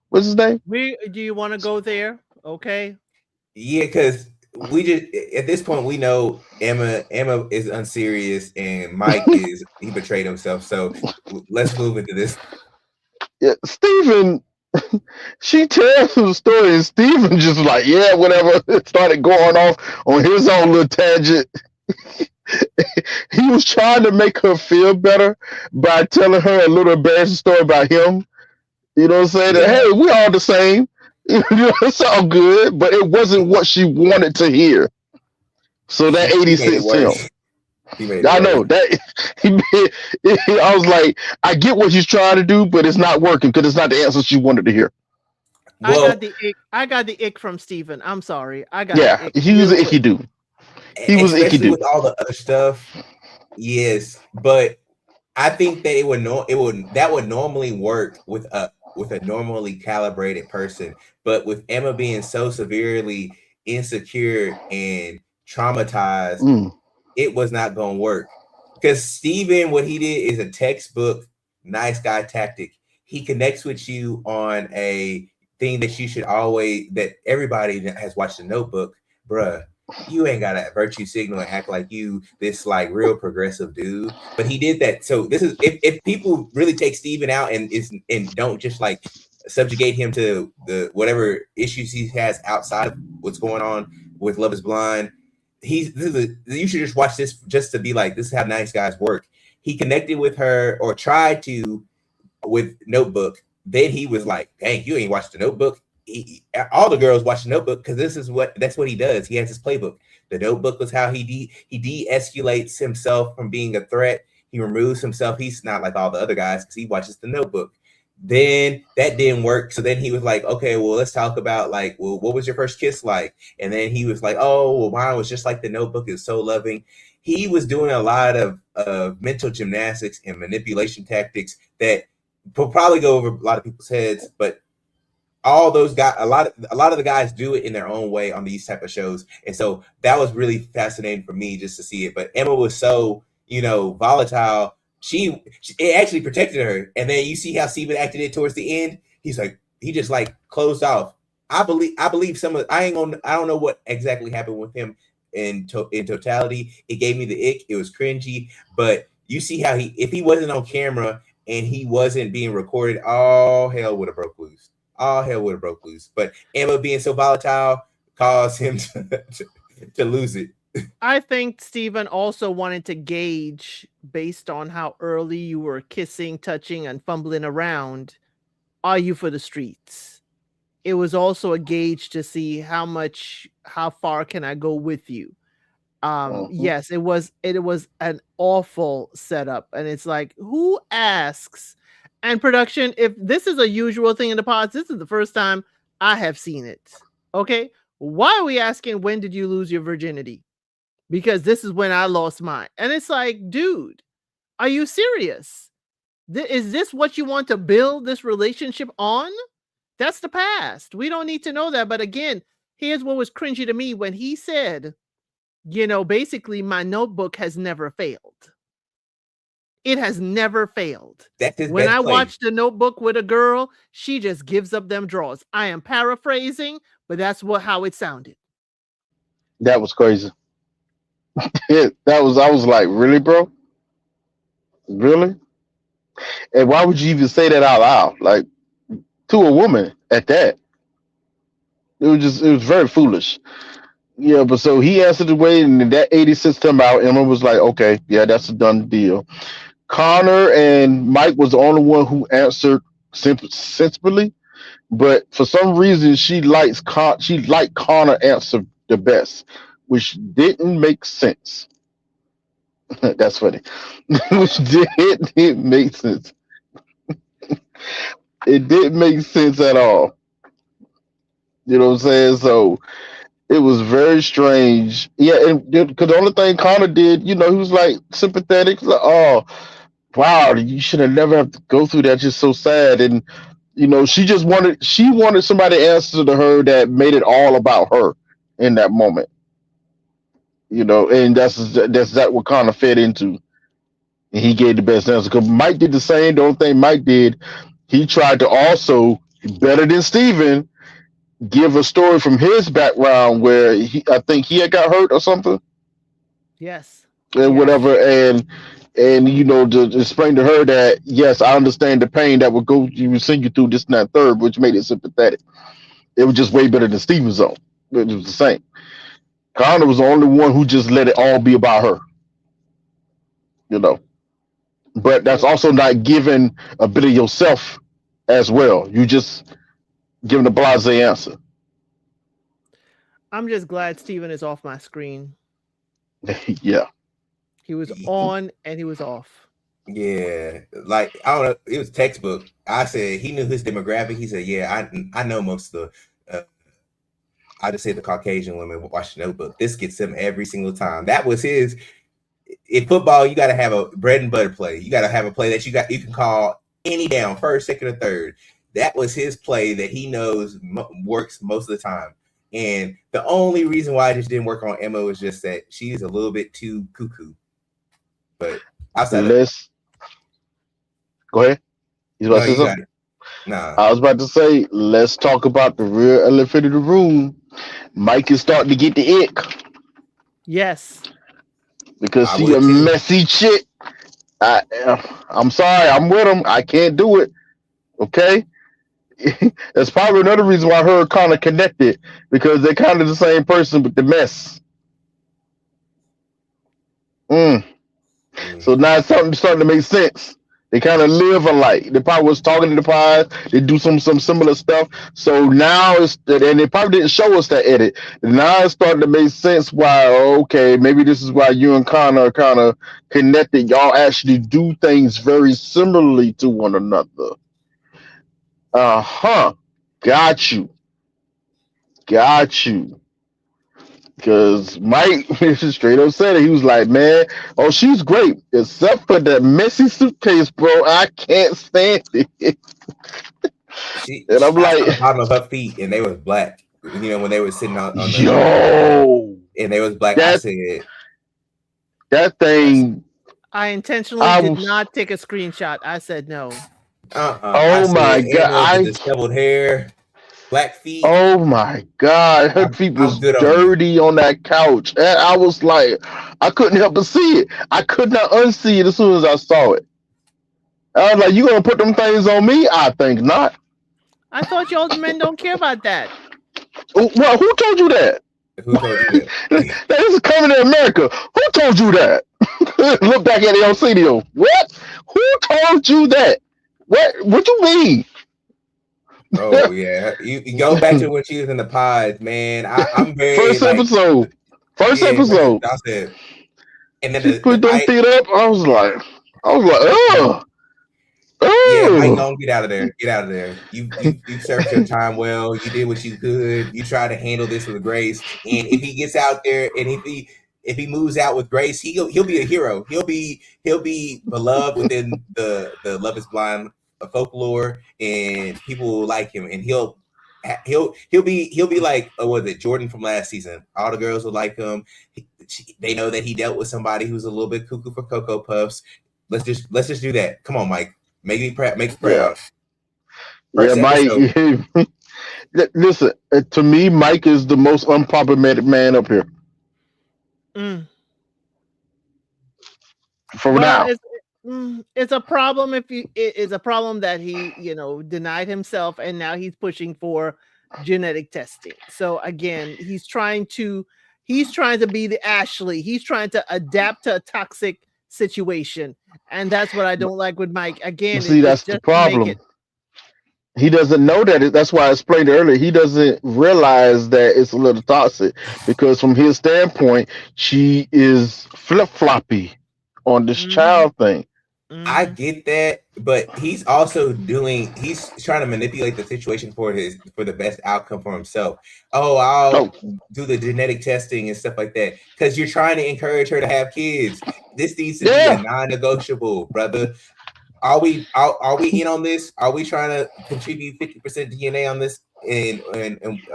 What's his name? Do you want to go there? Okay. Yeah, because we just at this point we know Emma is unserious and Mike is he betrayed himself. So let's move into this. Yeah, Stephen. She tells him the story, and Stephen just like, yeah, whatever. Started going off on his own little tangent. He was trying to make her feel better by telling her a little embarrassing story about him. You know what I'm saying? That, Yeah. hey, we all the same. You know, it's all good, but it wasn't what she wanted to hear. So that He made it 86 him. worse. He made it I worse. know that I was like, I get what he's trying to do, but it's not working because it's not the answer she wanted to hear. Well, I got the ick from Steven. I'm sorry. I got Yeah, the ick he was an real icky quick. dude. He was an icky especially dude. with all the other stuff. Yes, but I think that that would normally work with a normally calibrated person, but with Emma being so severely insecure and traumatized, Mm. it was not going to work. Because Steven, what he did is a textbook nice guy tactic. He connects with you on a thing that you should always, that everybody that has watched The Notebook, bruh, you ain't got to virtue signal and act like you this like real progressive dude. But he did that. So this is if people really take Steven out and don't just like subjugate him to the whatever issues he has outside of what's going on with Love is Blind, you should just watch this just to be like, this is how nice guys work. He connected with her or tried to with Notebook. Then he was like, dang, you ain't watched The Notebook. All the girls watch The Notebook because that's what he does. He has his playbook. The Notebook was how he de-escalates himself from being a threat. He removes himself. He's not like all the other guys because he watches The Notebook. Then that didn't work. So then he was like, okay, well, let's talk about like, well, what was your first kiss like? And then he was like, oh, well, mine was just like The Notebook. Is so loving. He was doing a lot of mental gymnastics and manipulation tactics that will probably go over a lot of people's heads, but all those guys, a lot of the guys do it in their own way on these type of shows. And so that was really fascinating for me just to see it. But Emma was so, volatile. It actually protected her. And then you see how Steven acted it towards the end. He's like, he just like closed off. I believe I don't know what exactly happened with him in totality. It gave me the ick. It was cringy, but you see how if he wasn't on camera and he wasn't being recorded, all hell would have broke loose. But Emma being so volatile caused him to lose it. I think Steven also wanted to gauge, based on how early you were kissing, touching, and fumbling around, are you for the streets? It was also a gauge to see how far can I go with you. Yes, it was an awful setup, and it's like, who asks? And production, if this is a usual thing in the pods, this is the first time I have seen it. Okay, why are we asking when did you lose your virginity? Because this is when I lost mine. And it's like, dude, are you serious? Is this what you want to build this relationship on? That's the past. We don't need to know that. But again, here's what was cringy to me when he said, basically my notebook has never failed. It has never failed. That's his when best I play. watched The Notebook with a girl, she just gives up them draws. I am paraphrasing, but that's how it sounded. That was crazy. I was like, really, bro? Really? And why would you even say that out loud? Like, to a woman at that? It was very foolish. Yeah, but so he answered the way, and that 86 time out, Emma was like, okay, yeah, that's a done deal. Connor and Mike was the only one who answered sensibly, but for some reason she liked Connor answer the best, which didn't make sense. That's funny. Which didn't make sense. It didn't make sense at all. You know what I'm saying? So it was very strange. Yeah, and because the only thing Connor did, he was like sympathetic. Like, oh, wow, you should have never have to go through that. Just so sad. And she wanted somebody to answer to her that made it all about her in that moment. And that's that what kind of fed into. And he gave the best answer. Because Mike did the same. The only thing Mike did, he tried to also, better than Steven, give a story from his background where I think he had got hurt or something Yes. and Yes. whatever, and to explain to her that yes, I understand the pain that would send you through this and that third, which made it sympathetic. It was just way better than Steven's own. It was the same. Connor was the only one who just let it all be about her, you know. But that's also not giving a bit of yourself as well. You just giving a blasé answer. I'm just glad Steven is off my screen. Yeah. He was on and he was off. Yeah, like I don't know, it was textbook. I said he knew his demographic. He said, "Yeah, I know most of the." I just said the Caucasian women watch the Notebook. This gets him every single time. That was his. In football, you got to have a bread and butter play. You got to have a play that you can call any down, first, second, or third. That was his play that he knows works most of the time. And the only reason why I just didn't work on Emma was just that she's a little bit too cuckoo. But outside of go ahead. You about to say something? Nah. I was about to say, let's talk about the real elephant in the room. Mike is starting to get the ick. Yes. Because she a messy chick. I'm sorry, I'm with him. I can't do it. Okay? That's probably another reason why her kind of connected, because they're kind of the same person with the mess. So now something's starting to make sense. They kind of live alike. They probably was talking to the pies. They do some similar stuff. So now and they probably didn't show us that edit. Now it's starting to make sense why, okay, maybe this is why you and Connor are kind of connected. Y'all actually do things very similarly to one another. Got you. Because Mike straight up said it. He was like, man, she's great, except for that messy suitcase, bro. I can't stand it. And I'm like, on the bottom of her feet, and they was black. When they were sitting on the and they was black. I said that thing. I intentionally did not take a screenshot. I said no. Oh my god! Disheveled hair. Black feet. Oh my god, her feet was dirty on that couch. And I was like, I couldn't help but see it. I could not unsee it as soon as I saw it. I was like, you gonna put them things on me? I think not. I thought y'all men don't care about that. Well, who told you that? Who told you that? This is coming to America. Who told you that? Look back at the LCD. What? Who told you that? What you mean? Oh yeah, you go back to when she was in the pods, man. I'm very first episode. I said, and then she put them feet up. I was like, oh. Yeah, Mike, don't get out of there. Get out of there. You served your time well. You did what you could. You try to handle this with grace. And if he gets out there and if he moves out with grace, he'll be a hero. He'll be beloved within the Love Is Blind folklore, and people will like him, and he'll be like was it Jordan from last season? All the girls will like him. They know that he dealt with somebody who's a little bit cuckoo for Cocoa Puffs. Let's just do that. Come on, Mike. Make me proud. Yeah, Mike. Listen, to me, Mike is the most unproblematic man up here. For now. It's a problem it's a problem that he denied himself, and now he's pushing for genetic testing. So again, he's trying to be the Ashley. He's trying to adapt to a toxic situation, and that's what I don't like with Mike. Again, see, that's the problem. He doesn't know that. That's why I explained earlier. He doesn't realize that it's a little toxic, because from his standpoint, she is flip-floppy on this child thing. I Mhm. get that, but he's trying to manipulate the situation for the best outcome for himself. Oh, Oh, I'll do the genetic testing and stuff like that because you're trying to encourage her to have kids. This needs to be a yeah. non-negotiable, brother. Are we in on this? Are we trying to contribute 50% DNA on this? And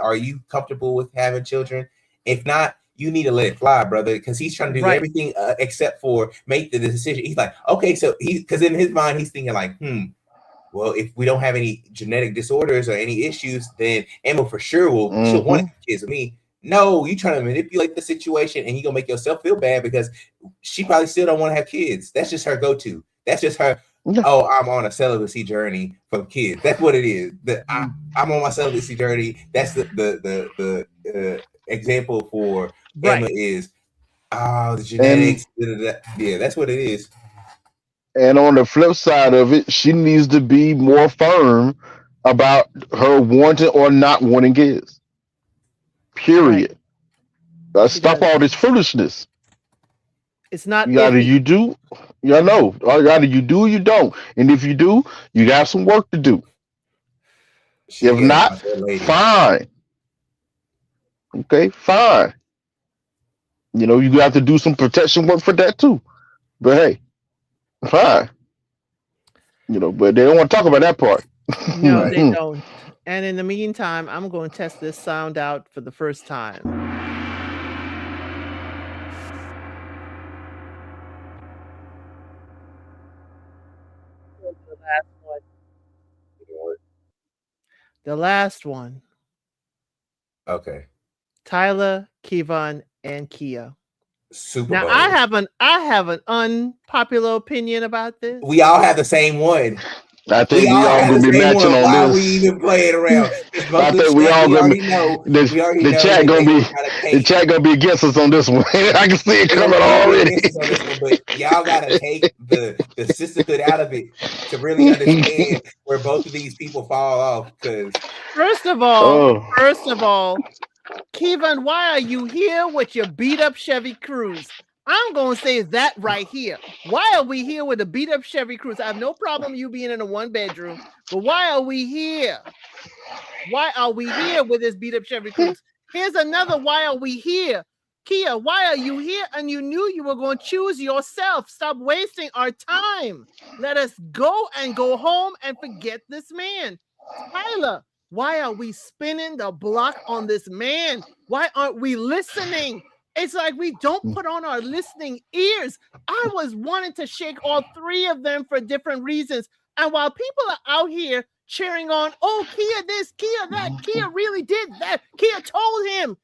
are you comfortable with having children? If not, you need to let it fly, brother, because he's trying to do Right. everything except for make the decision. He's like, okay, so because in his mind he's thinking like, well, if we don't have any genetic disorders or any issues, then Emma for sure she'll want to Mm-hmm. have kids with me. No, you trying to manipulate the situation and you gonna make yourself feel bad because she probably still don't want to have kids. That's just her go-to. That's just her. Yeah. Oh, I'm on a celibacy journey for kids. That's what it is. I'm on my celibacy journey. That's the example for Emma Right. is the And genetics. Da, da, da. Yeah, that's what it is. and on the flip side of it, she needs to be more firm about her wanting or not wanting kids. Right. Period. She Stop does. all this foolishness. It's not Either iffy. you do, yeah, no. Either you do or you don't. And if you do, you got some work to do. She If got not, about that lady. fine. Okay, fine. You have to do some protection work for that too. But hey, fine. But they don't want to talk about that part. No, Right. they don't. And in the meantime, I'm going to test this sound out for the first time. The last one. The last one. Okay. Tyler, Kevon, and Kia. Super Now Bowl. I have an unpopular opinion about this. We all have the same one. I We think we all all have gonna the be same matching one. on Why are we this. even playing around? Because I both the think we chat, all we gonna already be know. the, We already the know chat that gonna they be gonna try to the take. chat gonna be against us on this one. I can see it coming They gonna be already. against us on this one, but y'all gotta take the sisterhood out of it to really understand where both of these people fall off. Because First of all, Oh, first of all, Kevon, why are you here with your beat up Chevy Cruze? I'm going to say that right here. Why are we here with a beat up Chevy Cruze? I have no problem you being in a one bedroom, but why are we here? Why are we here with this beat up Chevy Cruze? Here's another why are we here? Kia, why are you here? And you knew you were going to choose yourself. Stop wasting our time. Let us go and go home and forget this man. Tyler, why are we spinning the block on this man? Why aren't we listening? It's like we don't put on our listening ears. I was wanting to shake all three of them for different reasons. And while people are out here cheering on, oh, Kia this, Kia that, Kia really did that, Kia told him,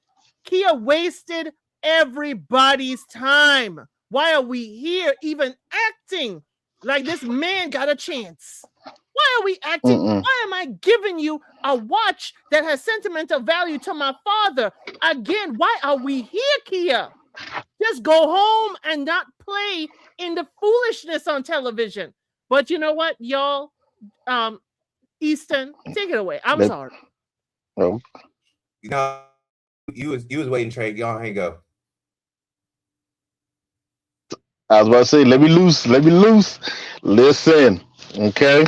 Kia wasted everybody's time. Why are we here even acting like this man got a chance? Why are we acting? mm-mm. Why am I giving you a watch that has sentimental value to my father? Again, why are we here, Kia? Just go home and not play in the foolishness on television. But you know what, y'all? Easton, take it away. I'm That- sorry. oh, you know, you was waiting, Trey. Y'all hang go. I was about to say, let me loose, let me loose. Listen, okay.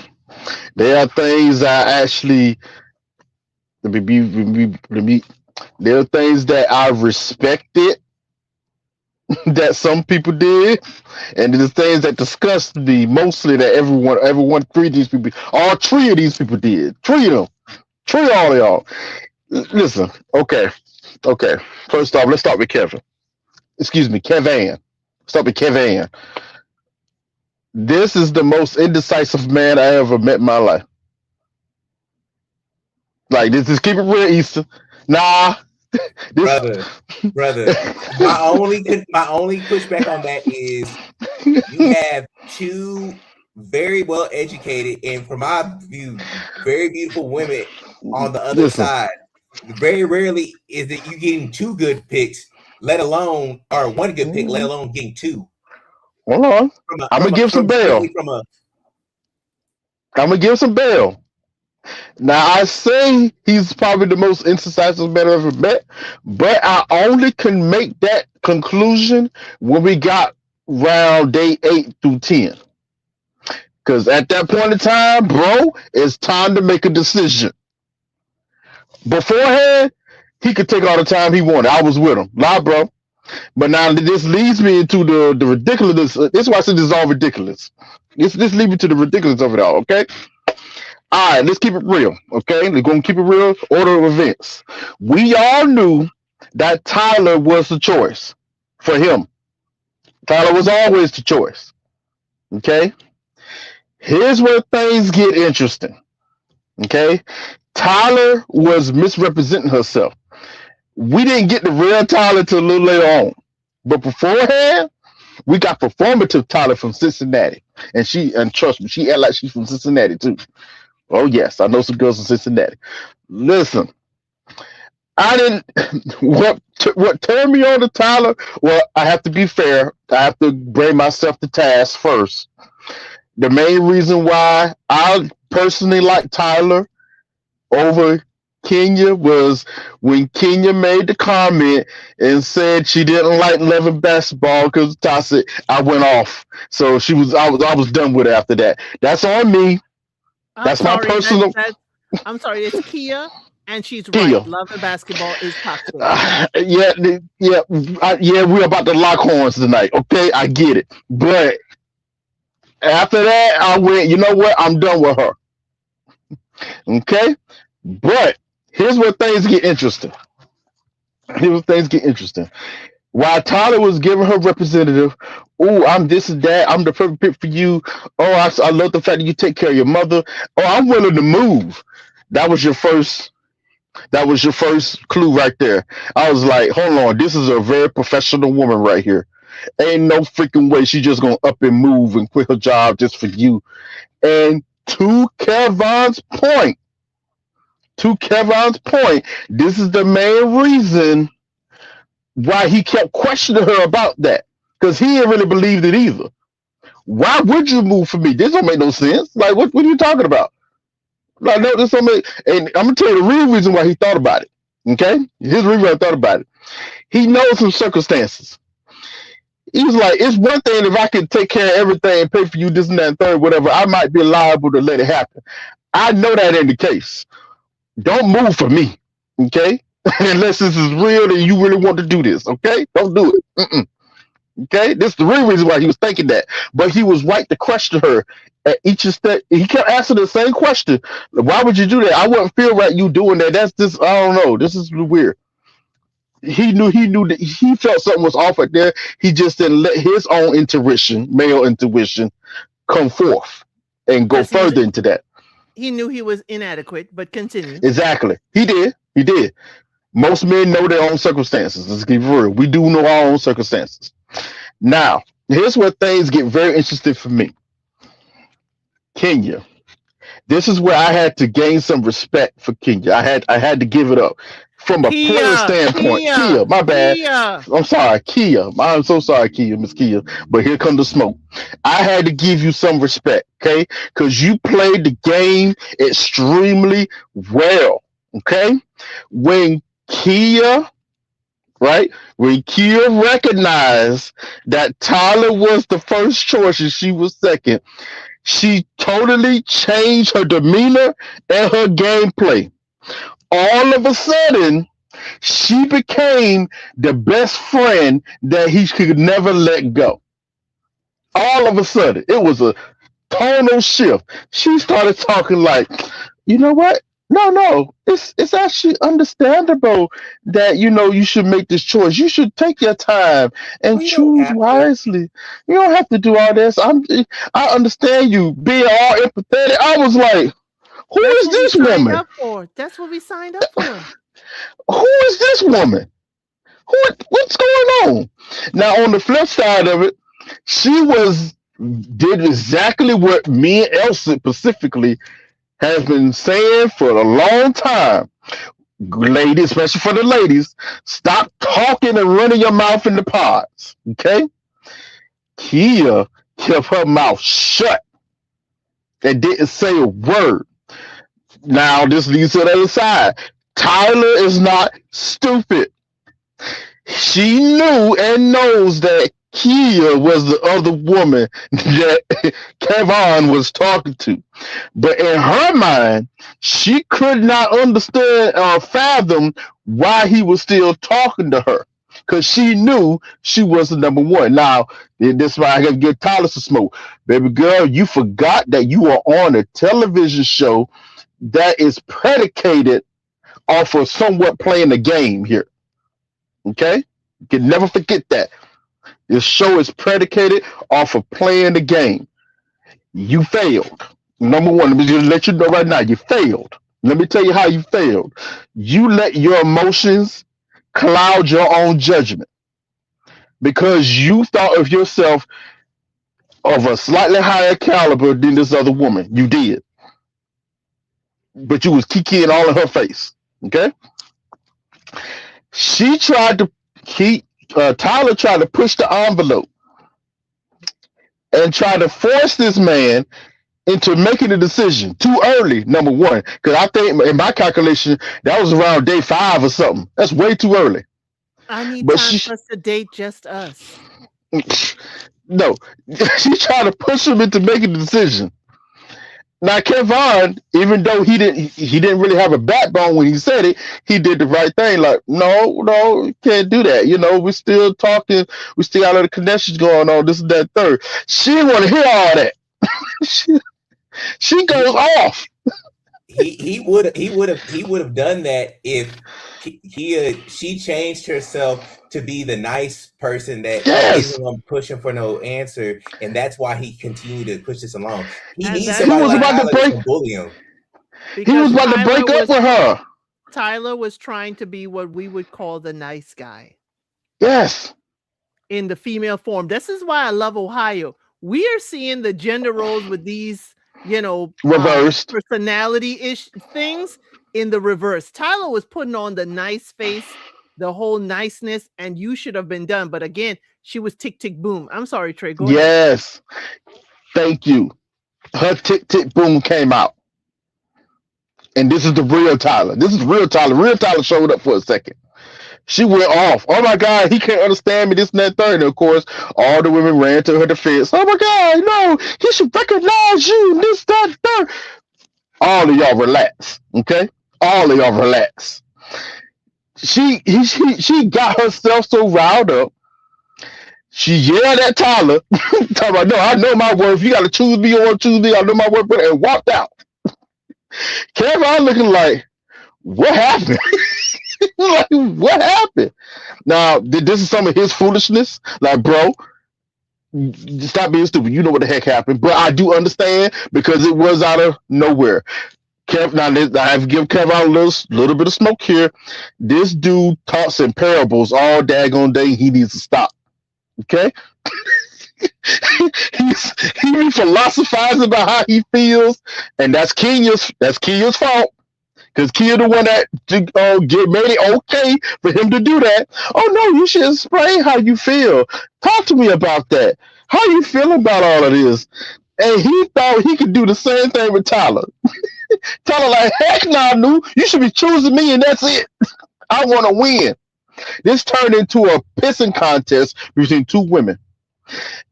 There are things I actually let me. There are things that I respected that some people did, and there's things that disgust me mostly that everyone, three of these people, all three of these people did. Three of them, three all of y'all. Listen, okay. First off, let's start with Kevin. Excuse me, Kevin. Start with Kevin. This is the most indecisive man I ever met in my life. Like this, just keep it real, Easter. Nah, this. brother. My only pushback on that is you have two very well educated and, from my view, very beautiful women on the other Listen, side. Very rarely is it you getting two good picks, let alone or one good pick, let alone getting two. hold on. I'm gonna give some bail. Strictly from a I'm gonna give some bail. Now I say he's probably the most indecisive man I've ever met, but I only can make that conclusion when we got round day 8 through 10. Because at that point in time, bro, it's time to make a decision. Beforehand, he could take all the time he wanted. I was with him. Nah, bro. But now this leads me into the ridiculous. This is why I said this is all ridiculous. This leads me to the ridiculous of it all, okay? All right, let's keep it real, okay? We're going to keep it real. Order of events. We all knew that Tyler was the choice for him. Tyler was always the choice, okay? Here's where things get interesting, okay? Tyler was misrepresenting herself. We didn't get the real Tyler till a little later on. But beforehand, we got performative Tyler from Cincinnati. And trust me, she act like she's from Cincinnati too. Oh yes, I know some girls from Cincinnati. Listen, I didn't what turned me on to Tyler, well, I have to be fair. I have to bring myself to task first. The main reason why I personally like Tyler over Kenya was when Kenya made the comment and said she didn't like Love and Basketball because toxic. I went off, so I was done with it after that. That's on me. That's my personal. I'm sorry, it's Kia, and she's Kia. right. Love and Basketball is toxic. We're about to lock horns tonight. Okay, I get it, but after that, I went. You know what? I'm done with her. Okay, but here's where things get interesting. While Tyler was giving her representative, oh, I'm this and that. I'm the perfect pick for you. Oh, I love the fact that you take care of your mother. Oh, I'm willing to move. That was your first clue right there. I was like, hold on, this is a very professional woman right here. Ain't no freaking way she's just gonna up and move and quit her job just for you. And to Kevon's point, this is the main reason why he kept questioning her about that, because he didn't really believe it either. Why would you move for me? This don't make no sense. Like, what are you talking about? Like, no, this don't make. And I'm gonna tell you the real reason why he thought about it. Okay, his reason why he thought about it. He knows some circumstances. He was like, it's one thing if I could take care of everything and pay for you this and that and third, whatever. I might be liable to let it happen. I know that ain't the case. Don't move for me, okay? Unless this is real and you really want to do this, okay? Don't do it. Okay? This is the real reason why he was thinking that. But he was right to question her at each step. He kept asking the same question. Why would you do that? I wouldn't feel right you doing that. That's just, I don't know. This is weird. He knew that he felt something was off right there. He just didn't let his own male intuition, come forth and go further into that. He knew he was inadequate, but continue. Exactly. He did. Most men know their own circumstances. Let's keep it real. We do know our own circumstances. Now, here's where things get very interesting for me. Kenya. This is where I had to gain some respect for Kenya. I had to give it up. From a player standpoint, Kia, my bad. I'm sorry, Kia. I'm so sorry, Kia, Miss Kia. But here comes the smoke. I had to give you some respect, okay? Because you played the game extremely well, okay? When Kia recognized that Tyler was the first choice and she was second, she totally changed her demeanor and her gameplay. All of a sudden, she became the best friend that he could never let go. All of a sudden, it was a tonal shift. She started talking like, you know what? No, it's actually understandable that, you should make this choice. You should take your time and choose wisely. You don't have to do all this. I understand you being all empathetic. I was like, who is this woman? That's what we signed up for. Who is this woman? What's going on? Now, on the flip side of it, she did exactly what me and Elsa specifically has been saying for a long time. Ladies, especially for the ladies, stop talking and running your mouth in the pods. Okay? Kia kept her mouth shut and didn't say a word. Now, this leads to the other side. Tyler is not stupid. She knew and knows that Kia was the other woman that Kevon was talking to. But in her mind, she could not understand or fathom why he was still talking to her. Because she knew she was the number one. Now, this is why I got to give Tyler some smoke. Baby girl, you forgot that you are on a television show that is predicated off of somewhat playing the game here. Okay? You can never forget that. This show is predicated off of playing the game. You failed. Number one, let me just let you know right now, you failed. Let me tell you how you failed. You let your emotions cloud your own judgment because you thought of yourself of a slightly higher caliber than this other woman. You did. But you was kikiing all in her face. Okay? She tried to Tyler tried to push the envelope and try to force this man into making a decision too early, number one. Because I think in my calculation, that was around day 5 or something. That's way too early. I need But time for us to date just us. No, she tried to push him into making the decision. Now, Kevon, even though he didn't really have a backbone when he said it, he did the right thing. Like, no, you can't do that. You know, we're still talking. We still got a lot of connections going on. This and that, third. She didn't want to hear all that. she goes off. He would have done that if she changed herself to be the nice person that isn't pushing for no answer, and that's why he continued to push this along. He needs somebody like Tyler to bully him. He was about to break up with her. Tyler was trying to be what we would call the nice guy. Yes. In the female form. This is why I love Ohio. We are seeing the gender roles with these, reversed personality-ish things in the reverse. Tyler was putting on the nice face, the whole niceness, and you should have been done. But again, she was tick, tick, boom. I'm sorry, Trey. Go ahead. Yes. Thank you. Her tick, tick, boom came out. And this is the real Tyler. This is real Tyler. Real Tyler showed up for a second. She went off. Oh my God, he can't understand me, this and that third. And of course, all the women ran to her defense. Oh my God, no, he should recognize you, this, that, third. All of y'all relax, okay? All of y'all relax. She got herself so riled up. She yelled at Tyler, talking about, no, I know my worth. You got to choose me or choose me. I know my worth, and walked out. Kevin looking like, what happened? Like, what happened? Now, this is some of his foolishness. Like, bro, stop being stupid. You know what the heck happened. But I do understand because it was out of nowhere. Now, I have to give Kevin a little bit of smoke here. This dude talks in parables all daggone day. He needs to stop. Okay? he be philosophizing about how he feels, and that's Kenya's fault. Because Kia the one that made it okay for him to do that. Oh no, you should explain how you feel. Talk to me about that. How you feel about all of this? And he thought he could do the same thing with Tyler. Tyler like, heck no, New. You should be choosing me and that's it. I want to win. This turned into a pissing contest between two women.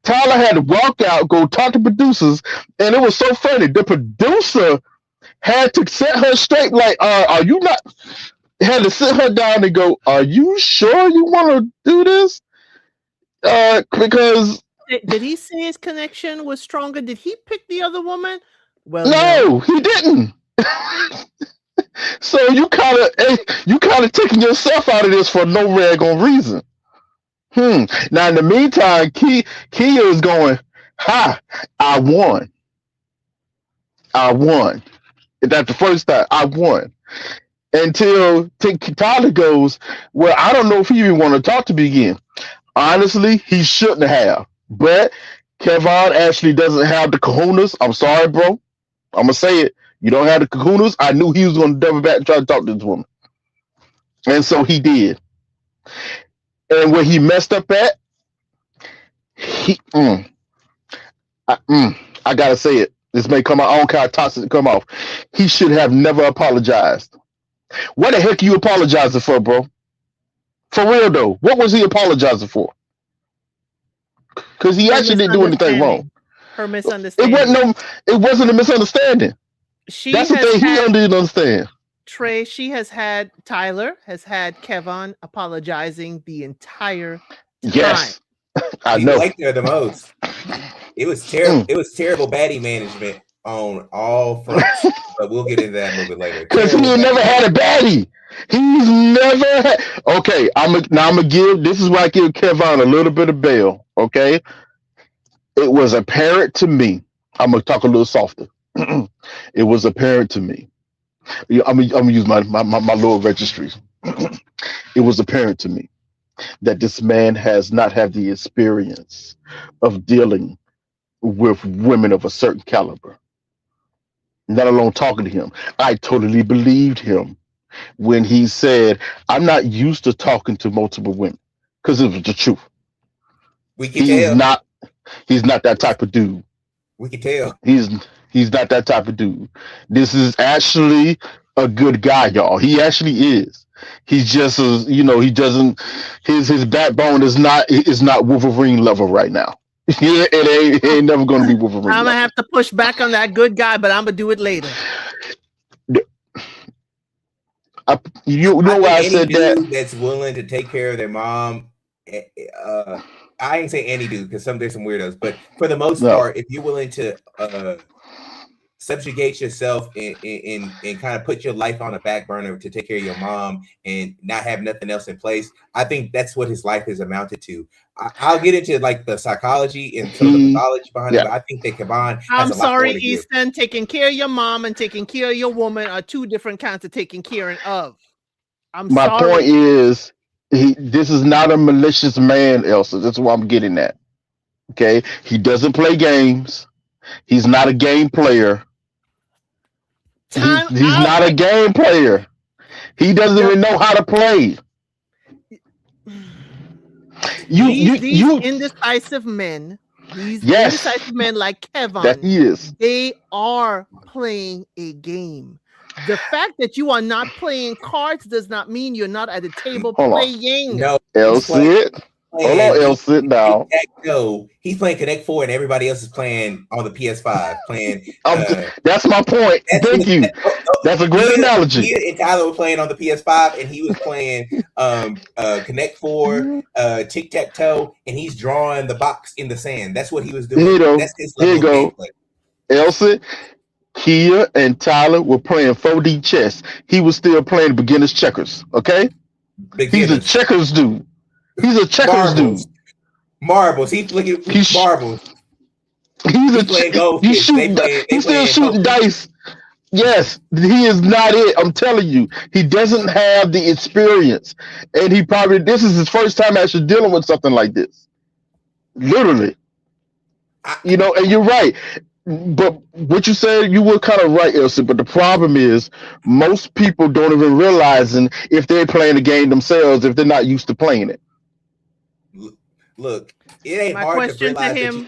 Tyler had to walk out, go talk to producers, and it was so funny. The producer had to set her straight, like, are you not? Had to sit her down and go, are you sure you want to do this? Because did he say his connection was stronger? Did he pick the other woman? Well, no, he didn't. So you kind of taking yourself out of this for no rag-on reason. Now in the meantime, Kia is going, ha! I won. That's the first time I won. Until Tyler goes, well, I don't know if he even want to talk to me again. Honestly, he shouldn't have. But Kevon actually doesn't have the kahunas. I'm sorry, bro. I'm going to say it. You don't have the kahunas. I knew he was going to double back and try to talk to this woman. And so he did. And where he messed up at, I got to say it. This may come out, I don't care how toxic it come off. He should have never apologized. What the heck are you apologizing for, bro? For real, though. What was he apologizing for? because he actually didn't do anything wrong. Her misunderstanding. It wasn't a misunderstanding. That's the thing he didn't understand. Trey, Tyler has had Kevon apologizing the entire time. Yes, I know. He liked her the most. It was terrible. It was terrible baddie management on all fronts. But we'll get into that a little bit later. Because he never had a baddie. He's never had. Okay, I'm gonna give. This is why I give Kevon a little bit of bail. Okay, it was apparent to me. I'm gonna talk a little softer. It was apparent to me. I'm gonna use my lower registries. It was apparent to me that this man has not had the experience of dealing with women of a certain caliber, let alone talking to him. I totally believed him when he said, I'm not used to talking to multiple women, because it was the truth. We can tell. He's not that type of dude. We can tell. He's not that type of dude. This is actually a good guy, y'all. He actually is. He's just, he doesn't. His backbone is not Wolverine level right now. It ain't never gonna be Wolverine. I'm gonna have to push back on that good guy, but I'm gonna do it later. You know why I said that? That's willing to take care of their mom. I ain't say any dude, because there's some weirdos, but for the most part, if you're willing to subjugate yourself and kind of put your life on a back burner to take care of your mom and not have nothing else in place, I think that's what his life has amounted to. I'll get into like the psychology and some of the mythology behind it, but I think that Kevon has a lot more to give. Easton, taking care of your mom and taking care of your woman are two different kinds of taking care of. My point is, this is not a malicious man, Elsa. That's what I'm getting at. Okay, he doesn't play games. He's not a game player. He's not a game player. He doesn't even know how to play. These indecisive men, indecisive men like Kevon, that he is. They are playing a game. The fact that you are not playing cards does not mean you're not at the table playing. No, Elsie. Hold on, Elsie. Now. No, he's playing Connect 4 and everybody else is playing on the PS5. That's my point. Thank you. That's a great analogy. He and Tyler were playing on the PS5 and he was playing Connect 4, Tic-Tac-Toe, and he's drawing the box in the sand. That's what he was doing. That's his level of gameplay. Elsie, Kia and Tyler were playing 4D chess. He was still playing beginner's checkers. Okay? He's a checkers dude. He's a checkers dude. Marbles. He's looking at marbles. He's still shooting dice. Yes, he is not it. I'm telling you, he doesn't have the experience, and this is his first time actually dealing with something like this. Literally, and you're right. But what you said, you were kind of right, Elsie. But the problem is, most people don't even realize if they're playing the game themselves, if they're not used to playing it. Look, it ain't hard to realize.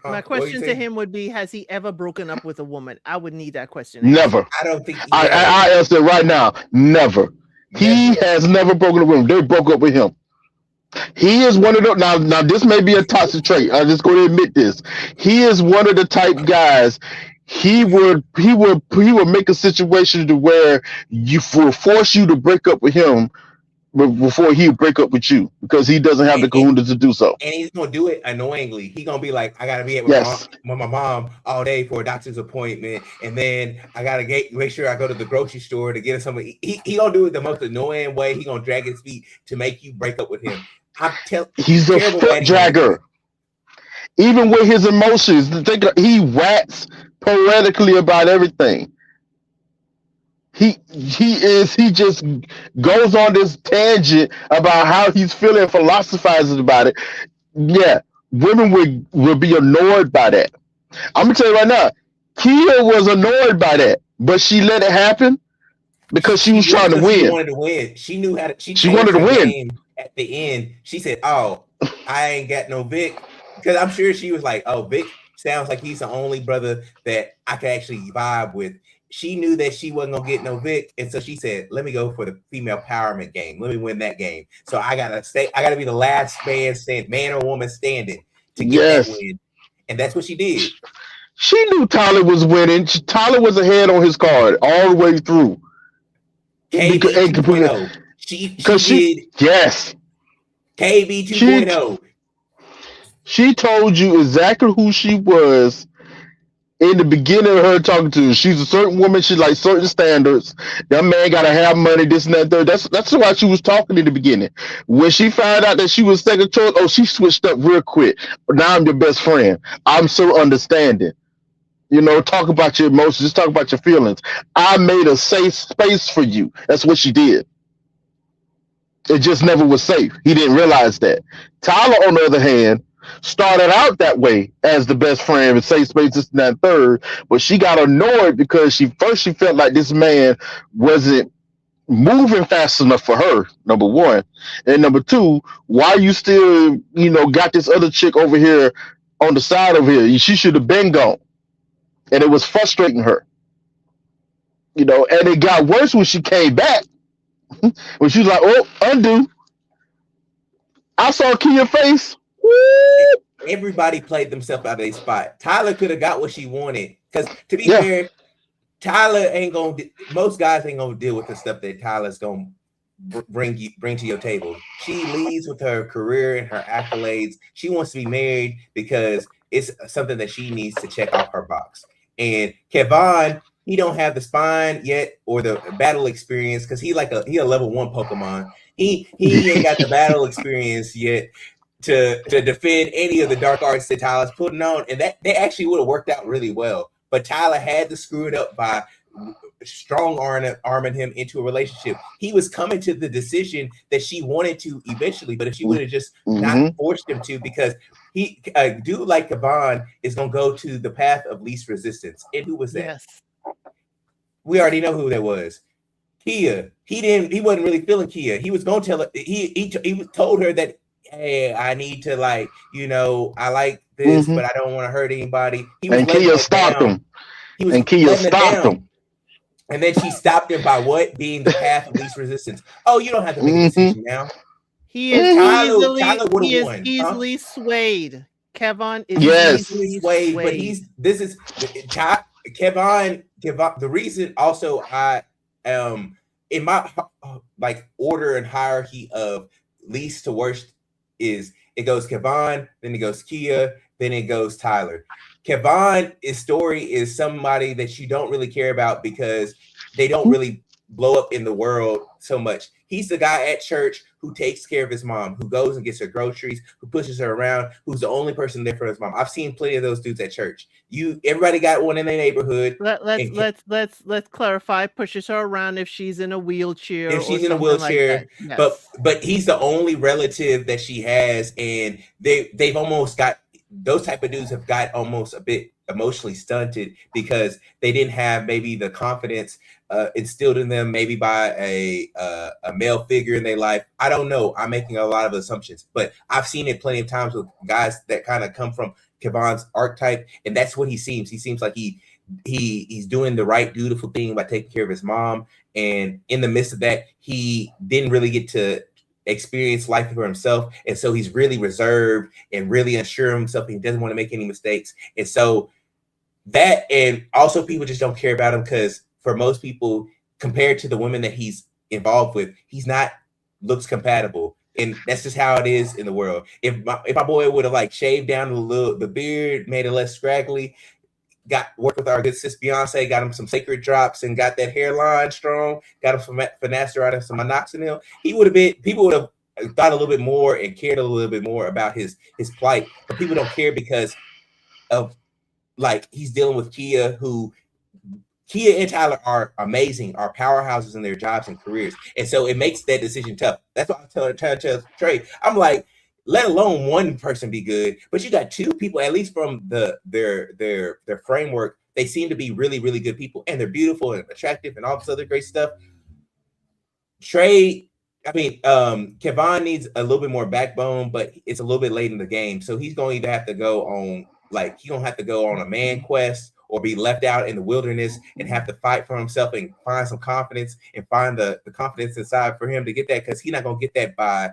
My question to him would be: has he ever broken up with a woman? I would need that question. Never. I don't think. I answer right now. Never. He has never broken up with him. They broke up with him. He is one of the now. This may be a toxic trait. I'm just going to admit this. He is one of the type guys. He would make a situation to where you will force you to break up with him before he would break up with you, because he doesn't have the kahuna to do so. And he's gonna do it annoyingly. He's gonna be like, I gotta be with my mom all day for a doctor's appointment, and then I gotta make sure I go to the grocery store to get him something. He gonna do it the most annoying way. He gonna drag his feet to make you break up with him. He's a foot dragger. Even with his emotions, he rats poetically about everything. He just goes on this tangent about how he's feeling, philosophizing about it. Yeah, women would be annoyed by that. I'm gonna tell you right now, Kia was annoyed by that, but she let it happen because she was trying to win. She wanted to win. She knew how to. She wanted to win. At the end, she said, "Oh, I ain't got no Vic," because I'm sure she was like, "Oh, Vic sounds like he's the only brother that I can actually vibe with." She knew that she wasn't gonna get no Vic, and so she said, "Let me go for the female empowerment game. Let me win that game. So I gotta be the last man or woman standing." to get that win. And that's what she did. She knew Tyler was winning. Tyler was ahead on his card all the way through. KB 2.0. She did. Yes. KB 2.0. She told you exactly who she was in the beginning of her talking to you. She's a certain woman. She like certain standards. That man got to have money, this and that, third. That's why she was talking in the beginning. When she found out that she was second choice, she switched up real quick. Now I'm your best friend. I'm so understanding. Talk about your emotions. Just talk about your feelings. I made a safe space for you. That's what she did. It just never was safe. He didn't realize that. Tyler, on the other hand, started out that way as the best friend and safe space, this and that third. But she got annoyed because she felt like this man wasn't moving fast enough for her, number one. And number two, why you still, got this other chick over here on the side over here? She should have been gone. And it was frustrating her. And it got worse when she came back. When she was like, oh, undo. I saw Kia's face. Woo! Everybody played themselves out of their spot. Tyler could have got what she wanted. Because to be fair, Tyler ain't going to, most guys ain't going to deal with the stuff that Tyler's going to bring to your table. She leads with her career and her accolades. She wants to be married because it's something that she needs to check off her box. And Kevon, he don't have the spine yet or the battle experience because he a level 1 Pokemon. He ain't got the battle experience yet to defend any of the dark arts that Tyler's putting on, and that they actually would have worked out really well. But Tyler had to screw it up by strong arming him into a relationship. He was coming to the decision that she wanted to eventually, but if she would have just not forced him to, because a dude like Kevon is gonna go to the path of least resistance. And who was that? Yes. We already know who that was. Kia. He wasn't really feeling Kia. He was gonna tell her. He told her that, hey, I need to I like this, but I don't want to hurt anybody. And Kia stopped him. Kia stopped him. And then she stopped him by what? Being the path of least resistance. Oh, you don't have to make a decision now. He is Tyler easily swayed. Kevon is easily swayed, but Kevon. The reason also I in my order and hierarchy of least to worst is it goes Kevon, then it goes Kia, then it goes Tyler. Kevon's story is somebody that you don't really care about because they don't really blow up in the world so much. He's the guy at church who takes care of his mom, who goes and gets her groceries, who pushes her around, who's the only person there for his mom. I've seen plenty of those dudes at church. Everybody got one in their neighborhood. Let's clarify. Pushes her around if she's in a wheelchair. If she's in a wheelchair, like yes. but he's the only relative that she has, and they've almost got, those type of dudes have got almost a bit emotionally stunted because they didn't have maybe the confidence instilled in them maybe by a male figure in their life. I don't know. I'm making a lot of assumptions, but I've seen it plenty of times with guys that kind of come from Kevon's archetype, and that's what he seems. He seems like he's doing the right, dutiful thing by taking care of his mom, and in the midst of that, he didn't really get to experience life for himself, and so he's really reserved and really unsure of himself, and he doesn't want to make any mistakes. And so that, and also people just don't care about him because for most people, compared to the women that he's involved with, he's not looks compatible, and that's just how it is in the world. If my boy would have shaved down the beard, made it less scraggly, worked with our good sis Beyonce, got him some sacred drops, and got that hairline strong, got him some finasteride and some minoxidil, people would have thought a little bit more and cared a little bit more about his plight. But people don't care because of he's dealing with Kia and Tyler are amazing, are powerhouses in their jobs and careers. And so it makes that decision tough. That's why I tell Trey, I'm like, let alone one person be good, but you got two people, at least from their framework, they seem to be really, really good people, and they're beautiful and attractive and all this other great stuff. Kevon needs a little bit more backbone, but it's a little bit late in the game. So he's going to have to go on, a man quest or be left out in the wilderness and have to fight for himself and find some confidence and find the confidence inside for him to get that, because he's not going to get that by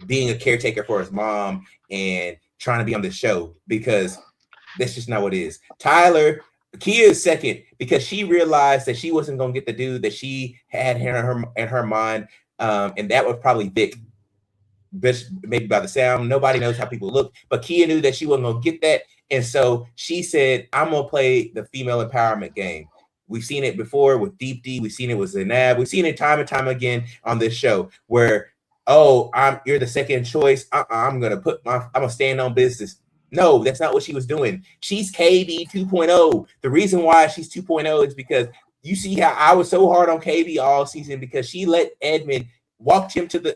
being a caretaker for his mom and trying to be on the show, because that's just not what it is. Kia is second because she realized that she wasn't going to get the dude that she had in her mind, and that was probably Vic. Maybe by the sound, nobody knows how people look, but Kia knew that she wasn't going to get that, and so she said, "I'm going to play the female empowerment game." We've seen it before with Deep D. We've seen it with Zainab. We've seen it time and time again on this show where, you're the second choice. I'm gonna stand on business. No, that's not what she was doing. She's KB 2.0. The reason why she's 2.0 is because you see how I was so hard on KB all season, because she let Edmund walked him to the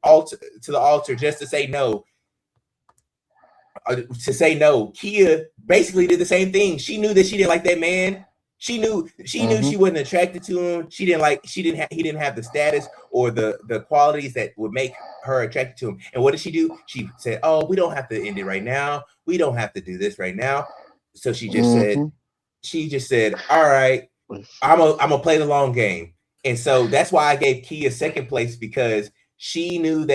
altar just to say no. Kia basically did the same thing. She knew that she didn't like that man. She knew she wasn't attracted to him. He didn't have the status or the qualities that would make her attracted to him. And what did she do? She said, "Oh, we don't have to end it right now. We don't have to do this right now." So she just said, "All right, I'm gonna play the long game." And so that's why I gave Kia second place, because she knew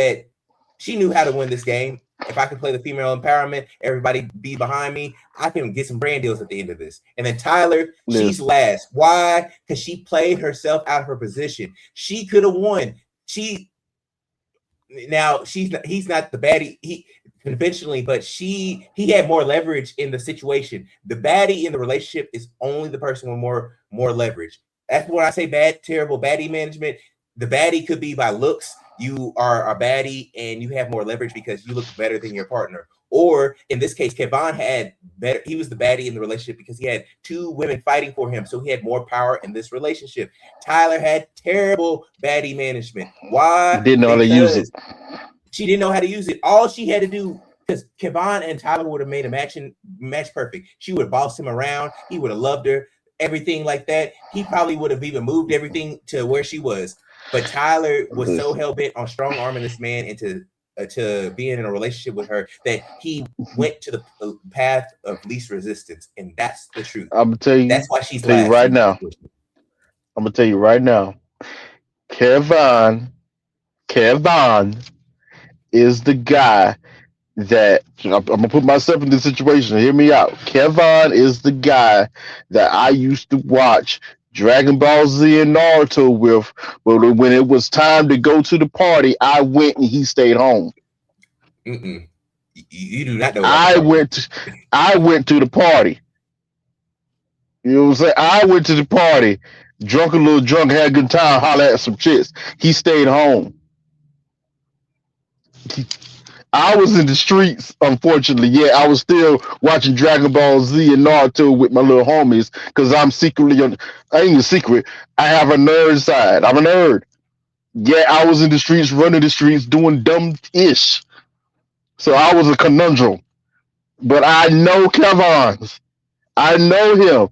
how to win this game. If I can play the female empowerment, everybody be behind me, I can get some brand deals at the end of this. And then Tyler, she's last. Why? Because she played herself out of her position. She could have won. He's not the baddie conventionally, but he had more leverage in the situation. The baddie in the relationship is only the person with more leverage. That's when I say terrible baddie management. The baddie could be by looks. You are a baddie and you have more leverage because you look better than your partner. Or in this case, Kevon he was the baddie in the relationship because he had two women fighting for him. So he had more power in this relationship. Tyler had terrible baddie management. Why? Didn't know how to use it. She didn't know how to use it. All she had to do, because Kevon and Tyler would have made a match perfect. She would have bossed him around. He would have loved her, everything like that. He probably would have even moved everything to where she was. But Tyler was so hell-bent on strong-arming this man into to being in a relationship with her that he went to the path of least resistance, and that's the truth. I'm gonna tell you. That's why she's last. Right now. I'm gonna tell you right now. Kevon is the guy that I'm gonna put myself in this situation. Hear me out. Kevon is the guy that I used to watch Dragon Ball Z and Naruto with, but when it was time to go to the party, I went and he stayed home. You do not know. I went to the party. You know what I'm saying? I went to the party, drunk a little drunk, had a good time, holler at some chicks. He stayed home. I was in the streets, unfortunately. Yeah, I was still watching Dragon Ball Z and Naruto with my little homies because I'm secretly, I ain't a secret, I have a nerd side. I'm a nerd. Yeah, I was in the streets, running the streets, doing dumb-ish. So I was a conundrum. But I know Kevon's. I know him.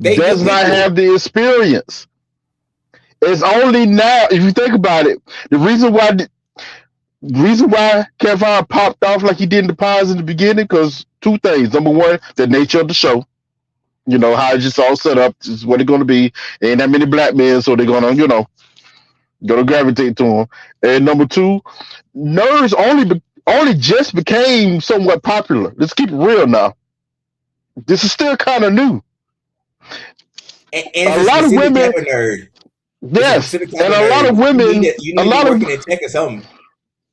Does not have the experience. It's only now, if you think about it, the reason why Kevon popped off like he did in the Pies in the beginning, because two things. Number one, the nature of the show. You know, how it's just all set up. This is what it's going to be. There ain't that many black men, so they're going to, gonna gravitate to him. And number two, nerds only just became somewhat popular. Let's keep it real now. This is still kind of new. And a lot of women, nerd. Yes, and a lot of women, you need to working in tech or something.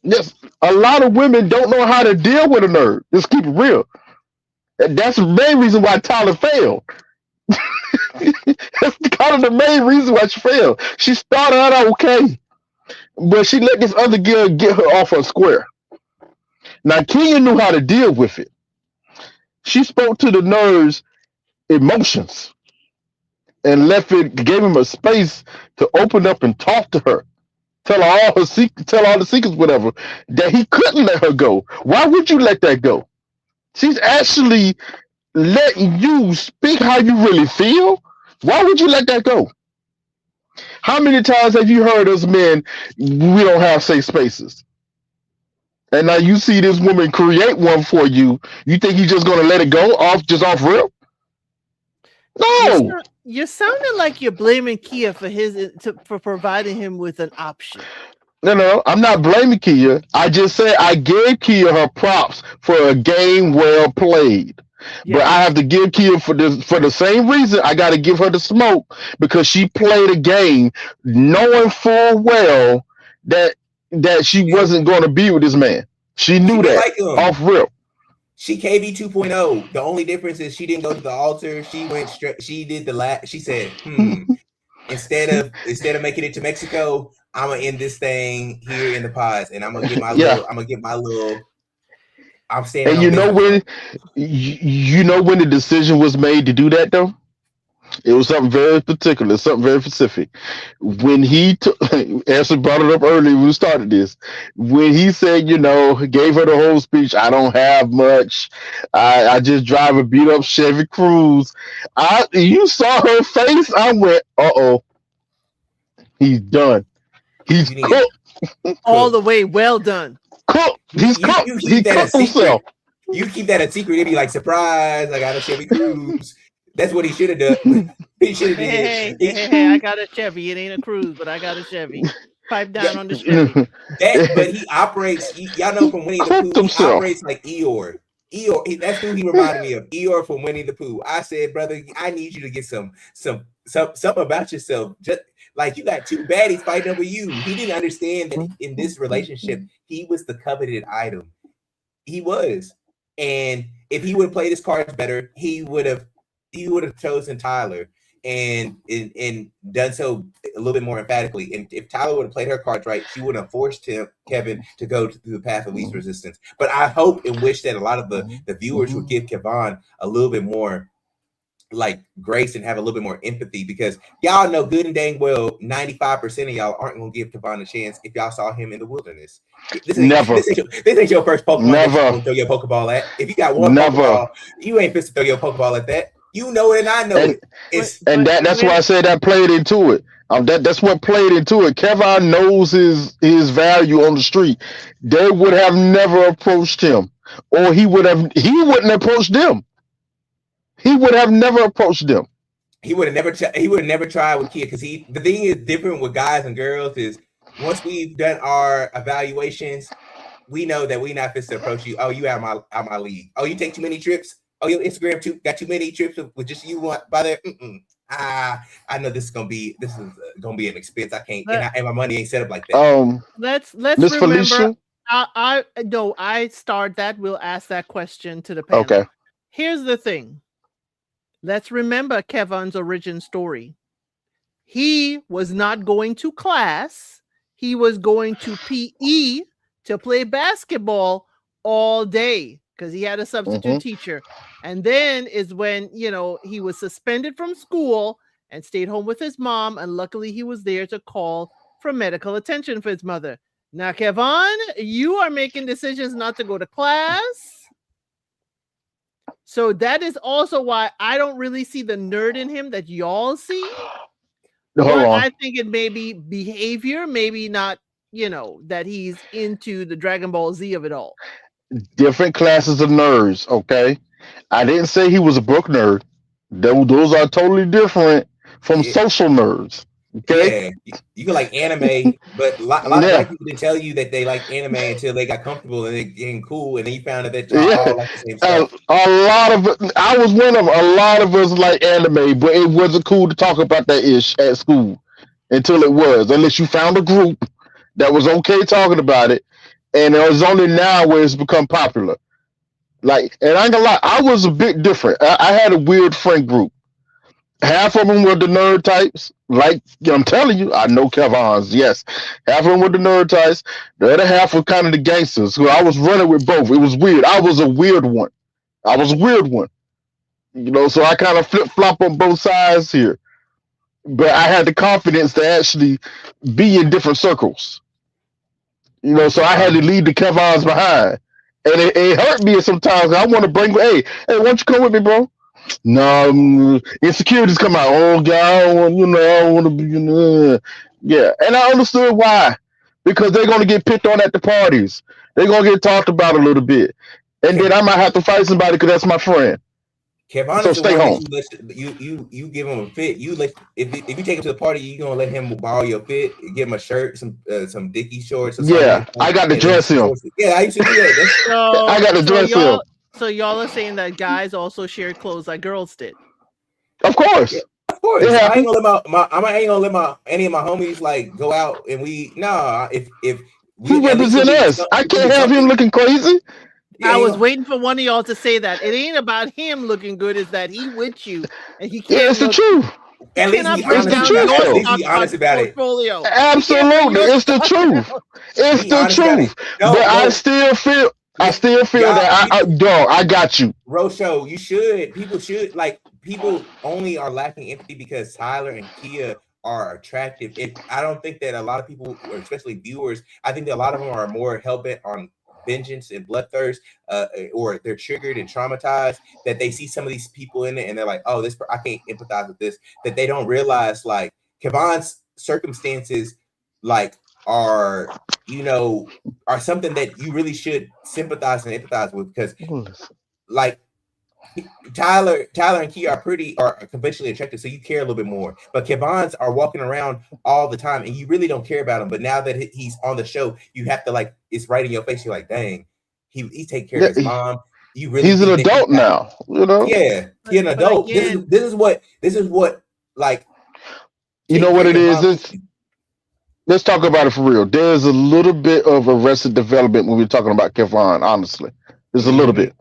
Yes, a lot of women don't know how to deal with a nerd. Let's keep it real. And that's the main reason why Tyler failed. That's kind of the main reason why she failed. She started out okay, but she let this other girl get her off her square. Now, Kenya knew how to deal with it. She spoke to the nerd's emotions and gave him a space to open up and talk to her. Tell her all the secrets, whatever, that he couldn't let her go. Why would you let that go? She's actually letting you speak how you really feel. Why would you let that go? How many times have you heard us men, we don't have safe spaces? And now you see this woman create one for you. You think you're just going to let it go off rip? No. You're sounding like you're blaming Kia for providing him with an option. No, I'm not blaming Kia. I just said I gave Kia her props for a game well played. But Yes. I have to give Kia for the same reason I got to give her the smoke because she played a game knowing full well that she She wasn't going to be with this man. She she knew didn't that like him. off rip. She KV 2.0. The only difference is she didn't go to the altar. She went straight. She did the last. She said, instead of making it to Mexico, I'm gonna end this thing here in the pods, and I'm gonna get my Yeah, little. I'm gonna get my little. I'm standing and on business. you know when the decision was made to do that though. It was something very particular, something very specific. When he took, Ashley brought it up earlier when we started this. When he said, gave her the whole speech, I don't have much. I just drive a beat up Chevy Cruze. You saw her face. I went, uh-oh, he's done. He's You need cooked. All the way. Well done. Cooked. He's you cooked. He keep that a cooked himself. secret. You keep that a secret. It'd be like surprise. I got a Chevy Cruze. That's what he should have done. He should have Hey, did. I got a Chevy. It ain't a Cruise, but I got a Chevy. Pipe down on the Chevy. But he operates. Y'all know from Winnie the Cooked Pooh, he himself. operates like Eeyore. That's who he reminded me of. Eeyore from Winnie the Pooh. I said, brother, I need you to get something about yourself. Just like you got two baddies fighting over you. He didn't understand that in this relationship, he was the coveted item. He was, and if he would have played his cards better, he would have chosen Tyler and done so a little bit more emphatically. And if Tyler would have played her cards right, she would have forced Kevin to go through the path of least resistance. But I hope and wish that a lot of the viewers would give Kevon a little bit more like grace and have a little bit more empathy, because y'all know good and dang well 95% of y'all aren't gonna give Kevon a chance if y'all saw him in the wilderness. This ain't your first Pokemon that you want to throw your Pokeball at. If you got one Pokeball, you ain't fit to throw your Pokeball at that. You know it and I know it. That's why I said that played into it. That's what played into it. Kevon knows his value on the street. They would have never approached him, or he wouldn't approach them. He would have never approached them. He would have never tried with Kia, because the thing is different with guys and girls is once we've done our evaluations, we know that we not fit to approach you. Oh, you out my league. Oh, you take too many trips. Oh, your Instagram got too many trips with just you by there. I know this is gonna be an expense. I can't, and my money ain't set up like that. Let's Miss remember. Felicia? I start that. We'll ask that question to the panel. Okay. Here's the thing. Let's remember Kevon's origin story. He was not going to class. He was going to PE to play basketball all day because he had a substitute teacher. And then is when, he was suspended from school and stayed home with his mom. And luckily he was there to call for medical attention for his mother. Now, Kevon, you are making decisions not to go to class. So that is also why I don't really see the nerd in him that y'all see. I think it may be behavior, maybe not, that he's into the Dragon Ball Z of it all. Different classes of nerds, okay? I didn't say he was a book nerd. Those are totally different from social nerds. Okay. Yeah, you can like anime, but a lot of black people didn't tell you that they like anime until they got comfortable and they getting cool, and then you found out that y'all all like the same stuff. I was one of a lot of us like anime, but it wasn't cool to talk about that ish at school until it was, unless you found a group that was okay talking about it, and it was only now where it's become popular. Like, and I ain't gonna lie, I was a bit different. I had a weird friend group. Half of them were the nerd types. Like, I'm telling you, I know Kevon's, yes. Half of them were the nerd types. The other half were kind of the gangsters. So I was running with both. It was weird. I was a weird one. So I kind of flip-flop on both sides here. But I had the confidence to actually be in different circles. So I had to leave the Kevon's behind. And it hurt me sometimes. I want to bring, hey, why don't you come with me, bro? No, insecurities come out. Oh God, I don't want to be. Yeah, and I understood why, because they're gonna get picked on at the parties. They're gonna get talked about a little bit, and then I might have to fight somebody because that's my friend. Kevon So is the stay one that home. you give him a fit. You let if you take him to the party, you gonna let him borrow your fit, give him a shirt, some Dickie shorts or something Yeah, like that, I got to and then dress some him. shorts. Yeah, I used to do that. I So got to so dress him. y'all are saying that guys also share clothes like girls did. Of Yeah, course, of it course. I ain't happened. gonna let I ain't gonna let any of my homies like go out and if He we at least represent us. I we can can't do have him something. looking crazy. Yeah, I you was know. waiting for one of y'all to say that. It ain't about him looking good, it's that he with you and he Yeah, can't it's the look truth. he At least cannot be bring It's honest the down about. truth, your At though. least stock be honest about it. portfolio. He can't bring Absolutely, your it's the stock truth. down. It's Be the honest about it. truth. No, But I no. still feel. I Yeah, still feel y'all that people. dog. I got you. Rosho, you should. People should like. People only are lacking empathy because Tyler and Kia are attractive. If I don't think that a lot of people, or especially viewers, I think that a lot of them are more hell bent on vengeance and bloodthirst, or they're triggered and traumatized that they see some of these people in it and they're like, "Oh, this I can't empathize with this." That they don't realize like Kevon's circumstances, like are are something that you really should sympathize and empathize with because like Tyler and Key are conventionally attractive, so you care a little bit more. But Kevon's are walking around all the time, and you really don't care about him. But now that he's on the show, you have to like it's right in your face. You're like, dang, he take care of Yeah, his mom. You really he's an think that he adult got now. You know. yeah, he an But adult. again, This is what like You know taking what care of it your is. mom. Let's talk about it for real. There's a little bit of arrested development when we're talking about Kevon. Honestly, there's a little Mm-hmm. bit.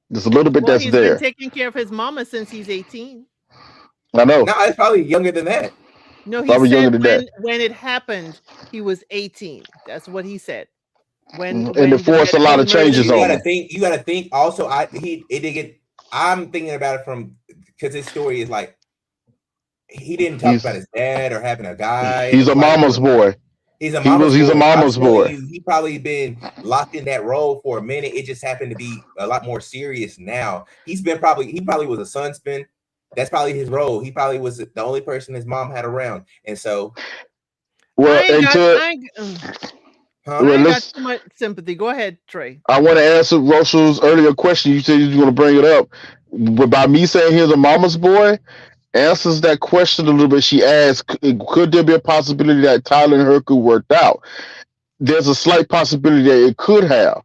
There's a little bit well, that's he's been there. taking care of his mama since he's 18. I know. No, it's probably younger than that. No, he Probably younger said than that. when it happened, he was 18. That's what he said. And it When the forced a lot of bedroom But changes you on gotta him. emergency. think. You gotta think. Also, it did get. I'm thinking about it from because his story is like he didn't talk about He's his dad or having a guy in he's his a life mama's or boy. he's a mama's He's a boy. I'm mama's telling boy. you, he probably been locked in that role for a minute. It just happened to be a lot more serious now. He probably was a sunspin. That's probably his role. He probably was the only person his mom had around, and so, Well, until I ain't, huh? well, I ain't got let's. too much sympathy. Go ahead, Trey. I want to answer Rochel's earlier question. You said you were going to bring it up, but by me saying he's a mama's boy answers that question a little bit. She asked, could there be a possibility that Tyler and her could work out? There's a slight possibility that it could have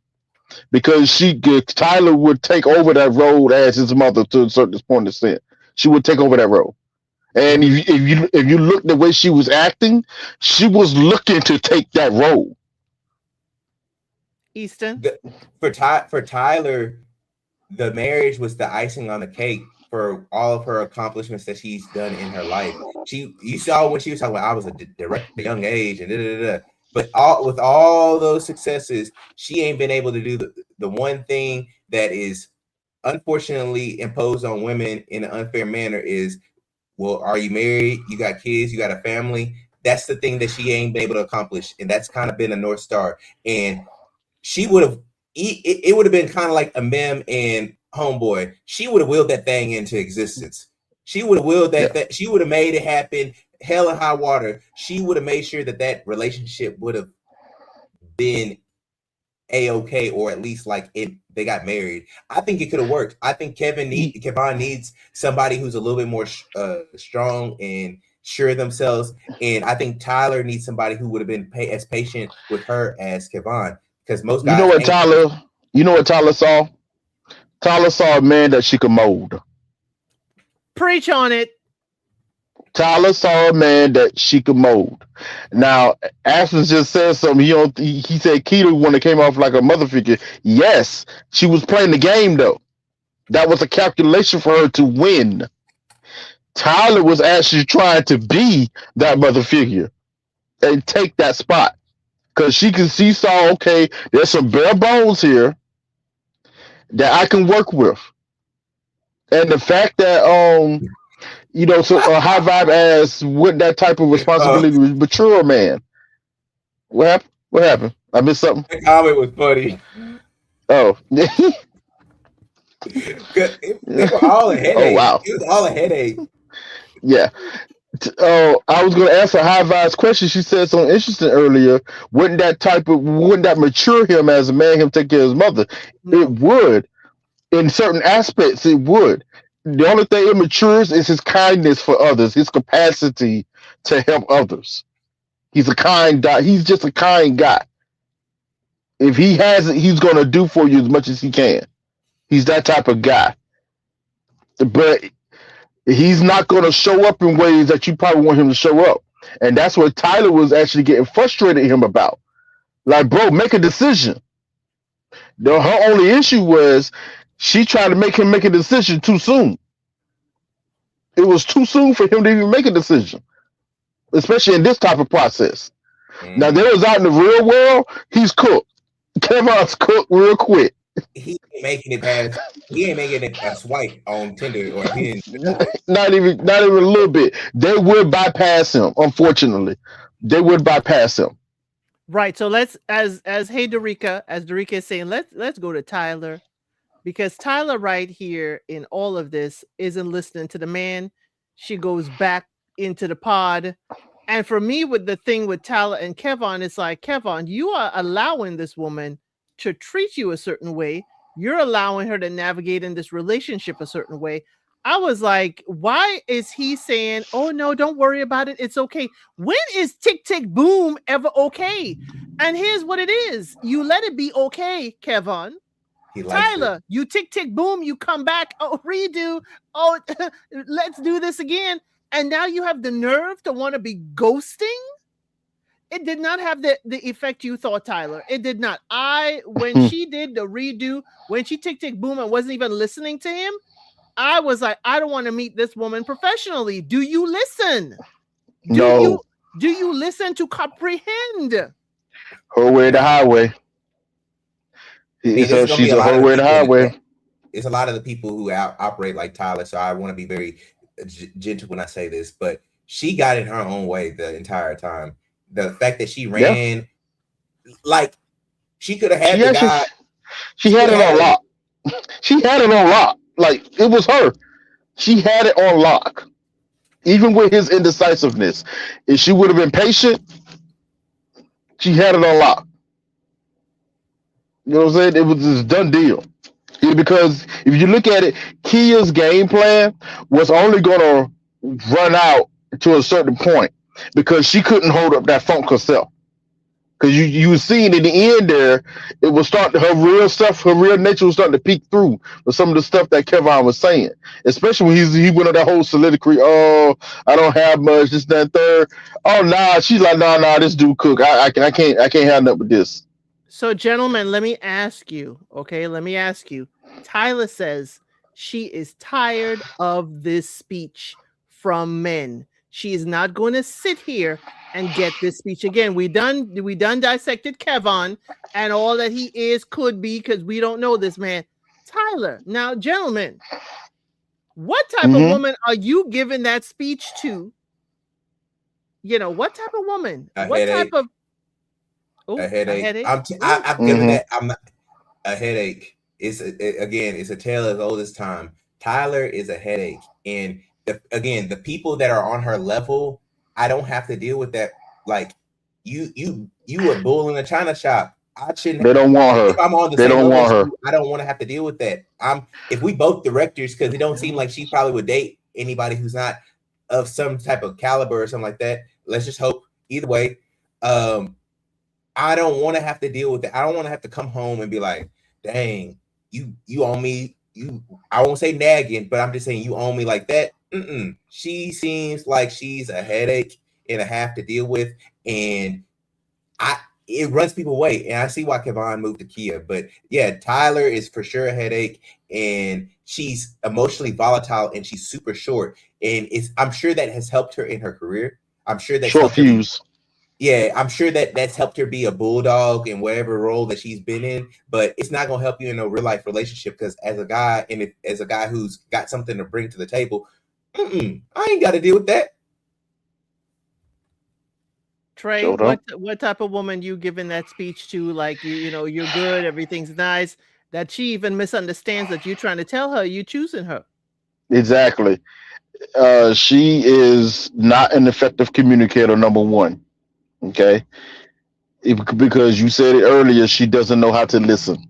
because Tyler would take over that role as his mother to a certain point of sense. She would take over that role. And Mm-hmm. if you look the way she was acting, she was looking to take that role. Easton. For Tyler, the marriage was the icing on the cake for all of her accomplishments that she's done in her life. You saw when she was talking about I was a director at a young age and da, da, da, da. But with all those successes, she ain't been able to do the one thing that is unfortunately imposed on women in an unfair manner is, well, are you married? You got kids? You got a family? That's the thing that she ain't been able to accomplish, and that's kind of been a North Star. And she would have it would have been kind of like a mem and homeboy. She would have willed that thing into existence. She would have willed Yeah. that she would have made it happen, hell and high water. She would have made sure that relationship would have been a-okay, or at least like they got married. I think it could have worked. I think Kevon needs somebody who's a little bit more strong and sure of themselves, and I think Tyler needs somebody who would have been as patient with her as Kevon, because most You know guys what ain't. Tyler? You know what Tyler saw? Tyler saw a man that she could mold. Preach on it. Tyler saw a man that she could mold. Now, Ashton just said something. He said Keita when it came off like a mother figure. Yes, she was playing the game though. That was a calculation for her to win. Tyler was actually trying to be that mother figure and take that spot because she saw, okay, there's some bare bones here that I can work with, and the fact that so a high vibe as with that type of responsibility was mature man. What happened? What happened? I missed something. The comment was funny. Oh, They were all a oh headache. wow, It was all a headache. yeah. Oh, I was going to answer High Vibe's question. She said something interesting earlier. Wouldn't that mature him as a man? Him take care of his mother. No. It would. In certain aspects, it would. The only thing it matures is his kindness for others, his capacity to help others. He's a kind guy. He's just a kind guy. If he has it, he's gonna do for you as much as he can. He's that type of guy. But he's not gonna show up in ways that you probably want him to show up. And that's what Tyler was actually getting frustrated at him about. Like, bro, make a decision. Her only issue was she tried to make him make a decision too soon. It was too soon for him to even make a decision, especially in this type of process. Now, there was out in the real world, he's cooked. Kevin's cooked real quick. He ain't making it past. He ain't making it a swipe on Tinder or not even a little bit. They would bypass him. Unfortunately, they would bypass him. Right. So let's, as hey Dorica, as Dorica is saying, let's go to Tyler, because Tyler right here in all of this isn't listening to the man. She goes back into the pod. And for me, with the thing with Tyler and Kevon, it's like, Kevon, you are allowing this woman to treat you a certain way. You're allowing her to navigate in this relationship a certain way. I was like, why is he saying, oh no, don't worry about it, it's okay? When is tick tick boom ever okay? And here's what it is. You let it be okay, Kevon. Tyler, you tick tick boom, you come back, oh redo, oh let's do this again. And now you have the nerve to want to be ghosting? It did not have the effect you thought, Tyler. It did not. When she did the redo, when she tick tick boom and wasn't even listening to him, I was like, I don't want to meet this woman professionally. Do you listen? Do you listen to comprehend? Her way to highway. She's a whole way to highway. It's a lot of the people who operate like Tyler, so I want to be very gentle when I say this, but she got in her own way the entire time. The fact that she ran, like, she could have had the guy. She had it on lock. She had it on lock. Like, it was her. She had it on lock. Even with his indecisiveness. If she would have been patient, she had it on lock. You know what I'm saying? It was this done deal. Because if you look at it, Kia's game plan was only going to run out to a certain point because she couldn't hold up that funk herself. Because you were seeing in the end there, it was starting, her real stuff, her real nature was starting to peek through with some of the stuff that Kevon was saying. Especially when he went on that whole soliloquy, oh, I don't have much, this, that, third. Oh, nah, she's like, nah, this dude cook. I can't have nothing with this. So, gentlemen, let me ask you, okay? Tyler says she is tired of this speech from men. She is not going to sit here and get this speech again. We done dissected Kevon and all that he is, could be, because we don't know this man. Tyler, now, gentlemen, what type of woman are you giving that speech to? You know, what type of woman? A headache. I've given that. I'm not a headache. It's a tale as old as time. Tyler is a headache, and the people that are on her level, I don't have to deal with that. Like you a bull in a china shop. I shouldn't. They don't want her. If I'm on the same level, I don't want to have to deal with that. If we both directors, because it don't seem like she probably would date anybody who's not of some type of caliber or something like that. Let's just hope. Either way, I don't want to have to deal with that. I don't want to have to come home and be like, dang, you owe me. I won't say nagging, but I'm just saying you owe me like that. She seems like she's a headache and a half to deal with, and it runs people away. And I see why Kevon moved to Kia, but yeah, Tyler is for sure a headache, and she's emotionally volatile, and she's super short, and I'm sure that has helped her in her career. I'm sure that short fuse. Yeah, I'm sure that's helped her be a bulldog in whatever role that she's been in, but it's not going to help you in a real life relationship, because as a guy, and as a guy who's got something to bring to the table, I ain't got to deal with that. Trey, what type of woman you giving that speech to? Like, you know, you're good, everything's nice, that she even misunderstands that you're trying to tell her you choosing her. Exactly. She is not an effective communicator, number one. Okay, because you said it earlier, she doesn't know how to listen.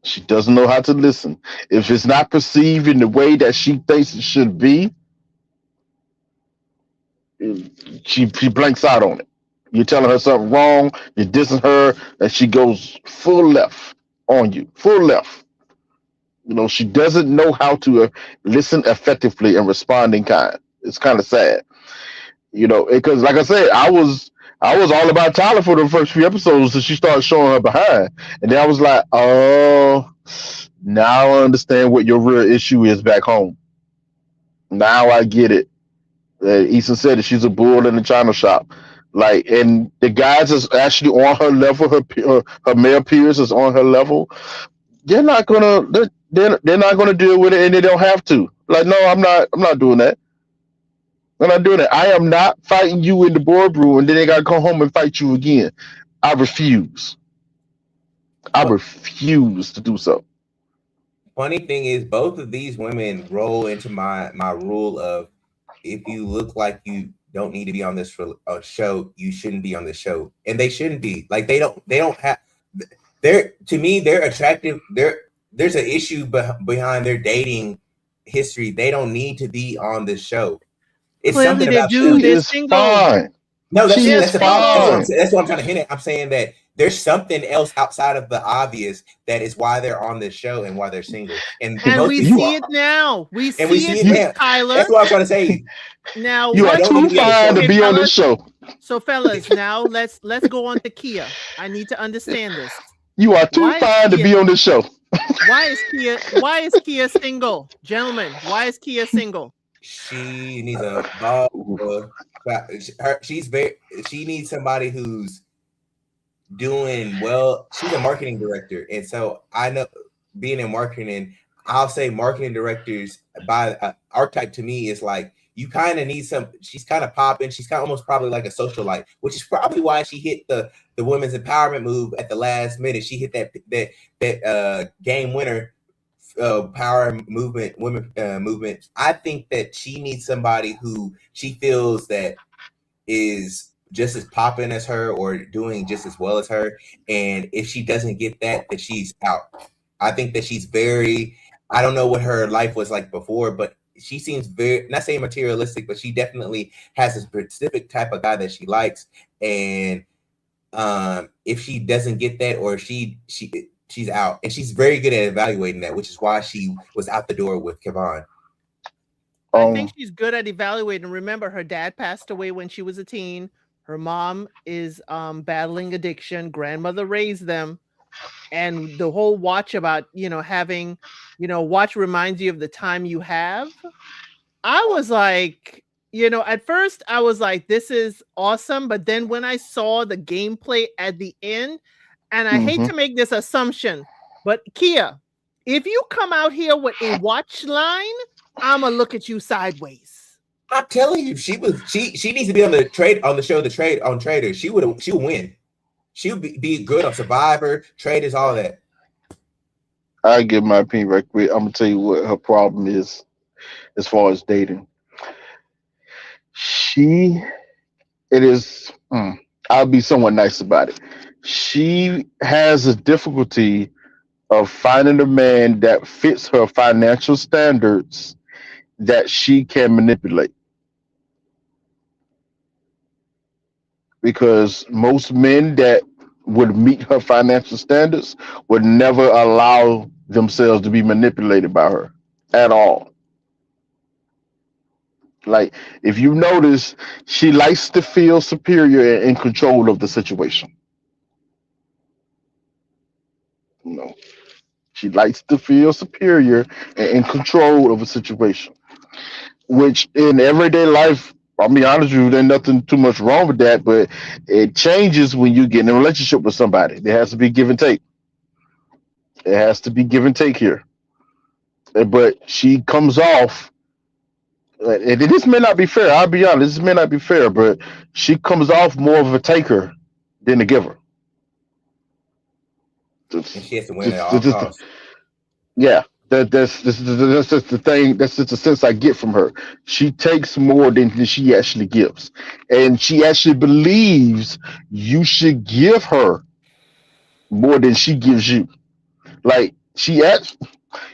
She doesn't know how to listen. If it's not perceived in the way that she thinks it should be, she blanks out on it. You're telling her something wrong, you're dissing her, and she goes full left on you, full left. She doesn't know how to listen effectively and respond in kind. It's kind of sad, because like I said, I was all about Tyler for the first few episodes until she started showing her behind, and then I was like, oh, now I understand what your real issue is back home. Now I get it. Issa said that she's a bull in the china shop. Like, and the guys is actually on her level. Her male peers is on her level. They're not gonna. They're not gonna deal with it, and they don't have to. Like, no, I'm not. I'm not doing that. I'm not doing that. I am not fighting you in the boardroom, and then they gotta come home and fight you again. I refuse. I Well, refuse to do so. funny thing is, both of these women roll into my rule of, if you look like you don't need to be on this for a show, you shouldn't be on this show, and they shouldn't be. Like, they don't have. They're, to me, they're attractive. There's an issue behind their dating history. They don't need to be on this show. It's Clearly something they about do. them. They're Is single. fine. No, She is fine. that's what I'm trying to hint at. I'm saying that there's something else outside of the obvious that is why they're on this show and why they're single. And And most we people see are. it now. We And we see see it it with now. Tyler. That's what I'm trying to say. Now, You are don't too need to be on the fine show. to be on this show. So, fellas, now let's go on to Kia. I need to understand this. You are too Why is fine to Kia- be on this show. Why is Kia single? Gentlemen, why is Kia single? She needs a dog. She needs somebody who's doing well. She's a marketing director, and so I know, being in marketing, I'll say marketing directors by archetype to me is like, you kind of need some. She's kind of popping. She's kind of almost probably like a socialite, which is probably why she hit the women's empowerment move at the last minute. She hit that game winner. Power movement, women movement. I think that she needs somebody who she feels that is just as popping as her or doing just as well as her. And if she doesn't get that she's out. I think that she's very, I don't know what her life was like before, but she seems very, not saying materialistic, but she definitely has a specific type of guy that she likes. And if she doesn't get that, or she's out, and she's very good at evaluating that, which is why she was out the door with Kevon. I think she's good at evaluating. Remember, her dad passed away when she was a teen. Her mom is battling addiction. Grandmother raised them. And the whole watch about, having, watch reminds you of the time you have. I was like, at first I was like, this is awesome. But then when I saw the gameplay at the end, and I hate to make this assumption, but Kia, if you come out here with a watch line, I'm gonna look at you sideways. I'm telling you, she needs to be on the show, on Traders. She'll win. She'll be good on Survivor, Traders, all that. I give my opinion right quick. I'm gonna tell you what her problem is as far as dating. I'll be somewhat nice about it. She has a difficulty of finding a man that fits her financial standards that she can manipulate. Because most men that would meet her financial standards would never allow themselves to be manipulated by her at all. Like, if you notice, she likes to feel superior and in control of the situation. She likes to feel superior and in control of a situation, which in everyday life, I'll be honest with you, there's nothing too much wrong with that, but it changes when you get in a relationship with somebody. There has to be give and take. It has to be give and take here. But she comes off, and this may not be fair, I'll be honest, this may not be fair, but she comes off more of a taker than a giver. And she has to win at all costs. Yeah, that's just the thing. That's just the sense I get from her. She takes more than she actually gives, and she actually believes you should give her more than she gives you. Like, She act.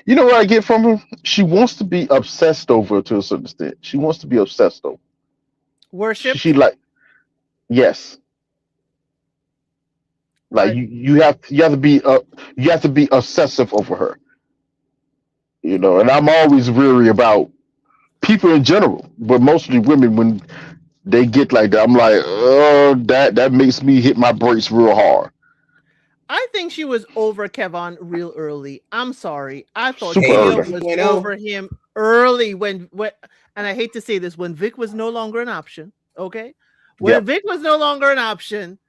You know what I get from her? She wants to be obsessed over to a certain extent. She wants to be obsessed over. She Worshipped. like yes. Like But you have to be obsessive over her. You know, and I'm always weary about people in general, but mostly women when they get like that. I'm like, oh, that makes me hit my brakes real hard. I think she was over Kevon real early. I'm sorry. I thought Super Kia Hater early. was 2.0. over him early when and I hate to say this, when Vic was no longer an option. Okay. When Yep. Vic was no longer an option,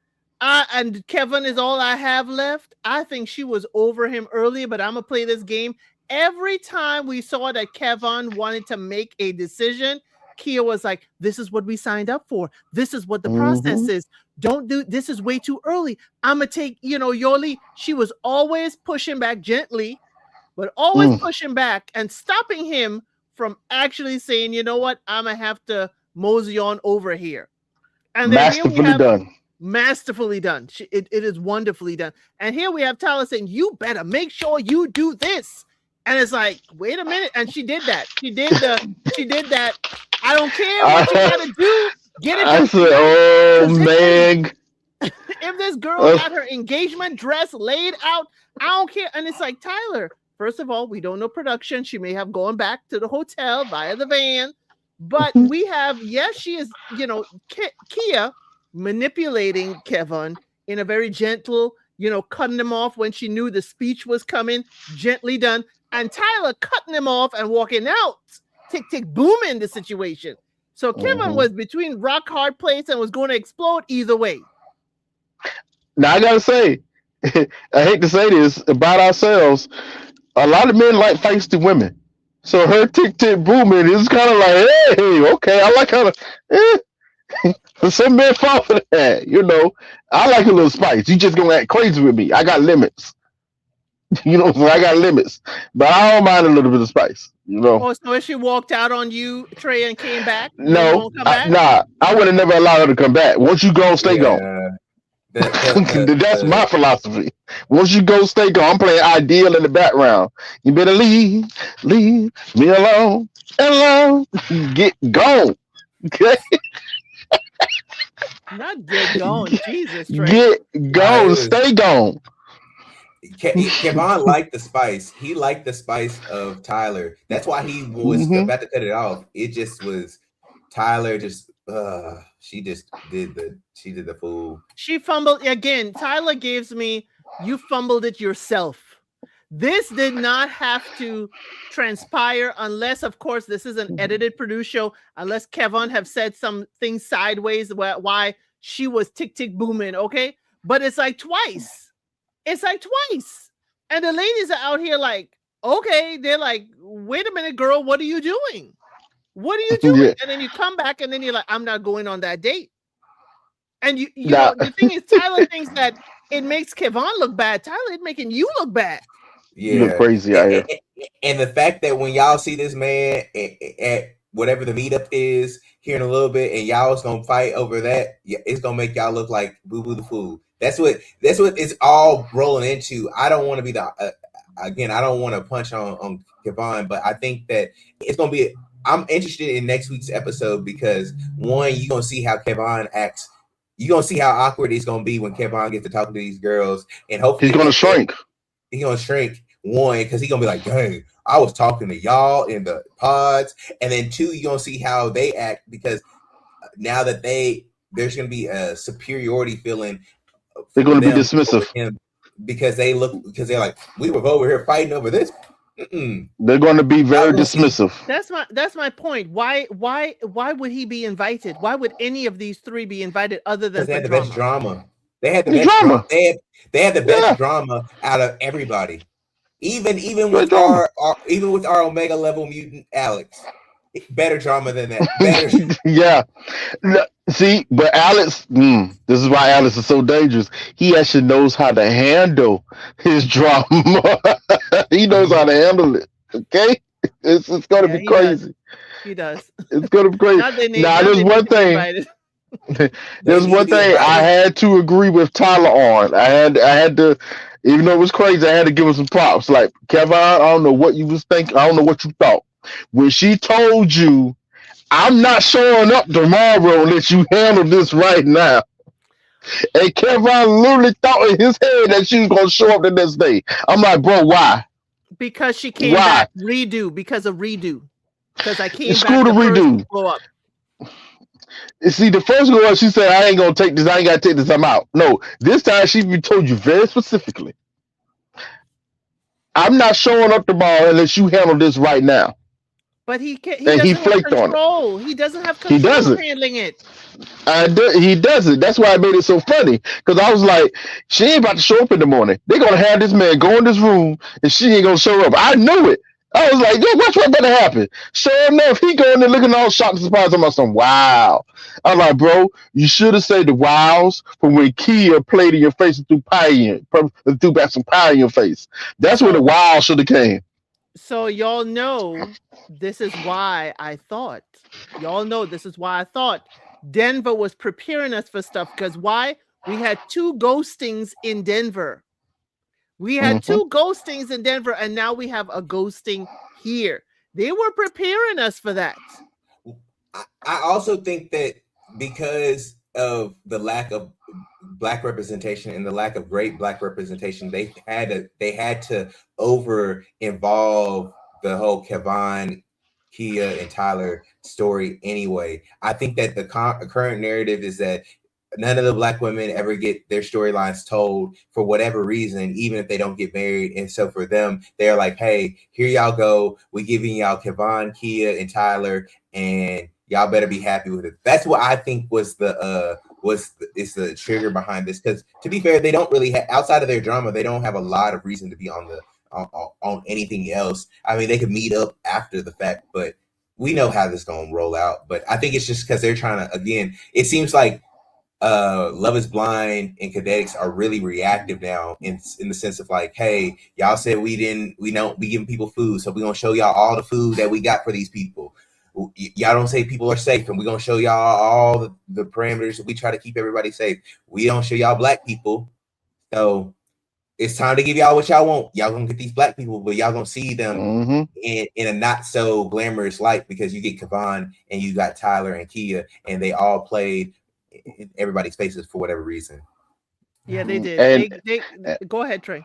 and Kevin is all I have left, I think she was over him early, but I'm gonna play this game. Every time we saw that Kevin wanted to make a decision, Kia was like, this is what we signed up for. This is what the process Hmm. is. Don't do this is way too early. I'm gonna take, Yoli. She was always pushing back gently, but always Mm. pushing back and stopping him from actually saying, you know what, I'm gonna have to mosey on over here. And then here we Masterfully have done. masterfully done. It is wonderfully done. And here we have Tyler saying, you better make sure you do this. And it's like, wait a minute. And she did that. She did that. I don't care what you gotta do. Get it I done. said, oh 'Cause man. if this girl got her engagement dress laid out, I don't care. And it's like, Tyler, first of all, we don't know production. She may have gone back to the hotel via the van. But we have, yes, she is, Kia manipulating Kevin in a very gentle, cutting him off when she knew the speech was coming, gently done. And Tyler cutting him off and walking out, tick, tick, booming the situation. So Kevin was between rock hard place and was going to explode either way. Now I gotta say, I hate to say this about ourselves. A lot of men like feisty women. So her tick tick booming is kind of like, hey, okay, I like kind of. Some men fall for that, you know. I like a little spice. You just gonna act crazy with me. I got limits. You know, I got limits, but I don't mind a little bit of spice. You know. Oh, so if she walked out on you, Trey, and came back, No, come back? nah. I would have never allowed her to come back. Once you go, stay gone. That's my philosophy. Once you go, stay gone. I'm playing Ideal in the background. You better leave me alone. Get gone. Okay? Not get going. Jesus, Trey. Get gone. Stay gone. Kevon liked the spice. He liked the spice of Tyler. That's why he was about to cut it off. It just was Tyler just she did the fool. She fumbled again. Tyler gives me, you fumbled it yourself. This did not have to transpire unless, of course, this is an edited produced show, unless Kevin have said some things sideways why she was tick tick booming, okay? But it's like twice. It's like twice. And the ladies are out here like, okay, they're like, wait a minute, girl, what are you doing? What are you doing? Yeah. And then you come back and then you're like, I'm not going on that date. And you know, the thing is, Tyler thinks that it makes Kevon look bad. Tyler, it's making you look bad. Yeah, you look crazy out here. And the fact that when y'all see this man at whatever the meetup is here in a little bit, and y'all is gonna fight over that, it's gonna make y'all look like Boo Boo the Fool. That's what it's all rolling into. I don't want to be the again. I don't want to punch on Kevon, but I think that it's gonna be. I'm interested in next week's episode because one, you're gonna see how Kevon acts. You're gonna see how awkward it's gonna be when Kevon gets to talk to these girls, and hopefully he's gonna shrink. He's gonna shrink. One, because he's gonna be like, dang, I was talking to y'all in the pods, and then two, you're gonna see how they act because now that there's gonna be a superiority feeling. They're gonna be dismissive because they're like, we were over here fighting over this. They're going to be very dismissive. That's my point. Why would he be invited? Why would any of these three be invited other than they had the drama? best drama? They had the best drama. They had the best drama out of everybody. Even with our Omega level mutant Alex. Better drama than that. Better. Yeah. See, but Alex, this is why Alex is so dangerous. He actually knows how to handle his drama. He knows how to handle it. Okay? It's going to be crazy. He does. It's going to be crazy. Now, there's one thing. There's one thing I had to agree with Tyler on. I had to, Even though it was crazy, I had to give her some props. Like, Kevin, I don't know what you was thinking. I don't know what you thought. When she told you, I'm not showing up tomorrow unless you handle this right now. And Kevin literally thought in his head that she was going to show up the next day. I'm like, bro, why? Because she came Why? back. Because of redo. Because I came Screw back the the first redo. blow up. See, the first one, she said, I ain't going to take this. I ain't got to take this. I'm out. No, this time she told you very specifically, I'm not showing up tomorrow unless you handle this right now. But he And he doesn't have flaked on it. control. He doesn't have He control doesn't. handling it. He doesn't. That's why I made it so funny. Because I was like, she ain't about to show up in the morning. They're going to have this man go in this room and she ain't going to show up. I knew it. I was like, yo, what's what better happen? Sure enough, he going there looking all shocked and surprised. I'm like, wow. I'm like, bro, you should have said the wows from when Kia played in your face and threw back some pie in your face. That's where the wow should have came. So y'all know this is why I thought. Denver was preparing us for stuff. Because why? We had 2 ghostings in Denver. And now we have a ghosting here. They were preparing us for that. I also think that because of the lack of Black representation and the lack of great Black representation, they had to over involve the whole Kevon, Kia, and Tyler story anyway. I think that the current narrative is that none of the Black women ever get their storylines told for whatever reason, even if they don't get married. And so for them, they're like, hey, here y'all go. We're giving y'all Kevon, Kia, and Tyler, and y'all better be happy with it. That's what I think was the trigger behind this. Because to be fair, they don't really outside of their drama, they don't have a lot of reason to be on anything else. I mean, they could meet up after the fact, but we know how this is gonna roll out. But I think it's just because they're trying to, again, it seems like Love is Blind and Cadetics are really reactive now in the sense of like, hey, y'all said we don't be giving people food, so we're gonna show y'all all the food that we got for these people. Y'all don't say people are safe, and we're gonna show y'all all the parameters that we try to keep everybody safe. We don't show y'all Black people, so it's time to give y'all what y'all want. Y'all gonna get these Black people, but y'all gonna see them in a not so glamorous light, because you get Kevon and you got Tyler and Kia, and they all played in everybody's faces for whatever reason. Yeah, they did. And They go ahead, Trey.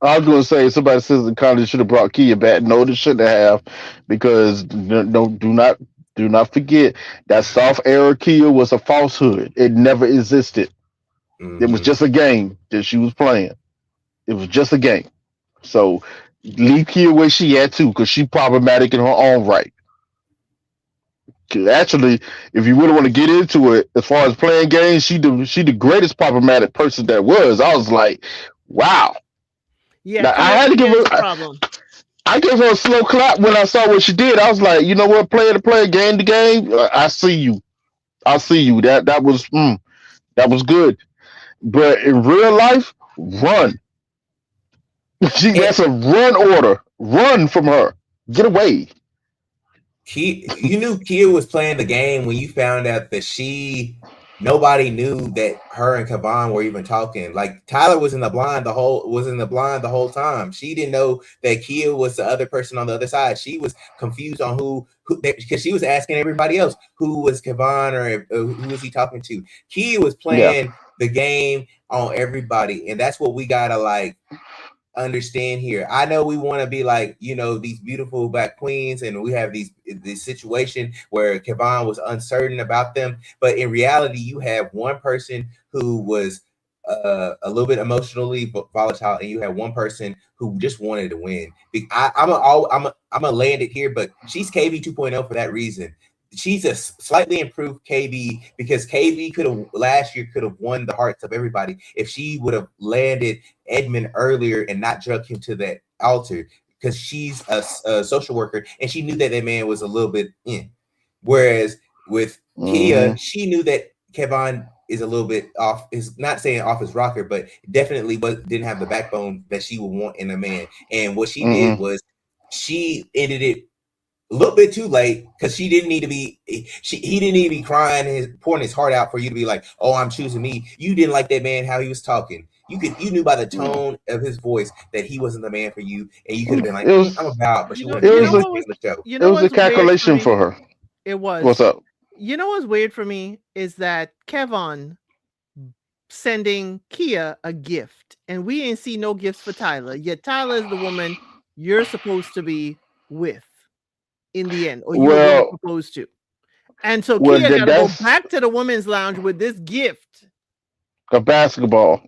I was going to say, somebody says the college should have brought Kia back. No, they shouldn't have, because do not forget that soft era Kia was a falsehood. It never existed. It was just a game that she was playing. It was just a game. So leave Kia where she at too, because she's problematic in her own right. Actually, if you really want to get into it, as far as playing games, she the greatest problematic person that was. I was like, wow. Yeah, now, I had to give her problem. I gave her a slow clap when I saw what she did. I was like, you know what, player to player, game to game. I see you. That was good. But in real life, run. That's a run order. Run from her. Get away. You knew Kia was playing the game when you found out that nobody knew that her and Kevon were even talking. Like, Tyler was in the blind the whole time. She didn't know that Kia was the other person on the other side. She was confused on who because she was asking everybody else who was Kevon or who was he talking to. Kia was playing the game on everybody, and that's what we gotta like understand here. I know we want to be like, these beautiful Black queens, and we have this situation where Kevon was uncertain about them, but in reality, you have one person who was a little bit emotionally volatile, and you have one person who just wanted to win. I'm gonna land it here, but she's KB 2.0 for that reason. She's a slightly improved KB, because KB last year could have won the hearts of everybody if she would have landed Edmund earlier and not drug him to that altar, because she's a social worker and she knew that man was a little bit in. Whereas with Kia, she knew that Kevon is a little bit off. Is not saying off his rocker, but definitely didn't have the backbone that she would want in a man. And what she did was she ended it a little bit too late, because he didn't need to be crying pouring his heart out for you to be like, oh, I'm choosing me. You didn't like that man, how he was talking. You knew by the tone of his voice that he wasn't the man for you, and you could have been like, It was I'm about, but You she know, wanted to you do know it was what anything was, on the show. you a it know was a what's weird for calculation for me? her. It What's was, up? you know what's weird for me is that Kevon sending Kia a gift, and we ain't see no gifts for Tyler. Yet Tyler is the woman you're supposed to be with in the end, or you were going to Well, propose to. And so well, Kia got to go that's back to the women's lounge with this gift. a basketball.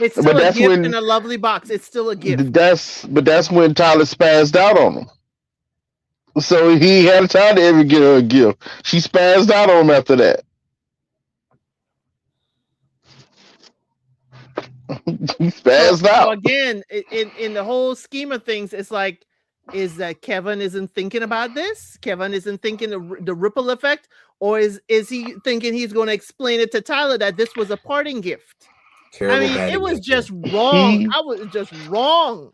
It's But still a that's gift in when a lovely box. It's still a gift. that's when Tyler spazzed out on him. So he had time to ever get her a gift. She spazzed out on him after that. He So, spazzed so out. again, in the whole scheme of things, it's like, is that Kevin isn't thinking about this? Kevin isn't thinking the ripple effect, or is he thinking he's going to explain it to Tyler that this was a parting gift? I Terrible mean, bad it was management. just wrong. He I was just wrong.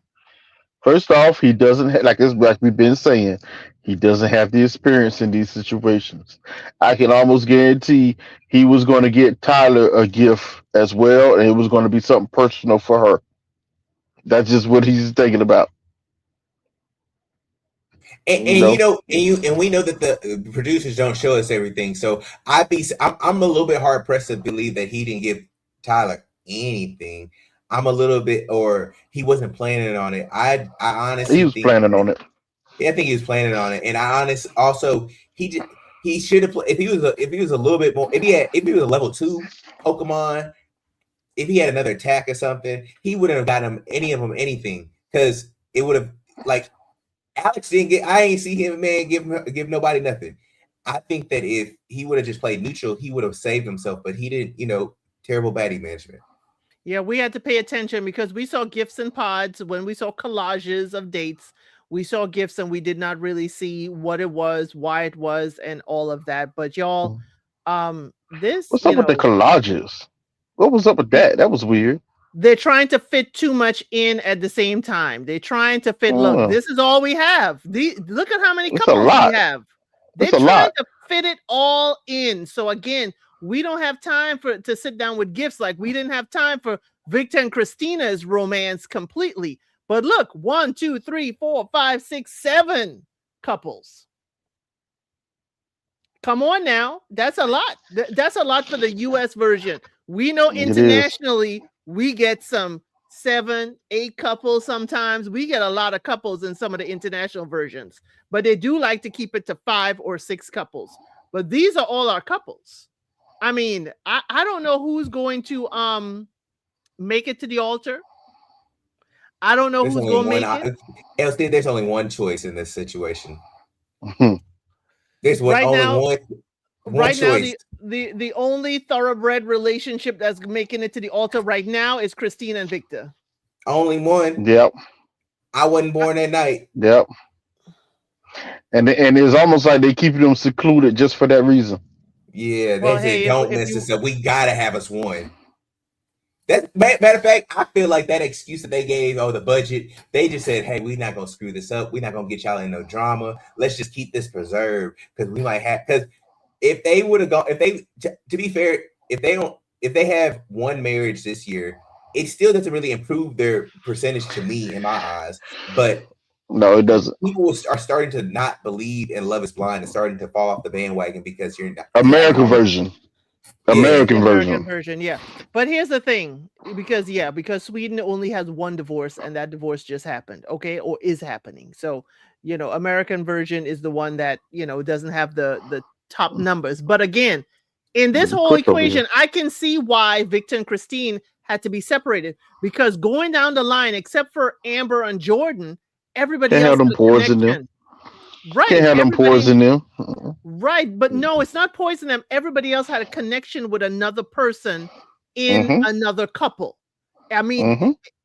First off, he doesn't like we've been saying, he doesn't have the experience in these situations. I can almost guarantee he was going to get Tyler a gift as well, and it was going to be something personal for her. That's just what he's thinking about. You And you know, know, and we know that the producers don't show us everything. So I'm a little bit hard pressed to believe that he didn't give Tyler anything. I'm a little bit, or he wasn't planning on it. I he honestly was think, planning on it. yeah, I think he was planning on it, and also he should have played if he was a little bit more if he was a level 2 Pokemon, if he had another attack or something, he wouldn't have gotten him any of them anything, because it would have, like, Alex didn't get. I ain't see him, man, give nobody nothing. I think that if he would have just played neutral, he would have saved himself. But he didn't. Terrible baddie management. Yeah, we had to pay attention because we saw gifts and pods when we saw collages of dates. We saw gifts and we did not really see what it was, why it was, and all of that. But y'all, this, What's up with the collages? What was up with that? That was weird. they're trying to fit too much in at the same time. They're trying to fit, look, Uh, this is all we have. Look at how many it's a couples we lot. have. They're It's a trying lot. to fit it all in. So again, we don't have time to sit down with gifts, like we didn't have time for Victor and Christina's romance completely. But look, 1, 2, 3, 4, 5, 6, 7 couples. Come on now. That's a lot. That's a lot for the US version. We know It is. internationally we get some 7, 8 couples sometimes. We get a lot of couples in some of the international versions, but they do like to keep it to 5 or 6 couples. But these are all our couples. I mean, I don't know who's going to make it to the altar. I don't know There's who's only going to one. make it. There's only one choice in this situation. Mhm. There's Right only now, one choice. the only thoroughbred relationship that's making it to the altar right now is Christine and Victor. Only one. Yep. I wasn't born that night. Yep. And it's almost like they keep them secluded just for that reason. Yeah, Well, they said hey, don't if miss you us. So we gotta have us one. That matter of fact, I feel like that excuse that they gave, the budget, they just said, "Hey, we're not gonna screw this up. We're not gonna get y'all in no drama. Let's just keep this preserved, because we might have." Because if they would have gone, if they, to be fair, if they have one marriage this year, it still doesn't really improve their percentage to me in my eyes. But No, it doesn't. people are starting to not believe in Love Is Blind and starting to fall off the bandwagon because you're not. yeah, American version. Yeah, the American American version. version, yeah. But here's the thing, because Sweden only has one divorce, and that divorce just happened, okay, or is happening. So American version is the one that doesn't have the top numbers. But again, in this whole Coach over here. equation, I can see why Victor and Christine had to be separated, because going down the line, except for Amber and Jordan, everybody Can't else have them had a pores in them. connection. Right, Can't have them pores in them. right, but no, it's not poison them. Everybody else had a connection with another person in Mm-hmm. another couple. I mean,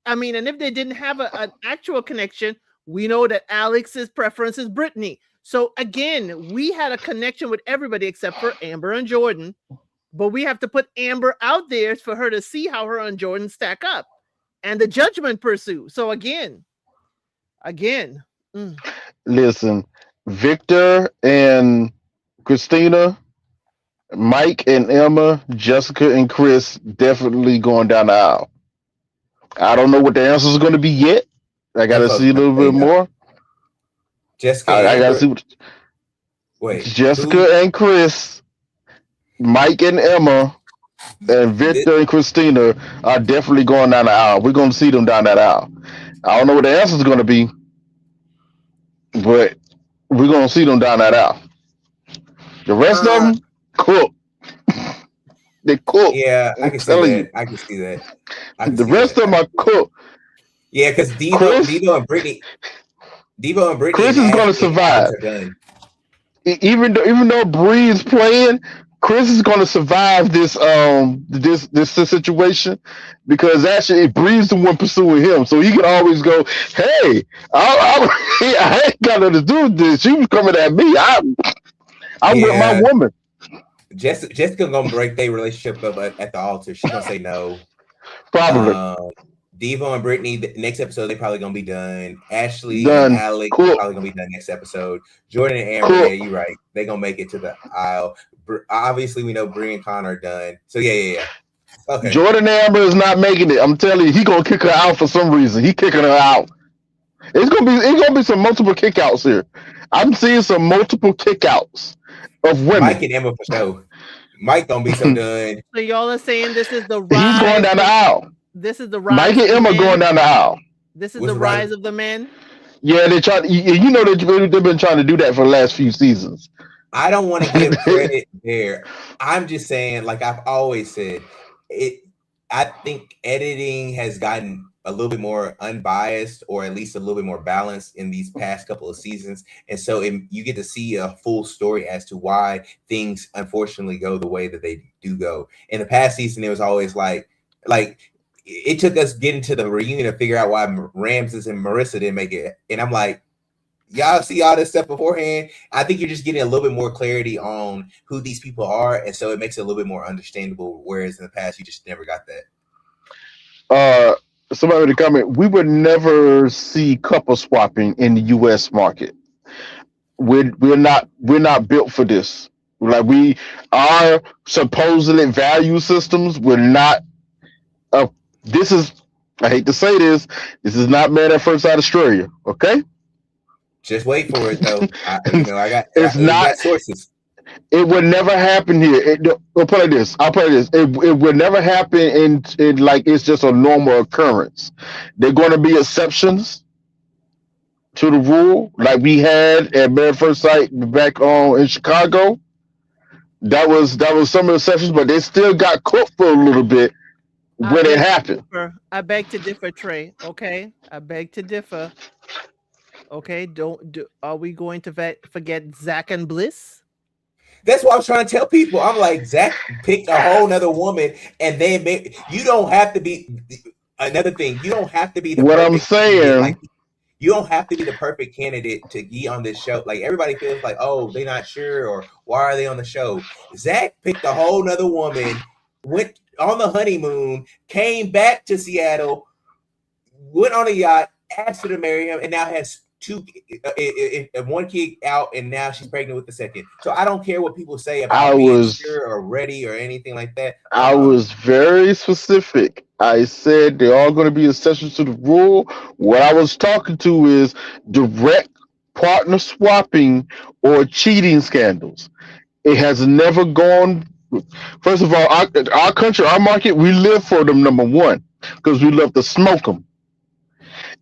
Mm-hmm. and if they didn't have an actual connection, we know that Alex's preference is Brittany. So again, we had a connection with everybody except for Amber and Jordan. But we have to put Amber out there for her to see how her and Jordan stack up, and the judgment pursue. So again. Listen, Victor and Christina, Mike and Emma, Jessica and Chris definitely going down the aisle. I don't know what the answer is going to be yet. I got That's to what I was see a about little to say, bit though. more. Jessica I and got to see what wait, Jessica who? and Chris, Mike and Emma, and This, Victor and Christina are definitely going down the aisle. We're going to see them down that aisle. I don't know what the answer is going to be, but we're going to see them down that aisle. The rest of them, cook. They cook. yeah, I I'm can see telling you. that. I can see that. I can The see rest that. of them are cooked. Yeah, because Devo, Chris, Devo and Brittany Chris and is going to Ashley and Alex survive. are done. Even though Bree is playing, Chris is going to survive this situation because actually Bree's the one pursuing him, so he can always go, "Hey, I ain't got nothing to do with this. She was coming at me. I'm with my Yeah, woman." Jessica gonna break their relationship up at the altar. She gonna say no. Probably Um, Devo and Brittany, the next episode they probably gonna be done. Ashley and done. Alex Cool, probably gonna be done next episode. Jordan and Amber, cool. yeah, you're right. They gonna make it to the aisle. Obviously, we know Brie and Con are done. So yeah. Okay, Jordan Amber is not making it. I'm telling you, he gonna kick her out for some reason. He kicking her out. It's gonna be some multiple kickouts here. I'm seeing some multiple kickouts of Mike women. and Emma for sure. Mike gonna be so done. So y'all are saying this is the He's going rise. down the aisle. This is the Mike rise and of the Emma going men. down the aisle. This is What's the the right? rise of the men. Yeah, they try. They've been trying to do that for the last few seasons. I don't want to give credit there. I'm just saying, like I've always said, it. I think editing has gotten a little bit more unbiased, or at least a little bit more balanced in these past couple of seasons, and so you get to see a full story as to why things unfortunately go the way that they do go. In the past season, it was always like it took us getting to the reunion to figure out why Ramses and Marissa didn't make it, and I'm like, y'all see all this stuff beforehand. I think you're just getting a little bit more clarity on who these people are, and so it makes it a little bit more understandable. Whereas in the past, you just never got that. Somebody in the comment, we would never see couple swapping in the U.S. market. We're not built for this. Like our supposedly value systems. We're not. This is. I hate to say this. This is not man at first sight Australia. Okay. Just wait for it, though. I It's we not. got sources. It would never happen here. I'll put it this. It would never happen in like it's just a normal occurrence. They're going to be exceptions to the rule, like we had at Married First Sight back on in Chicago. That was some of the exceptions, but they still got cooked for a little bit I when it beg to happened. differ. I beg to differ, Trey. Okay, I beg to differ. Okay, don't do. Are we going to forget Zach and Bliss? That's what I'm trying to tell people. I'm like, Zach picked a whole nother woman, and then you don't have to be another thing. You don't have to be the What I'm perfect candidate. Like, saying, you don't have to be the perfect candidate to be on this show. Like, everybody feels like, oh, they're not sure, or why are they on the show? Zach picked a whole nother woman, went on the honeymoon, came back to Seattle, went on a yacht, asked her to marry him, and now has one kid out, and now she's pregnant with the second. So I don't care what people say about being sure or ready or anything like that. I was very specific. I said they're all going to be exceptions to the rule. What I was talking to is direct partner swapping or cheating scandals. It has never gone. First of all, our country, our market, we live for them, number one, because we love to smoke them.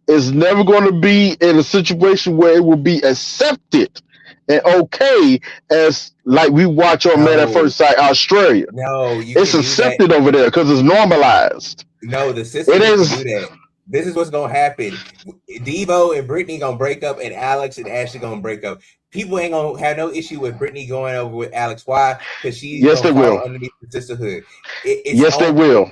It's never going to be in a situation where it will be accepted and okay as like we watch on Man at First Sight Australia. No, it's accepted over there because it's normalized. No, the system doesn't do that. This is what's gonna happen. Devo and Brittany gonna break up, and Alex and Ashley gonna break up. People ain't gonna have no issue with Brittany going over with Alex. Why? Because she's gonna fall underneath the sisterhood. Yes, they will.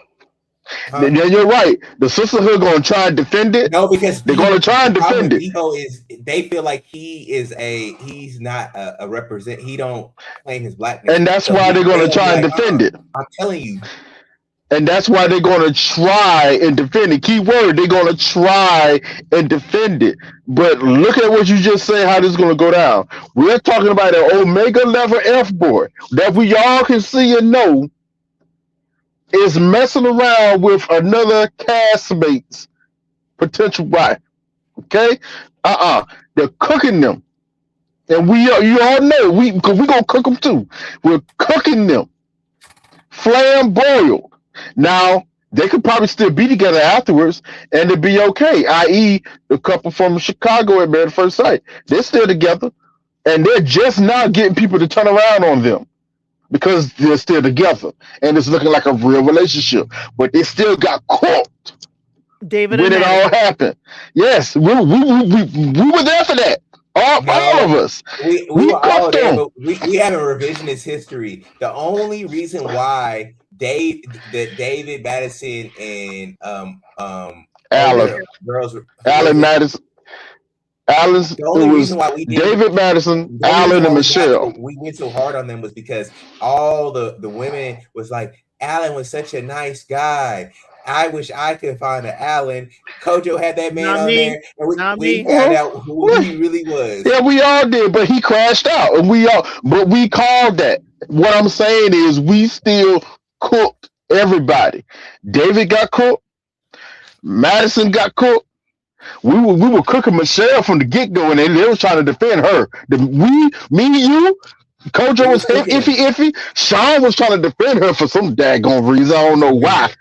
Huh? Yeah, you're right. The sisterhood gonna try and defend it. No, because they're gonna try and defend it. Devo is they feel like he's not a represent. He don't claim his blackness, and that's why they're gonna try and defend it. I'm telling you. And that's why they're going to try and defend it. Key word, they're going to try and defend it. But look at what you just said, how this is going to go down. We're talking about an Omega level F boy that we all can see and know is messing around with another castmate's potential wife. Okay? They're cooking them. And you all know, because we're going to cook them too. We're cooking them. Flamboiled. Now, they could probably still be together afterwards and it'd be okay. I.e., the couple from Chicago at Married at First Sight. They're still together and they're just now getting people to turn around on them because they're still together and it's looking like a real relationship. But they still got caught David when and it all Madison. happened. Yes, we were there for that. All of us. We We were all cooked there, them. but we have a revisionist history. The only reason why David Madison and Alan. girls Alan Madison. Alan's, the it only was reason why we didn't David Madison, the only reason Alan, why and Michelle. we went so hard on them was because all the women was like, Alan was such a nice guy. I wish I could find an Alan. Kojo had that man Not on me. there, and Not we me. found out who he really was. Yeah, we all did, but he crashed out, and but we called that. What I'm saying is, we still cooked everybody. David got cooked. Madison got cooked. We were cooking Michelle from the get go, and they was trying to defend her. Me, and you, Kojo We was was cooking him. iffy. Sean was trying to defend her for some daggone reason. I don't know why.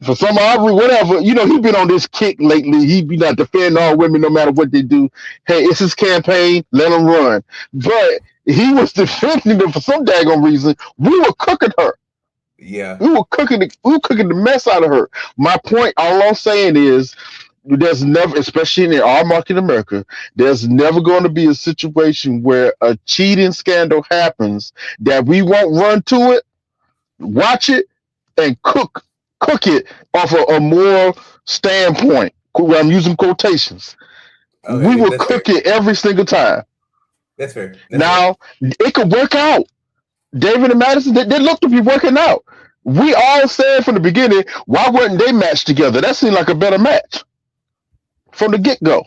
For some odd reason, whatever. You know, he been on this kick lately. He be not defending all women no matter what they do. Hey, it's his campaign. Let him run. But he was defending them for some daggone reason. We were cooking her. Yeah. We were cooking the mess out of her. My point, all I'm saying is, there's never, especially in our market in America, there's never going to be a situation where a cheating scandal happens that we won't run to it, watch it, and cook it off of a moral standpoint. I'm using quotations. Okay, We will that's cook fair. it every single time. That's fair. Now, it could work out. David and Madison, they looked to be working out. We all said from the beginning, why weren't they matched together? That seemed like a better match from the get-go.